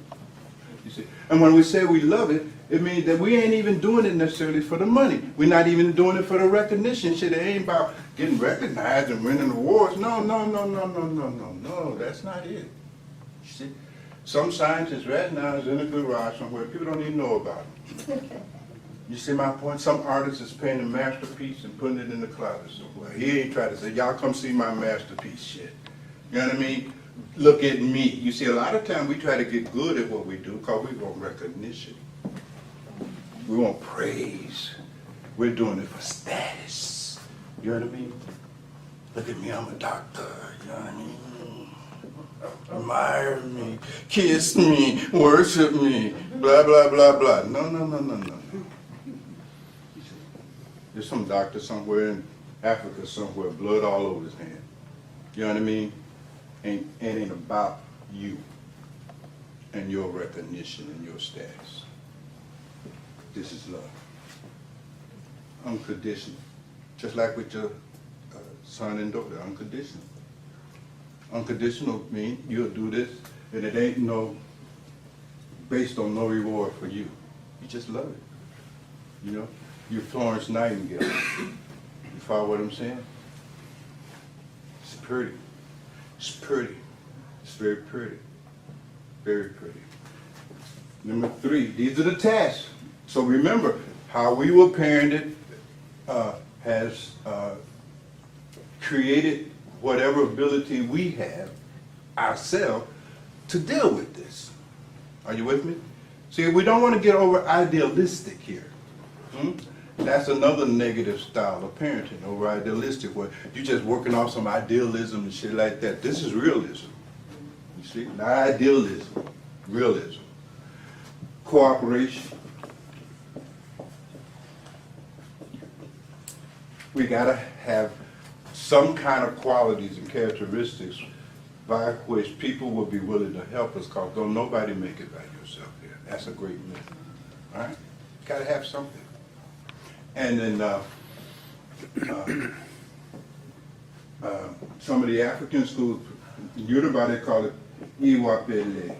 You see, and when we say we love it, it means that we ain't even doing it necessarily for the money. We're not even doing it for the recognition. Shit, it ain't about getting recognized and winning awards. No, that's not it. You see, some scientist right now is in a garage somewhere. People don't even know about it. You see my point? Some artist is painting a masterpiece and putting it in the closet somewhere. He ain't trying to say, y'all come see my masterpiece shit. You know what I mean? Look at me. You see, a lot of times we try to get good at what we do because we want recognition. We want praise. We're doing it for status. You know what I mean? Look at me, I'm a doctor. You know what I mean? Admire me, kiss me, worship me, blah, blah, blah, blah. No. There's some doctor somewhere in Africa somewhere, blood all over his hand. You know what I mean? Ain't about you and your recognition and your status. This is love. Unconditional. Just like with your son and daughter, unconditional. Unconditional means you'll do this and it ain't no, based on no reward for you. You just love it. You know? You're Florence Nightingale. You follow what I'm saying? It's pretty. It's pretty. It's very pretty. Very pretty. Number 3, these are the tasks. So remember, how we were parented has created whatever ability we have ourselves to deal with this. Are you with me? See, we don't want to get over idealistic here. That's another negative style of parenting, over idealistic, where you're just working off some idealism and shit like that. This is realism. You see? Not idealism. Realism. Cooperation. We gotta have some kind of qualities and characteristics by which people will be willing to help us, because don't nobody make it by yourself here. That's a great myth. All right? Gotta have something. And then some of the African schools, in Yoruba they call it Iwapele.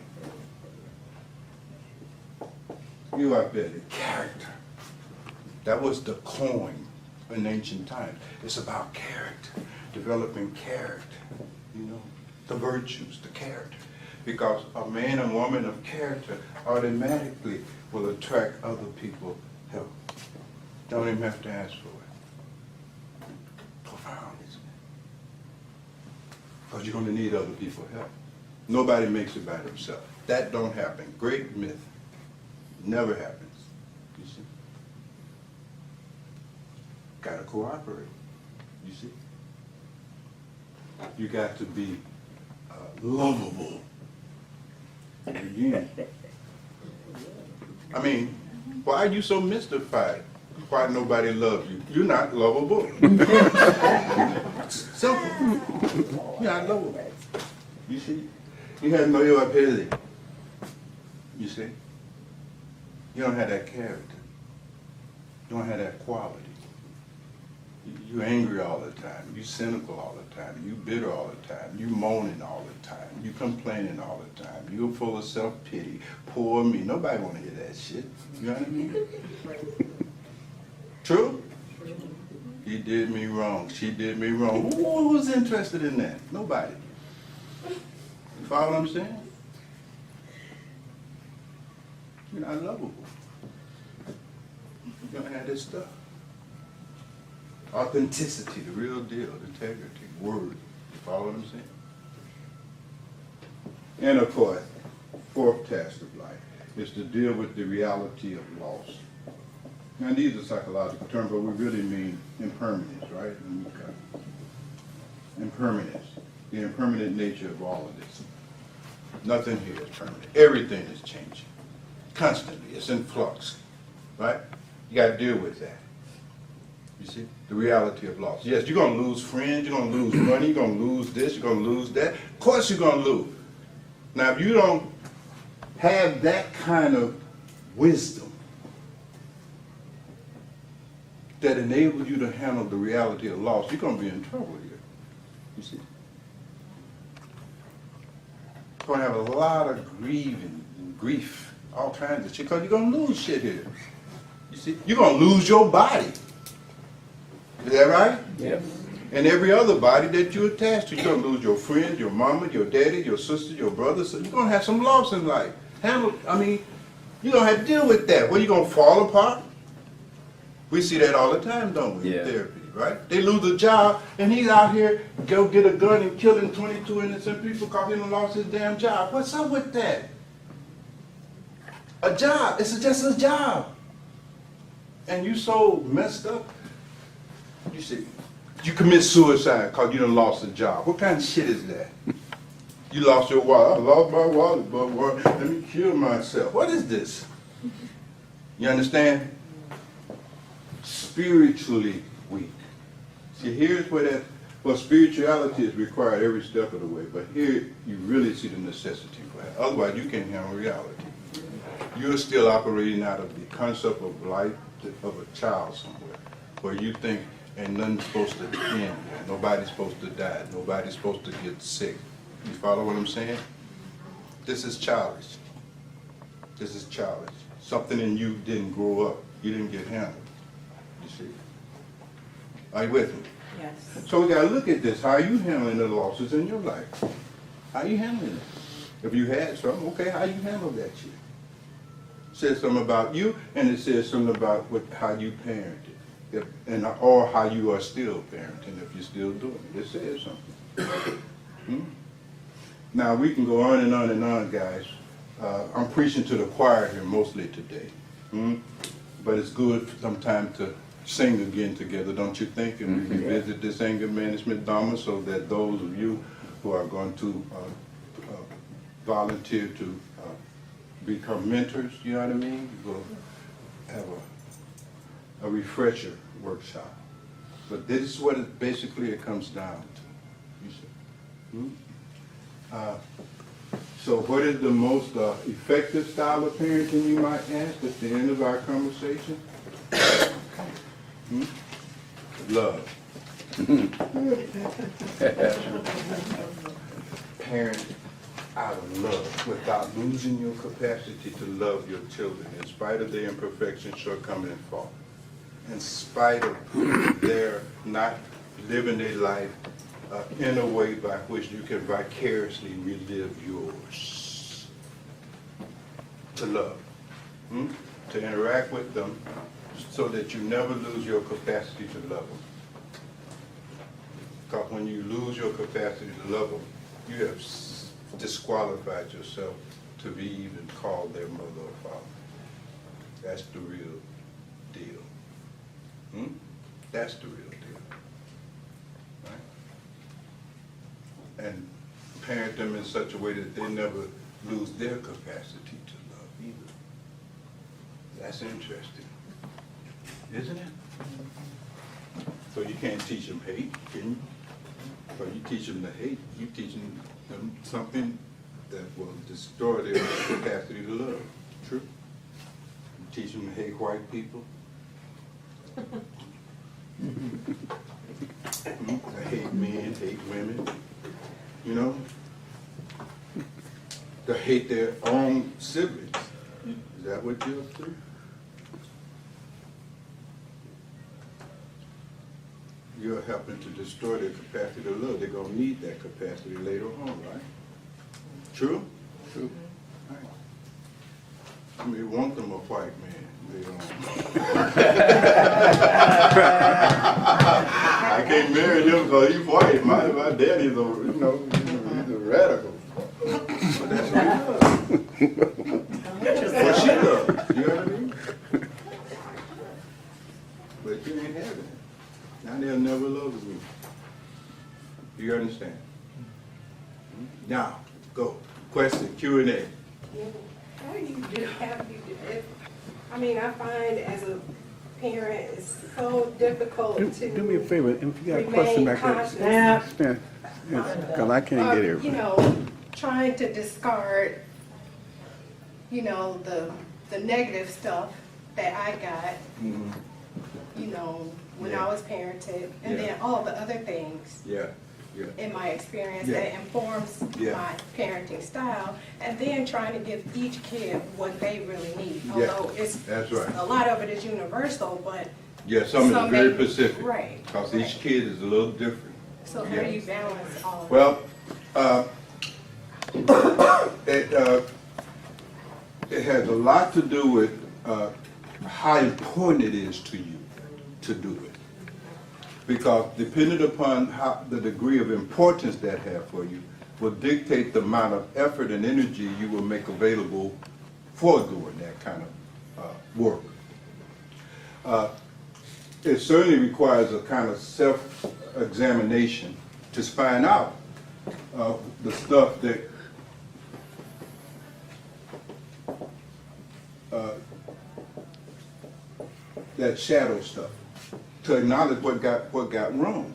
Iwapele, character. That was the coin in ancient times. It's about character, developing character, you know, the virtues, the character. Because a man and woman of character automatically will attract other people's help. Don't even have to ask for it. Profound, isn't it? Because you're going to need other people's help. Nobody makes it by themselves. That don't happen. Great myth. Never happens. You see? Gotta cooperate, you see? You got to be lovable. And again, I mean, why are you so mystified? Why nobody loves you? You're not lovable. Simple. You're not lovable. You see? You have no ability. You see? You don't have that character. You don't have that quality. You're angry all the time. You're cynical all the time. You're bitter all the time. You're moaning all the time. You're complaining all the time. You're full of self-pity. Poor me. Nobody want to hear that shit. You know what I mean? True? He did me wrong. She did me wrong. Who was interested in that? Nobody. You follow what I'm saying? You're not lovable. You don't have this stuff. Authenticity, the real deal, integrity, word. You follow what I'm saying? And of course, fourth task of life is to deal with the reality of loss. Now these are psychological terms, but we really mean impermanence, right? And we've got impermanence, the impermanent nature of all of this. Nothing here is permanent. Everything is changing. Constantly. It's in flux. Right? You got to deal with that. You see? The reality of loss. Yes, you're going to lose friends, you're going to lose money, you're going to lose this, you're going to lose that. Of course you're going to lose. Now, if you don't have that kind of wisdom that enables you to handle the reality of loss, you're going to be in trouble here. You see? You're going to have a lot of grieving and grief, all kinds of shit, because you're going to lose shit here. You see? You're going to lose your body. Is that right? Yes. And every other body that you're attached to. You're going to lose your friend, your mama, your daddy, your sister, your brother. So you're going to have some loss in life. You're going to have to deal with that. Well, you're going to fall apart. We see that all the time, don't we, Yeah. in therapy, right? They lose a job, and he's out here, go get a gun and killing 22 innocent people because he done lost his damn job. What's up with that? A job. It's just a job. And you so messed up. You see, you commit suicide because you done lost a job. What kind of shit is that? You lost your wallet. I lost my wallet, but let me kill myself. What is this? You understand? Spiritually weak. See, here's where that, well, spirituality is required every step of the way, but here you really see the necessity for that. Otherwise, you can't handle reality. You're still operating out of the concept of life of a child somewhere, where you think ain't nothing supposed to end. Nobody's supposed to die. Nobody's supposed to get sick. You follow what I'm saying? This is childish. This is childish. Something in you didn't grow up. You didn't get handled. You see? Are you with me? Yes. So we got to look at this. How are you handling the losses in your life? How are you handling it? If you had some, okay, how you handle that shit? It says something about you, and it says something about how you parented. Or how you are still parenting, if you're still doing it. It says something. Now, we can go on and on and on, guys. I'm preaching to the choir here mostly today. But it's good sometimes to sing again together, don't you think? And we revisit this anger management Dharma so that those of you who are going to volunteer to become mentors, you know what I mean? We'll have a refresher workshop. But this is what it basically comes down to. You see? So what is the most effective style of parenting, you might ask, at the end of our conversation? Love. Parent out of love, without losing your capacity to love your children, in spite of their imperfection, shortcoming, and fault. In spite of their not living their life in a way by which you can vicariously relive yours. To love. To interact with them so that you never lose your capacity to love them. Because when you lose your capacity to love them, you have disqualified yourself to be even called their mother or father. That's the real deal. That's the real deal. Right? And parent them in such a way that they never lose their capacity to love either. That's interesting, isn't it? So you can't teach them hate, can you? So you teach them to hate, you teaching them something that will destroy their capacity to love. True? You teach them to hate white people. To hate men, hate women, you know? To hate their own siblings. Is that what you're up to? You're helping to destroy their capacity to love. They're gonna need that capacity later on, right? True? True. Right. I mean, want them a white man later on. I can't marry him because he's white. My daddy's a, he's a radical. But that's what he does. What she does, you know what I mean? But you ain't having it. Now they'll never love you. You understand? Now, go. Question, Q&A. How do you do, I mean, I find as a parent, it's so difficult to. Do me a favor, if you got a question back there. Stand. Because I can't get it. You know, trying to discard, you know, the negative stuff that I got, you know, when I was parented, and then all the other things in my experience that informs my parenting style, and then trying to give each kid what they really need. Although That's right. a lot of it is universal, but Some is very specific. Right. Because each kid is a little different. so how do you balance all of Well, it has a lot to do with how important it is to you to do it. Because depending upon how the degree of importance that have for you will dictate the amount of effort and energy you will make available for doing that kind of work. It certainly requires a kind of self-examination to find out the stuff that shadow stuff, to acknowledge what got wrong.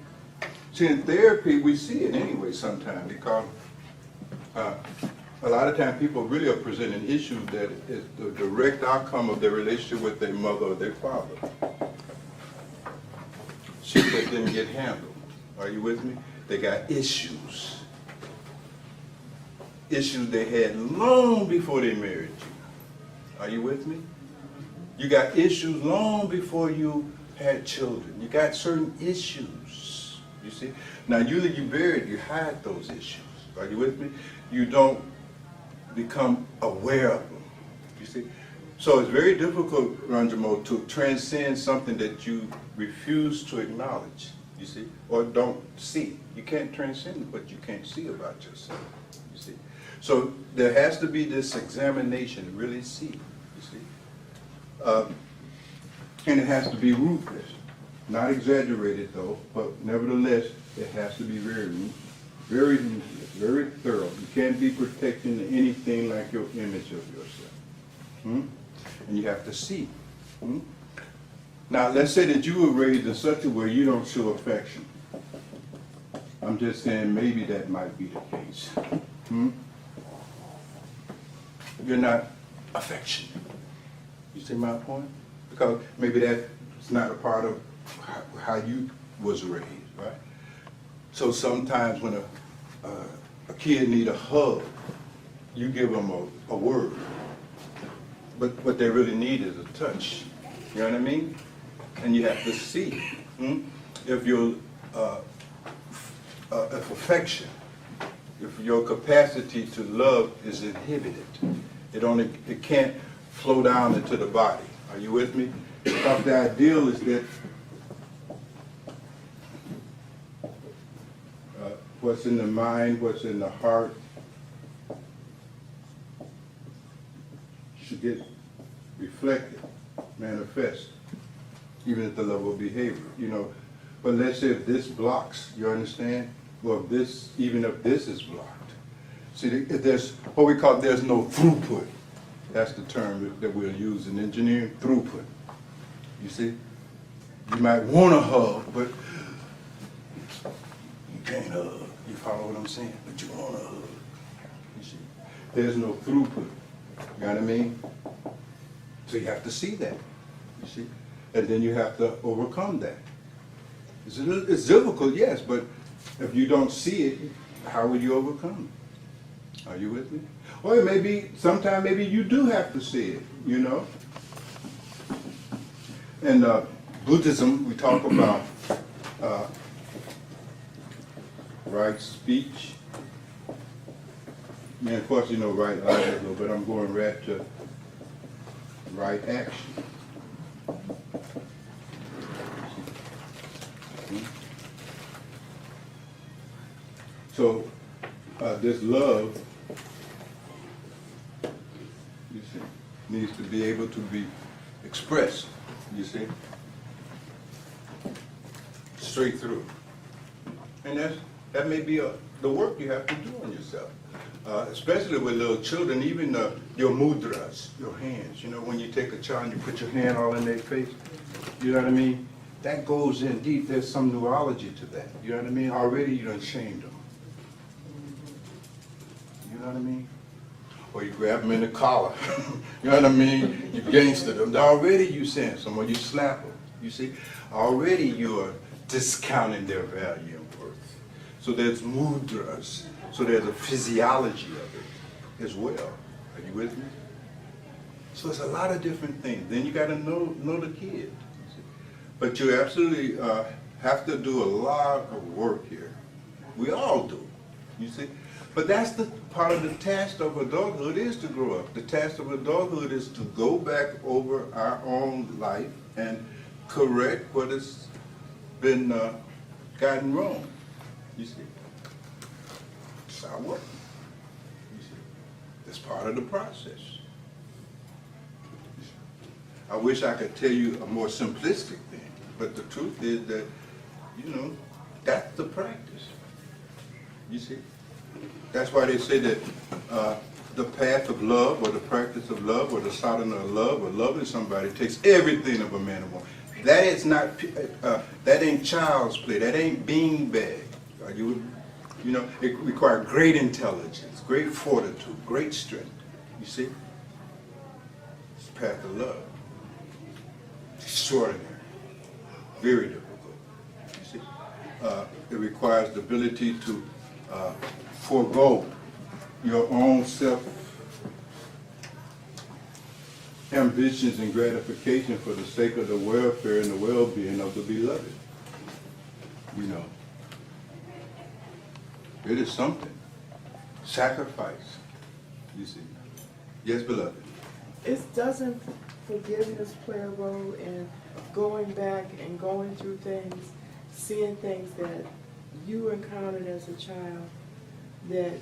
See, in therapy, we see it anyway sometimes, because a lot of times people really are presenting issues that is the direct outcome of their relationship with their mother or their father. Shit that didn't get handled. Are you with me? They got issues. Issues they had long before they married you. Are you with me? You got issues long before you had children. You got certain issues, you see? Now, usually you married, you hide those issues. Are you with me? You don't become aware of them, you see? So it's very difficult, Ranjamo, to transcend something that you refuse to acknowledge, you see, or don't see. You can't transcend what you can't see about yourself, you see? So there has to be this examination to really see, you see? And it has to be ruthless. Not exaggerated though, but nevertheless, it has to be very ruthless, very thorough. You can't be protecting anything like your image of yourself. And you have to see. Now, let's say that you were raised in such a way you don't show affection. I'm just saying maybe that might be the case. You're not affectionate. You see my point? Because maybe that's not a part of how you was raised, right? So sometimes when a kid need a hug, you give them a word. But what they really need is a touch. You know what I mean? And you have to see if your if affection, if your capacity to love is inhibited. It can't flow down into the body. Are you with me? Because the ideal is that what's in the mind, what's in the heart should get reflected, manifest even at the level of behavior, you know. But let's say if this blocks, you understand? Or if this, even if this is blocked. See, if there's what we call, there's no throughput. That's the term that we'll use in engineering, throughput. You see? You might want to hug, but you can't hug. You follow what I'm saying? But you want to hug. You see? There's no throughput. You know what I mean? So you have to see that. You see? And then you have to overcome that. It's difficult, yes, but if you don't see it, how will you overcome it? Are you with me? Or it may be, sometime maybe you do have to see it, you know? In Buddhism, we talk about right speech. And of course, you know, right livelihood, but I'm going right to right action. So, this love, you see, needs to be able to be expressed, you see, straight through. And that may be the work you have to do on yourself, especially with little children, even your mudras, your hands. You know, when you take a child and you put your hand all in their face, you know what I mean? That goes in deep. There's some neurology to that. You know what I mean? Already you done shamed them. You know what I mean? Or you grab them in the collar. You know what I mean? You gangster them. Already you saying someone, you slap them. You see? Already you're discounting their value and worth. So there's mudras. So there's a physiology of it as well. Are you with me? So it's a lot of different things. Then you got to know the kid. But you absolutely have to do a lot of work here. We all do, you see. But that's the part of the task of adulthood is to grow up. The task of adulthood is to go back over our own life and correct what has been gotten wrong, you see. It's our work, you see. It's part of the process. I wish I could tell you a more simplistic thing, but the truth is that, you know, that's the practice. You see? That's why they say that the path of love or the practice of love or the sadhana of love or loving somebody takes everything of a man or woman. That is not, that ain't child's play. That ain't beanbag. Are you know, it requires great intelligence, great fortitude, great strength. You see? It's the path of love. Extraordinary, very difficult. You see, it requires the ability to forego your own self ambitions and gratification for the sake of the welfare and the well-being of the beloved. You know, it is something. Sacrifice. You see, yes, beloved. Doesn't forgiveness play a role in going back and going through things, seeing things that you encountered as a child that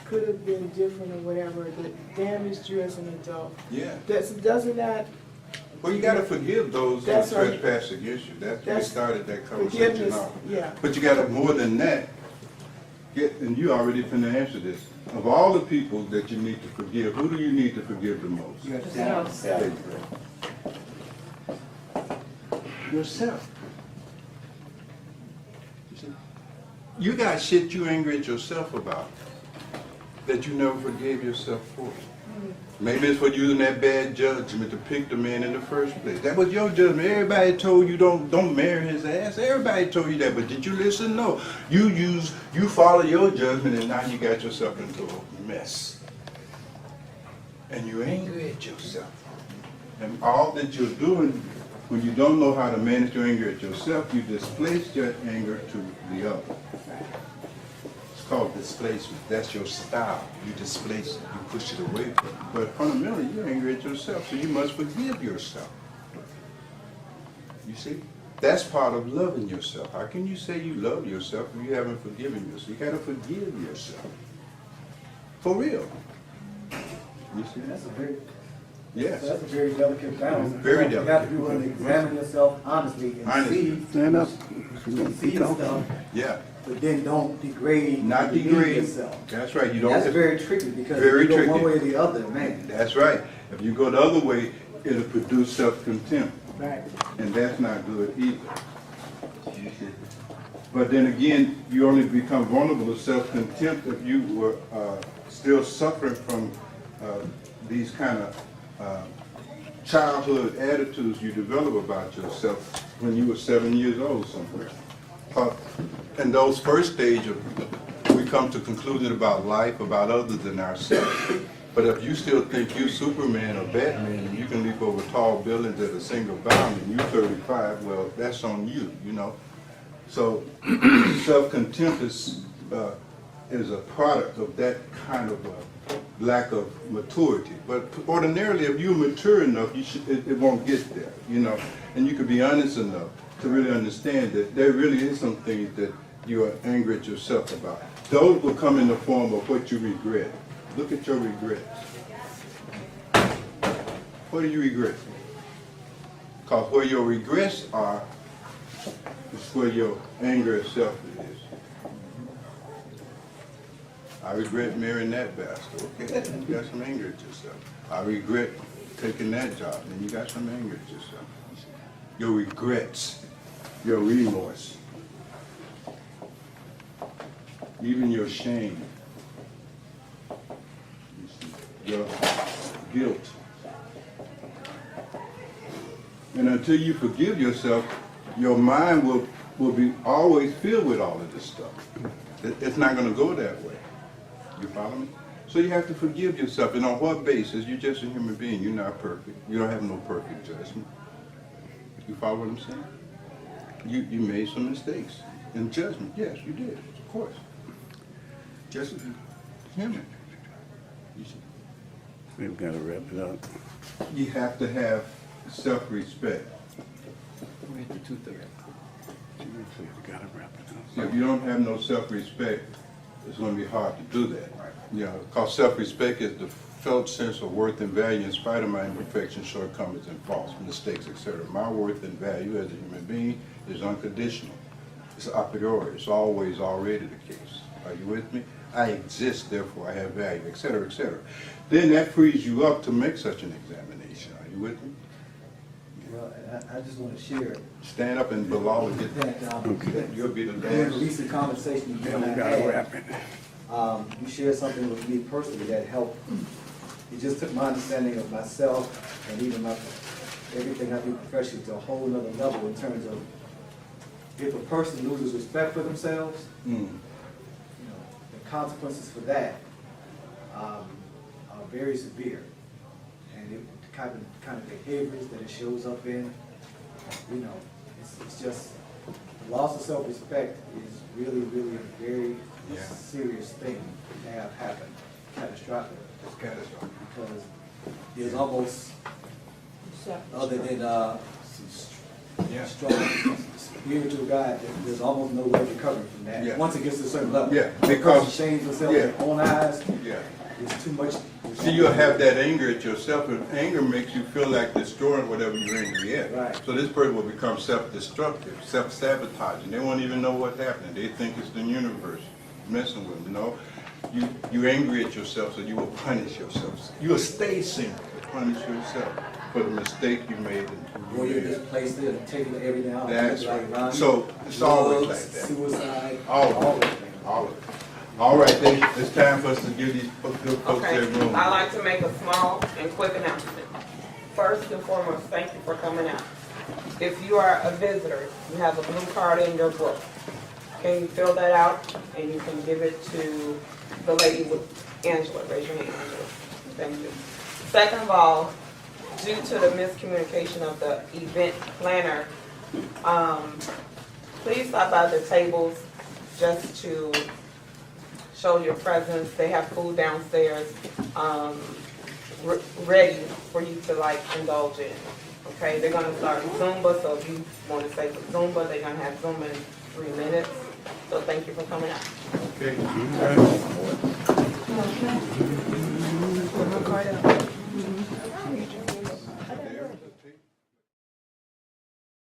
could have been different or whatever, that damaged you as an adult? Yeah. Doesn't that... Well, you got to forgive those who trespass against you. That's we started that conversation off. Yeah. But you got to, more than that, and you already finna answer this. Of all the people that you need to forgive, who do you need to forgive the most? Yourself. There you go. Yourself. You see? You got shit you angry at yourself about that you never forgave yourself for. Maybe it's for using that bad judgment to pick the man in the first place. That was your judgment. Everybody told you don't marry his ass. Everybody told you that, but did you listen? No. You follow your judgment, and now you got yourself into a mess. And you're angry at yourself. And all that you're doing, when you don't know how to manage your anger at yourself, you displace your anger to the other. It's called displacement. That's your style. You displace it. You push it away from it. But fundamentally, you're angry at yourself, so you must forgive yourself. You see? That's part of loving yourself. How can you say you love yourself if you haven't forgiven yourself? You got to forgive yourself. For real. You see? That's a very Yes. So that's a very delicate balance. Very You have to be willing to examine yourself honestly and Honestly. see, Stand up. see the stuff, Yeah, but then don't degrade, not demean degrade. yourself. That's right, you don't. That's very tricky because Very if you go one tricky. way or the other, man. That's right. If you go the other way, it'll produce self-contempt. Right. And that's not good either. But then again, you only become vulnerable to self-contempt if you were still suffering from these kind of childhood attitudes you develop about yourself when you were 7 years old somewhere. In those first stage of, we come to conclusion about life, about others than ourselves. But if you still think you Superman or Batman and you can leap over tall buildings at a single bound and you're 35, well, that's on you, you know. So self-contempt is a product of that kind of lack of maturity. But ordinarily, if you're mature enough, it won't get there, you know. And you can be honest enough to really understand that there really is some things that you are angry at yourself about. Those will come in the form of what you regret. Look at your regrets. What do you regret? Because where your regrets are is where your anger at self is. I regret marrying that bastard. Okay, you got some anger at yourself. I regret taking that job, and you got some anger at yourself. Your regrets, your remorse, even your shame, your guilt. And until you forgive yourself, your mind will be always filled with all of this stuff. It's not going to go that way. You follow me? So you have to forgive yourself. And on what basis? You're just a human being. You're not perfect. You don't have no perfect judgment. You follow what I'm saying? You made some mistakes in judgment. Yes, you did. Of course. Just human. We've got to wrap it up. You have to have self-respect. We hit the 2:30. We've got to wrap it up. See, if you don't have no self-respect, it's going to be hard to do that. You know, because self-respect is the felt sense of worth and value in spite of my imperfections, shortcomings, and faults, mistakes, etc. My worth and value as a human being is unconditional. It's a priori. It's always already the case. Are you with me? I exist, therefore I have value, etc., etc. Then that frees you up to make such an examination. Are you with me? Well, I just want to share. Stand up and Bilal and get that. You'll be the In the last. recent conversation you and I We've got to had, wrap it. you shared something with me personally that helped. It just took my understanding of myself and even everything I do professionally to a whole nother level in terms of if a person loses respect for themselves, you know, the consequences for that are very severe. And the kind of behaviors that it shows up in, you know, it's just, the loss of self-respect is really, really a very serious thing to have happen, catastrophic. It's catastrophic. Because there's almost, other than strong spiritual guide, there's almost no way of recovering from that. Yeah. Once it gets to a certain level. Yeah, Because because- it shames yourself in yeah. your own eyes, Yeah. it's too much. See, you'll have that anger at yourself, and anger makes you feel like destroying whatever you're angry at. Right. So this person will become self-destructive, self-sabotaging. They won't even know what's happening. They think it's the universe messing with them. No, you're angry at yourself, so you will punish yourself. You will stay single to punish yourself for the mistake you made. Or you just place it and take it everything out. That's like right. Ronnie, So it's always drugs, like that. Suicide, All of all it. of it. All of it. All right, then, it's time for us to give these folks Okay, their room. I'd like to make a small and quick announcement. First and foremost, thank you for coming out. If you are a visitor, you have a blue card in your book. Can you fill that out and you can give it to the lady with Angela? Raise your hand, Angela. Thank you. Second of all, due to the miscommunication of the event planner, please stop by the tables just to show your presence. They have food downstairs ready for you to like indulge in. Okay, they're gonna start Zumba, so if you want to stay for Zumba, they're gonna have Zumba in 3 minutes. So thank you for coming out. Okay. Put my card up. There is a tape.